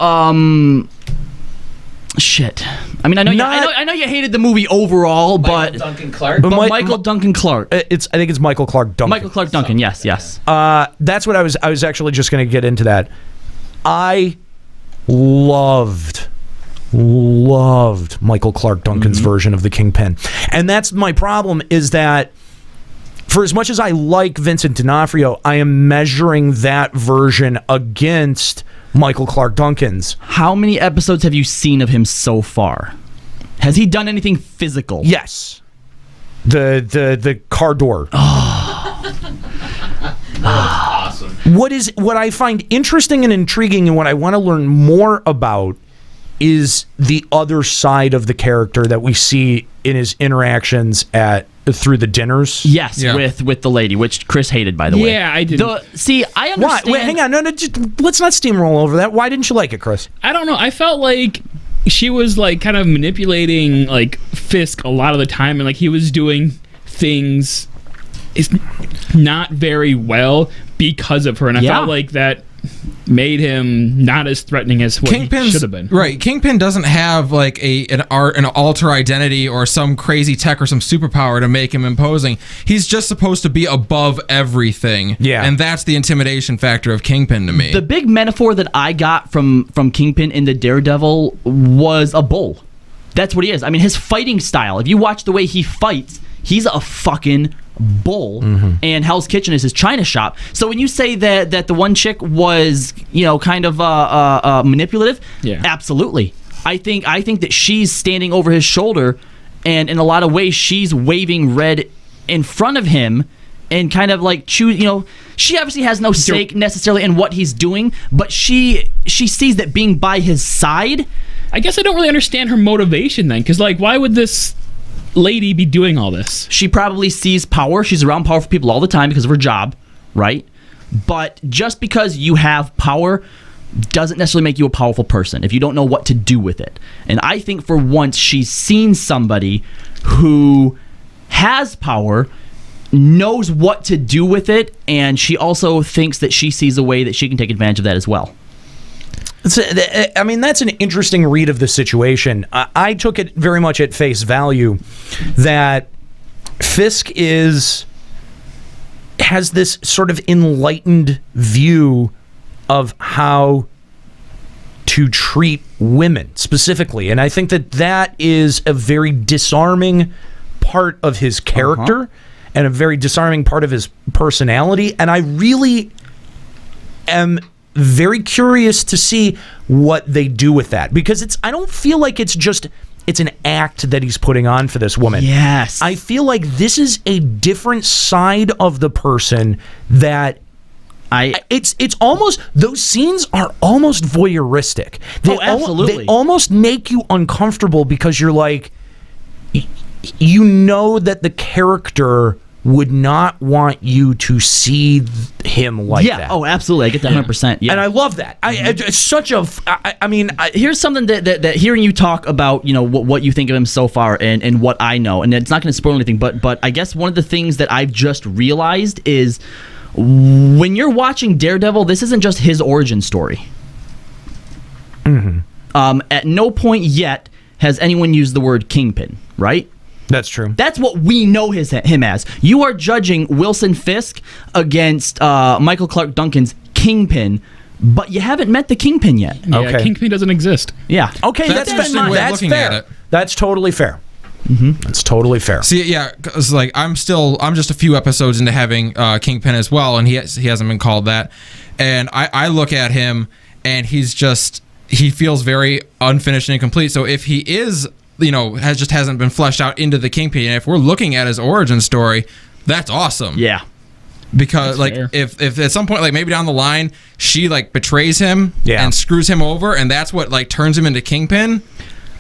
Shit. I mean, I know you hated the movie overall, but Duncan Clark. Michael Duncan Clark. I think it's Michael Clark Duncan. Michael Clark Duncan. Yes. That's what I was actually just going to get into that. I loved Michael Clark Duncan's version of the Kingpin, and that's my problem. Is that for as much as I like Vincent D'Onofrio, I am measuring that version against Michael Clark Duncan's. How many episodes have you seen of him so far? Has he done anything physical? Yes. The car door. Awesome. What I find interesting and intriguing and what I want to learn more about is the other side of the character that we see in his interactions through the dinners. Yes, with the lady, which Chris hated, by the way. Yeah, I didn't. I understand. Wait, hang on. No, let's not steamroll over that. Why didn't you like it, Chris? I don't know. I felt like she was like kind of manipulating like Fisk a lot of the time, and like he was doing things not very well because of her, and I felt like that made him not as threatening as what he should have been. Right. Kingpin doesn't have like an alter identity or some crazy tech or some superpower to make him imposing. He's just supposed to be above everything. Yeah. And that's the intimidation factor of Kingpin to me. The big metaphor that I got from Kingpin in the Daredevil was a bull. That's what he is. I mean, his fighting style, if you watch the way he fights, he's a fucking bull, and Hell's Kitchen is his china shop. So when you say that the one chick was, kind of manipulative, absolutely. I think that she's standing over his shoulder, and in a lot of ways she's waving red in front of him, and kind of like she obviously has no stake necessarily in what he's doing, but she sees that being by his side. I guess I don't really understand her motivation then, because like, why would this lady be doing all this? She probably sees power. She's around powerful people all the time because of her job, right? But just because you have power doesn't necessarily make you a powerful person if you don't know what to do with it. And I think for once she's seen somebody who has power, knows what to do with it, and she also thinks that she sees a way that she can take advantage of that as well. I mean, that's an interesting read of the situation. I took it very much at face value that Fisk has this sort of enlightened view of how to treat women specifically. And I think that is a very disarming part of his character and a very disarming part of his personality. And I really am very curious to see what they do with that, because I don't feel like it's an act that he's putting on for this woman. Yes. I feel like this is a different side of the person that it's almost, those scenes are almost voyeuristic. Absolutely. They almost make you uncomfortable because you're like, you know that the character would not want you to see him like that. Oh, absolutely. I get that 100%. Yeah. And I love that. It's such a... I mean... Here's something that hearing you talk about, what you think of him so far and what I know, and it's not going to spoil anything, but I guess one of the things that I've just realized is when you're watching Daredevil, this isn't just his origin story. At no point yet has anyone used the word Kingpin, right? That's true. That's what we know him as. You are judging Wilson Fisk against Michael Clark Duncan's Kingpin, but you haven't met the Kingpin yet. Yeah, Kingpin doesn't exist. Yeah. Okay, that's interesting way of looking fair. at it. That's totally fair. That's totally fair. See, yeah, because like I'm just a few episodes into having Kingpin as well, and he hasn't been called that. And I look at him, and he feels very unfinished and incomplete. So if he is, hasn't been fleshed out into the Kingpin, and if we're looking at his origin story, that's awesome. Yeah. Because That's fair. if at some point, like maybe down the line, she like betrays him and screws him over, and that's what like turns him into Kingpin.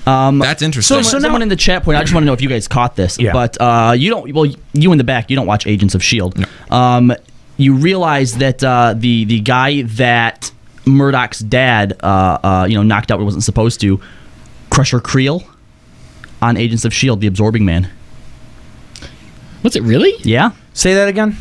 That's interesting. So someone in the chat point, I just want to know if you guys caught this. Yeah. But you don't. Well, you in the back, you don't watch Agents of S.H.I.E.L.D. No. You realize that the guy that Murdoch's dad, knocked out but wasn't supposed to, Crusher Creel, on Agents of S.H.I.E.L.D., the Absorbing Man. Was it really? Yeah. Say that again.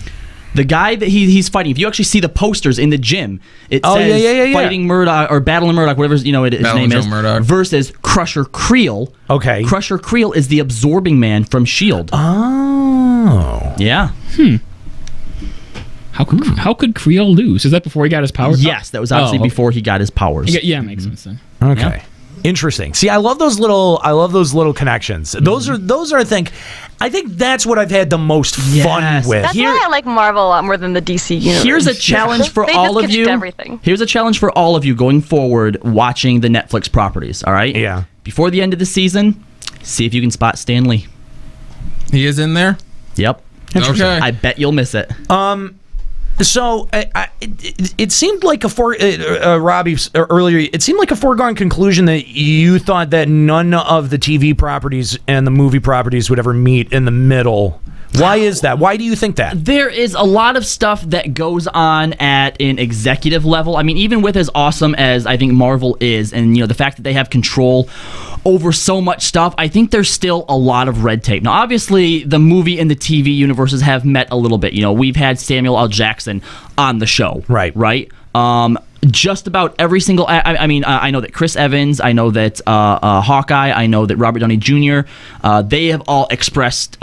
The guy that he's fighting, if you actually see the posters in the gym, it says fighting Murdoch or battling Murdoch, whatever his name is, Murdoch. versus Crusher Creel. Okay. Crusher Creel is the Absorbing Man from S.H.I.E.L.D. Oh. Yeah. How could Creel lose? Is that before he got his powers? Yes, that was obviously before he got his powers. Yeah, makes sense then. Okay. Yeah. Interesting. See, I love those little connections. Those are I think that's what I've had the most fun with. That's why I like Marvel a lot more than the DC universe. Here's a challenge for They all just of you. everything. Here's a challenge for all of you going forward watching the Netflix properties, all right? Yeah. Before the end of the season, see if you can spot Stan Lee. He is in there? Yep. Okay. I bet you'll miss it. So it seemed like Robbie earlier. It seemed like a foregone conclusion that you thought that none of the TV properties and the movie properties would ever meet in the middle. Why is that? Why do you think that? There is a lot of stuff that goes on at an executive level. I mean, even with as awesome as I think Marvel is, and the fact that they have control over so much stuff, I think there's still a lot of red tape. Now, obviously, the movie and the TV universes have met a little bit. We've had Samuel L. Jackson on the show. Right. Just about every single... I know that Chris Evans, I know that Hawkeye, I know that Robert Downey Jr., they have all expressed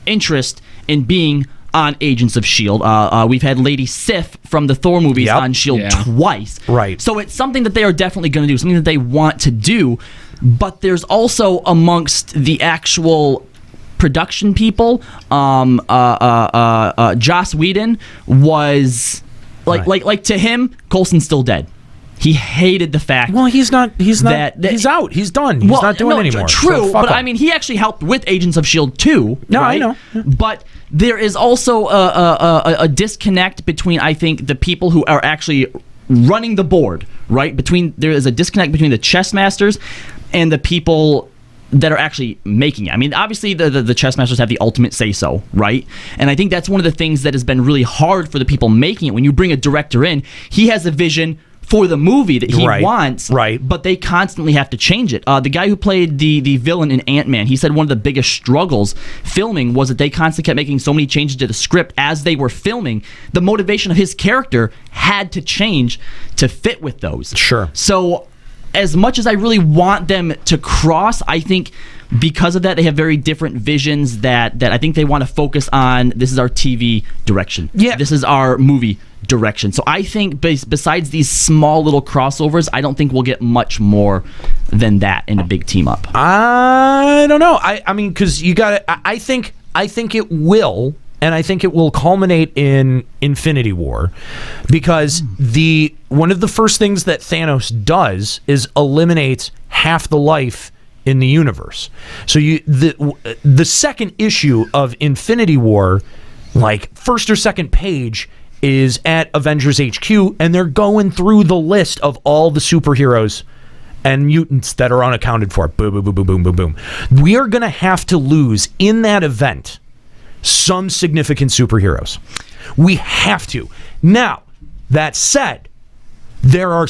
interest in being on Agents of S.H.I.E.L.D. We've had Lady Sif from the Thor movies on S.H.I.E.L.D. twice. Right. So it's something that they are definitely going to do, something that they want to do, but there's also amongst the actual production people, Joss Whedon was... Like to him, Coulson's still dead. He hated the fact. Well, he's not. He's out. He's done. He's not doing it anymore. True, So but fuck I mean, he actually helped with Agents of S.H.I.E.L.D. too. No, right? I know. But there is also a disconnect between, I think, the people who are actually running the board. Right, there is a disconnect between the chess masters and the people that are actually making it. I mean, obviously the chess masters have the ultimate say-so, right? And I think that's one of the things that has been really hard for the people making it. When you bring a director in, he has a vision for the movie that he wants, but they constantly have to change it. The guy who played the villain in Ant-Man, he said one of the biggest struggles filming was that they constantly kept making so many changes to the script as they were filming. The motivation of his character had to change to fit with those. Sure. So as much as I really want them to cross, I think because of that, they have very different visions that I think they want to focus on. This is our TV direction. Yeah. This is our movie direction. So I think besides these small little crossovers, I don't think we'll get much more than that in a big team up. I don't know. I mean, because you got to... I think it will... And I think it will culminate in Infinity War, because one of the first things that Thanos does is eliminate half the life in the universe. So the second issue of Infinity War, like first or second page, is at Avengers HQ, and they're going through the list of all the superheroes and mutants that are unaccounted for. Boom, boom, boom, boom, boom, boom, boom. We are going to have to lose in that event some significant superheroes. We have to. Now, that said, they've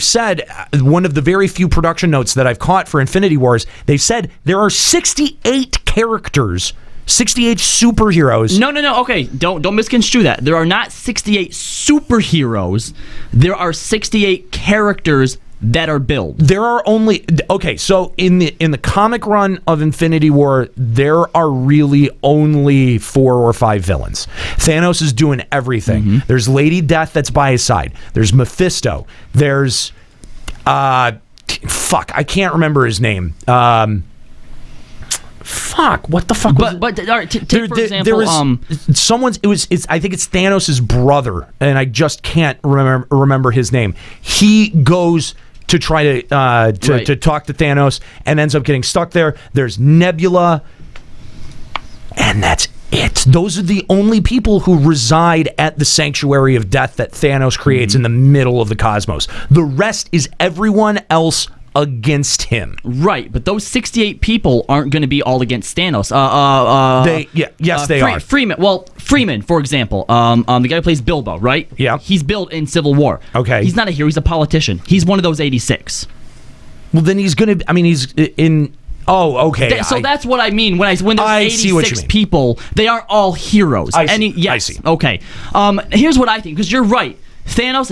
said, one of the very few production notes that I've caught for Infinity Wars, they've said there are 68 characters, 68 superheroes. No. Okay, don't misconstrue that. There are not 68 superheroes. There are 68 characters that are billed. There are only... Okay, so in the comic run of Infinity War, there are really only 4 or 5 villains. Thanos is doing everything. Mm-hmm. There's Lady Death that's by his side. There's Mephisto. There's... fuck, I can't remember his name. Fuck, what the fuck was it? But all right, take for example, there was someone's. I think it's Thanos' brother, and I just can't remember his name. He goes to try to talk to Thanos and ends up getting stuck there. There's Nebula, and that's it. Those are the only people who reside at the Sanctuary of Death that Thanos creates in the middle of the cosmos. The rest is everyone else against him. Right, but those 68 people aren't going to be all against Thanos. They are. Freeman, for example, the guy who plays Bilbo, right? Yeah. He's built in Civil War. Okay. He's not a hero, he's a politician. He's one of those 86. Well, then he's going to, he's in... Oh, okay. So that's what I mean when there's 86 people. They aren't all heroes. I see. Okay. Here's what I think, because you're right. Thanos,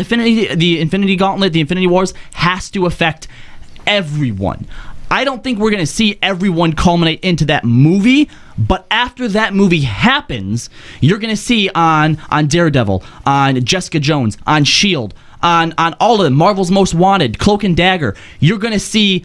the Infinity Gauntlet, the Infinity Wars has to affect everyone. I don't think we're going to see everyone culminate into that movie, but after that movie happens, you're going to see on Daredevil, on Jessica Jones, on S.H.I.E.L.D., on all of them, Marvel's Most Wanted, Cloak and Dagger, you're going to see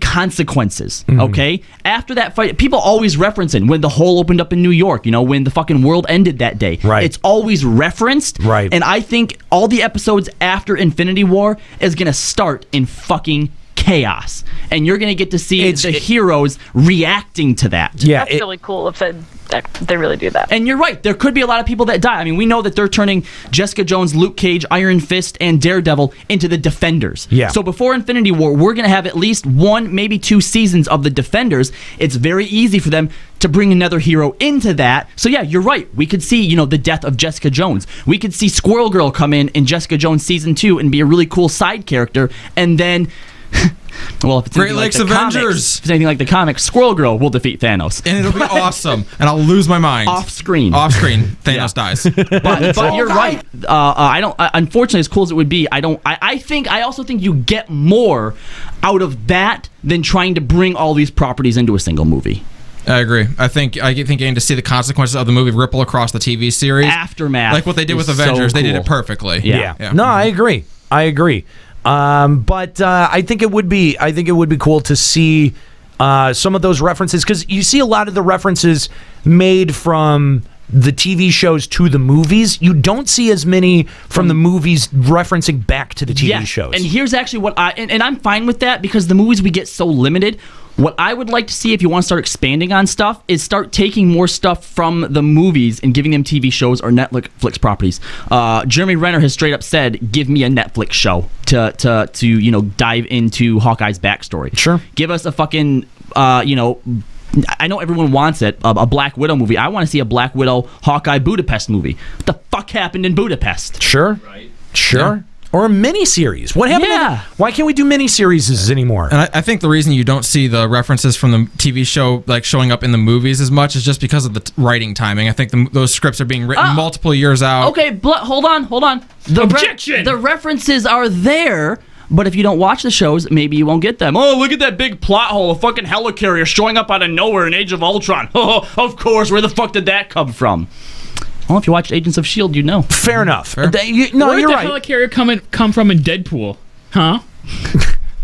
consequences, okay? After that fight, people always referencing when the hole opened up in New York, when the fucking world ended that day. Right. It's always referenced. Right. And I think all the episodes after Infinity War is going to start in fucking chaos. And you're going to get to see the heroes reacting to that. Yeah. That's really cool if they really do that. And you're right. There could be a lot of people that die. We know that they're turning Jessica Jones, Luke Cage, Iron Fist, and Daredevil into the Defenders. Yeah. So before Infinity War, we're going to have at least 1, maybe 2 seasons of the Defenders. It's very easy for them to bring another hero into that. So yeah, you're right. We could see, the death of Jessica Jones. We could see Squirrel Girl come in Jessica Jones Season 2 and be a really cool side character. And then... well, if it's Great Lakes Avengers. If it's anything like the comics, Squirrel Girl will defeat Thanos. And it'll be awesome. And I'll lose my mind. Off screen, Thanos dies. But you're right. I don't. Unfortunately, as cool as it would be, I also think you get more out of that than trying to bring all these properties into a single movie. I agree. I think getting to see the consequences of the movie ripple across the TV series, aftermath, like what they did with Avengers, they did it perfectly. Yeah. No, I agree. But I think it would be cool to see some of those references, because you see a lot of the references made from the TV shows to the movies. You don't see as many from the movies referencing back to the TV shows. And here's actually what and I'm fine with that, because the movies we get so limited. What I would like to see, if you want to start expanding on stuff, is start taking more stuff from the movies and giving them TV shows or Netflix properties. Jeremy Renner has straight up said, give me a Netflix show to dive into Hawkeye's backstory. Sure. Give us a fucking, I know everyone wants it, a Black Widow movie. I want to see a Black Widow Hawkeye Budapest movie. What the fuck happened in Budapest? Sure. Right. Sure. Yeah. Or a mini-series. What happened? Why can't we do mini-series anymore? And I think the reason you don't see the references from the TV show showing up in the movies as much is just because of the writing timing. I think those scripts are being written multiple years out. Okay, hold on. Objection! The references are there, but if you don't watch the shows, maybe you won't get them. Oh, look at that big plot hole. A fucking helicarrier showing up out of nowhere in Age of Ultron. Oh, of course. Where the fuck did that come from? Well, if you watched Agents of S.H.I.E.L.D., you know. Fair enough. Where you're right. Where did the helicarrier come from in Deadpool? Huh?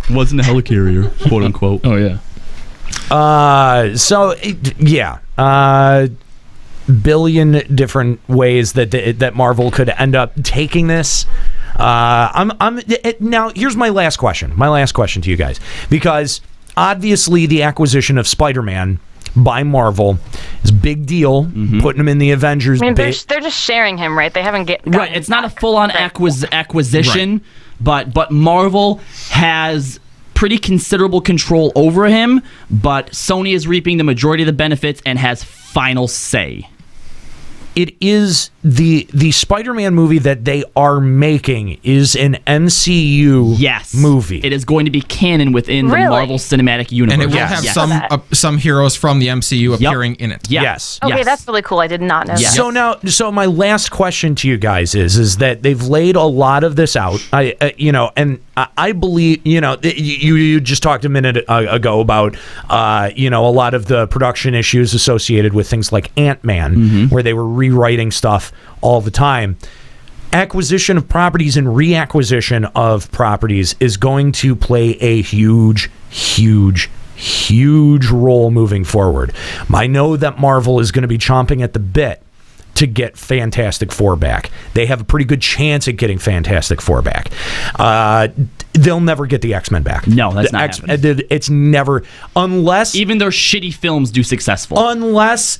Wasn't a helicarrier, quote unquote. Oh, yeah. Billion different ways that Marvel could end up taking this. Now, here's my last question. My last question to you guys. Because, obviously, the acquisition of Spider-Man by Marvel is a big deal, putting him in the Avengers. They're just sharing him, right? They haven't right. It's not a full-on acquisition, right. but Marvel has pretty considerable control over him, but Sony is reaping the majority of the benefits and has final say. It is the Spider-Man movie that they are making is an MCU movie. It is going to be canon within the Marvel Cinematic Universe. And it will have some heroes from the MCU appearing in it. Yes. Okay, that's really cool. I did not know that. So my last question to you guys is that they've laid a lot of this out. I believe, you just talked a minute ago about, a lot of the production issues associated with things like Ant-Man, where they were rewriting stuff all the time. acquisition of properties and reacquisition of properties is going to play a huge role moving forward. I know that Marvel is going to be chomping at the bit to get Fantastic Four back. They have a pretty good chance at getting Fantastic Four back. They'll never get the X-Men back. No, that's not happening. It's never, unless... Even their shitty films do successful. Unless...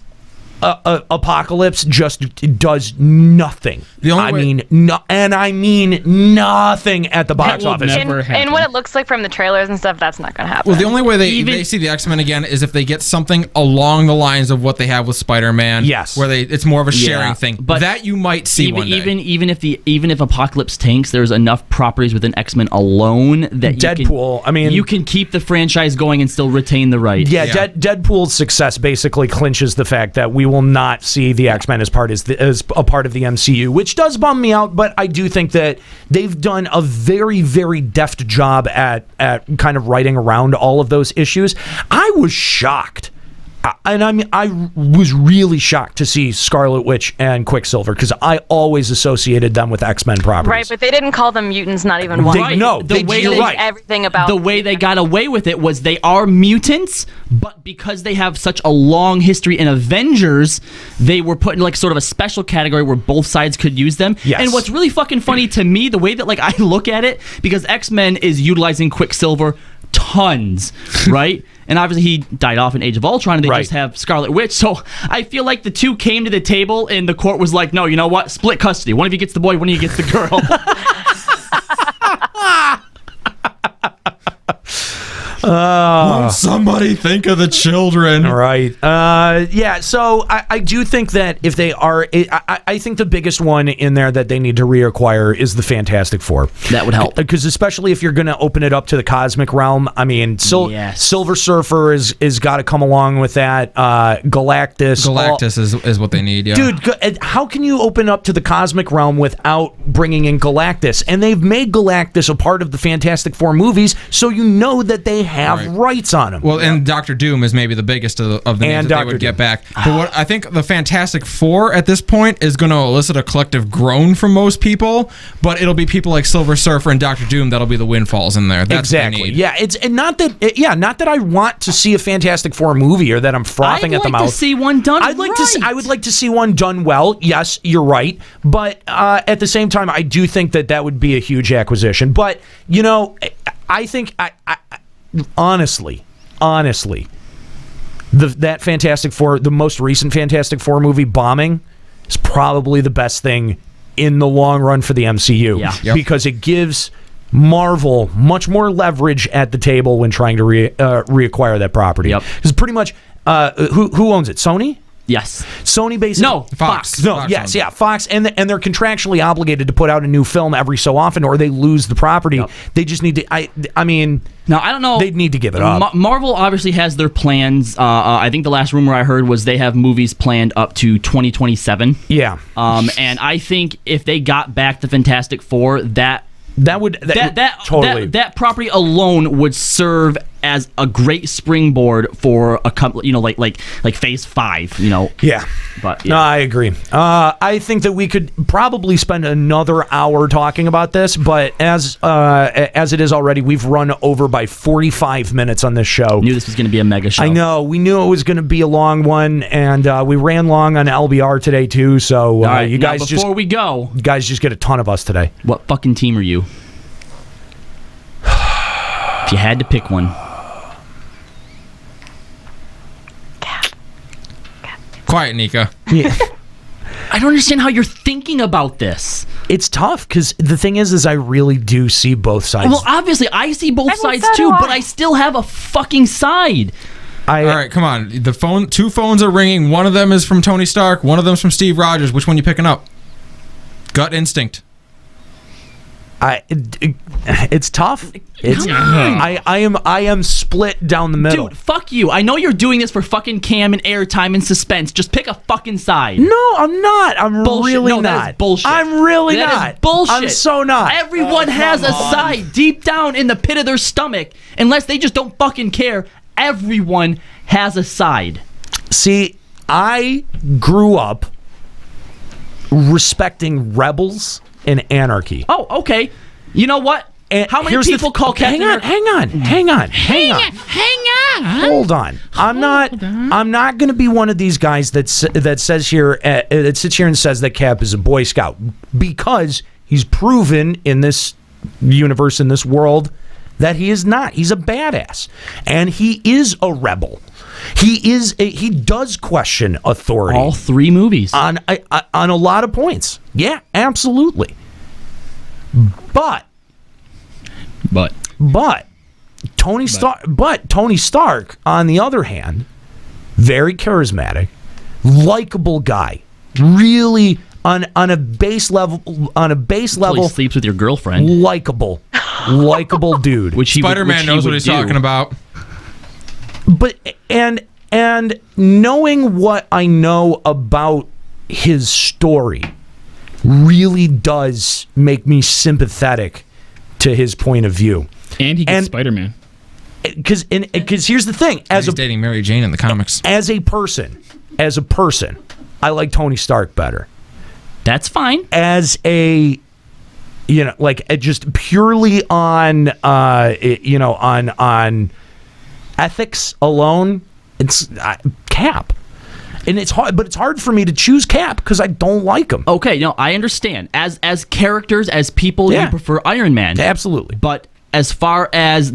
Apocalypse just does nothing. I mean nothing at the box office. And what it looks like from the trailers and stuff, that's not going to happen. Well, the only way they see the X-Men again is if they get something along the lines of what they have with Spider-Man. Yes, where it's more of a sharing thing. But that you might see one day. Even if Apocalypse tanks, there's enough properties within X-Men alone that Deadpool. you can keep the franchise going and still retain the right. Yeah. Deadpool's success basically clinches the fact that we will not see the X-Men as a part of the MCU, which does bum me out, but I do think that they've done a very, very deft job at kind of writing around all of those issues. I was shocked. And I was really shocked to see Scarlet Witch and Quicksilver, because I always associated them with X-Men properties. Right, but they didn't call them mutants, not even once. Everything about the way they got away with it was they are mutants, but because they have such a long history in Avengers, they were put in like sort of a special category where both sides could use them. Yes. And what's really fucking funny to me, the way that like I look at it, because X-Men is utilizing Quicksilver tons, right? And obviously he died off in Age of Ultron, and they just have Scarlet Witch. So I feel like the two came to the table, and the court was like, no, you know what? Split custody. One of you gets the boy, one of you gets the girl. Won't somebody think of the children? Right. Yeah, so I do think that if they are... I think the biggest one in there that they need to reacquire is the Fantastic Four. That would help. Because especially if you're going to open it up to the cosmic realm, I mean, Silver Surfer is got to come along with that. Galactus is what they need, yeah. Dude, how can you open up to the cosmic realm without bringing in Galactus? And they've made Galactus a part of the Fantastic Four movies, so you know that they have rights on him. Well, and Dr. Doom is maybe the biggest of the names that they would get back. But what I think the Fantastic Four at this point is going to elicit a collective groan from most people, but it'll be people like Silver Surfer and Dr. Doom that'll be the windfalls in there. That's exactly. what they need. Yeah, it's and not that I want to see a Fantastic Four movie or that I'm frothing at the mouth. I'd like to see one done I would like to see one done well. Yes, you're right. But at the same time, I do think that would be a huge acquisition. But, you know, I think honestly, that Fantastic Four, the most recent Fantastic Four movie bombing, is probably the best thing in the long run for the MCU. Yeah. Yep. Because it gives Marvel much more leverage at the table when trying to reacquire that property. Because pretty much, who owns it? Sony? Yes. Sony basically... No, Fox. No, yes, yeah, Fox. And they're contractually obligated to put out a new film every so often, or they lose the property. Yep. They just need to... I mean... Now, I don't know... They'd need to give it up. Marvel obviously has their plans. I think the last rumor I heard was they have movies planned up to 2027. Yeah. And I think if they got back the Fantastic Four, that property alone would serve as a great springboard for a couple, you know, like Phase 5, you know. Yeah. But no, I agree. I think that we could probably spend another hour talking about this, but as it is already, we've run over by 45 minutes on this show. Knew this was going to be a mega show. I know. We knew it was going to be a long one, and we ran long on LBR today too. So right, you guys before we go, you guys just get a ton of us today. What fucking team are you? If you had to pick one. Quiet, Nika. Yeah. I don't understand how you're thinking about this. It's tough because the thing is I really do see both sides. Well, obviously, I see both sides too, but I still have a fucking side. All right, come on. Two phones are ringing. One of them is from Tony Stark. One of them's from Steve Rogers. Which one you picking up? Gut instinct. It's tough. I am split down the middle. Dude, fuck you. I know you're doing this for fucking cam and airtime and suspense. Just pick a fucking side. No, I'm not. I'm bullshit. really not. That is bullshit. I'm really that not. Is bullshit. I'm so not. Everyone has a side deep down in the pit of their stomach. Unless they just don't fucking care. Everyone has a side. See, I grew up respecting rebels and anarchy. Oh, okay. You know what? And how many people call Captain America? Hang on. Hold on. I'm not going to be one of these guys that says here that sits here and says that Cap is a Boy Scout, because he's proven in this universe, in this world, that he is not. He's a badass, and he is a rebel. He does question authority. All 3 movies on a lot of points. Yeah, absolutely. But Tony Stark, on the other hand, very charismatic, likable guy, really on a base level. He sleeps with your girlfriend. Likable dude. Which Spider-Man knows what he's talking about. But and knowing what I know about his story really does make me sympathetic to his point of view. And he gets Spider-Man. Because here's the thing: he's dating Mary Jane in the comics. As a person, I like Tony Stark better. That's fine. As a, just purely on, on ethics alone, it's Cap. And it's hard, but it's hard for me to choose Cap because I don't like him. Okay, no, I understand. As characters, as people, you prefer Iron Man. Absolutely. But as far as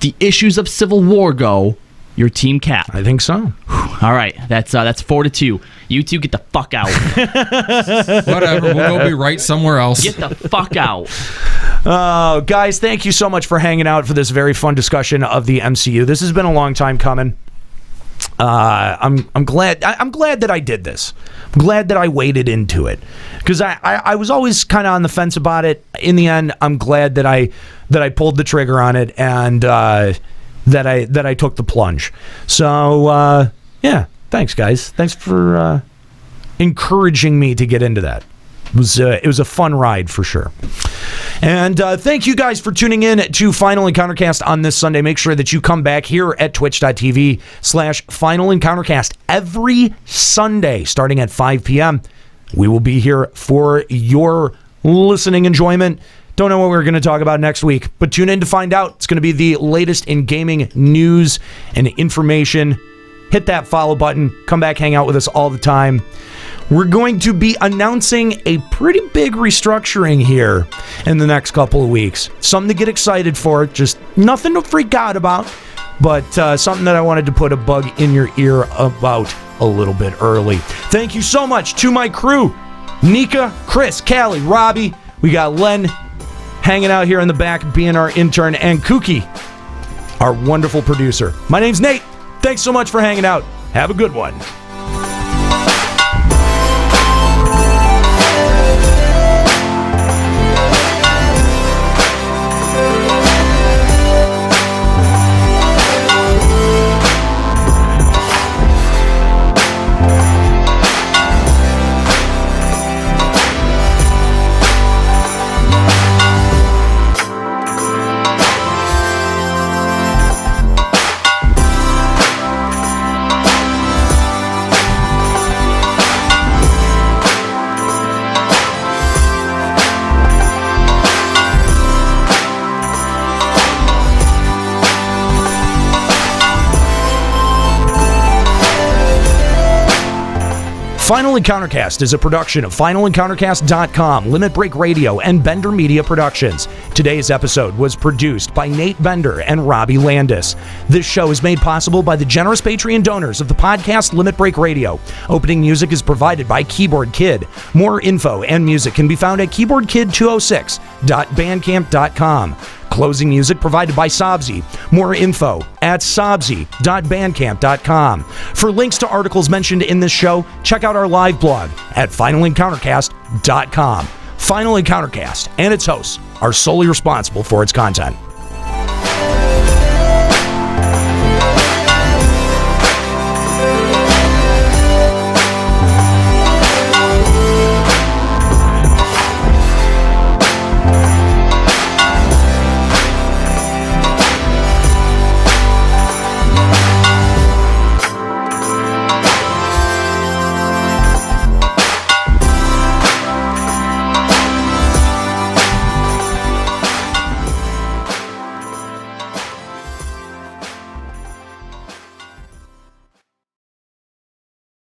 the issues of Civil War go, you're Team Cap. I think so. All right, that's 4-2. You two get the fuck out. Whatever, we'll go be right somewhere else. Get the fuck out. Guys, thank you so much for hanging out for this very fun discussion of the MCU. This has been a long time coming. I'm glad that I did this. I'm glad that I waded into it, because I was always kind of on the fence about it. In the end, I'm glad that I pulled the trigger on it, and that I took the plunge. So yeah, thanks guys. Thanks for encouraging me to get into that. It was a fun ride for sure. And thank you guys for tuning in to Final Encountercast on this Sunday. Make sure that you come back here at twitch.tv/Final Encountercast every Sunday starting at 5 p.m. We will be here for your listening enjoyment. Don't know what we're going to talk about next week, but tune in to find out. It's going to be the latest in gaming news and information. Hit that follow button. Come back, hang out with us all the time. We're going to be announcing a pretty big restructuring here in the next couple of weeks. Something to get excited for, just nothing to freak out about, but something that I wanted to put a bug in your ear about a little bit early. Thank you so much to my crew, Nika, Chris, Callie, Robbie. We got Len hanging out here in the back being our intern, and Kookie, our wonderful producer. My name's Nate. Thanks so much for hanging out. Have a good one. Final Encountercast is a production of FinalEncountercast.com, Limit Break Radio, and Bender Media Productions. Today's episode was produced by Nate Bender and Robbie Landis. This show is made possible by the generous Patreon donors of the podcast Limit Break Radio. Opening music is provided by Keyboard Kid. More info and music can be found at keyboardkid206.bandcamp.com. Closing music provided by Sobsy. More info at sobsy.bandcamp.com. For links to articles mentioned in this show, check out our live blog at finalencountercast.com. Final Encountercast and its hosts are solely responsible for its content.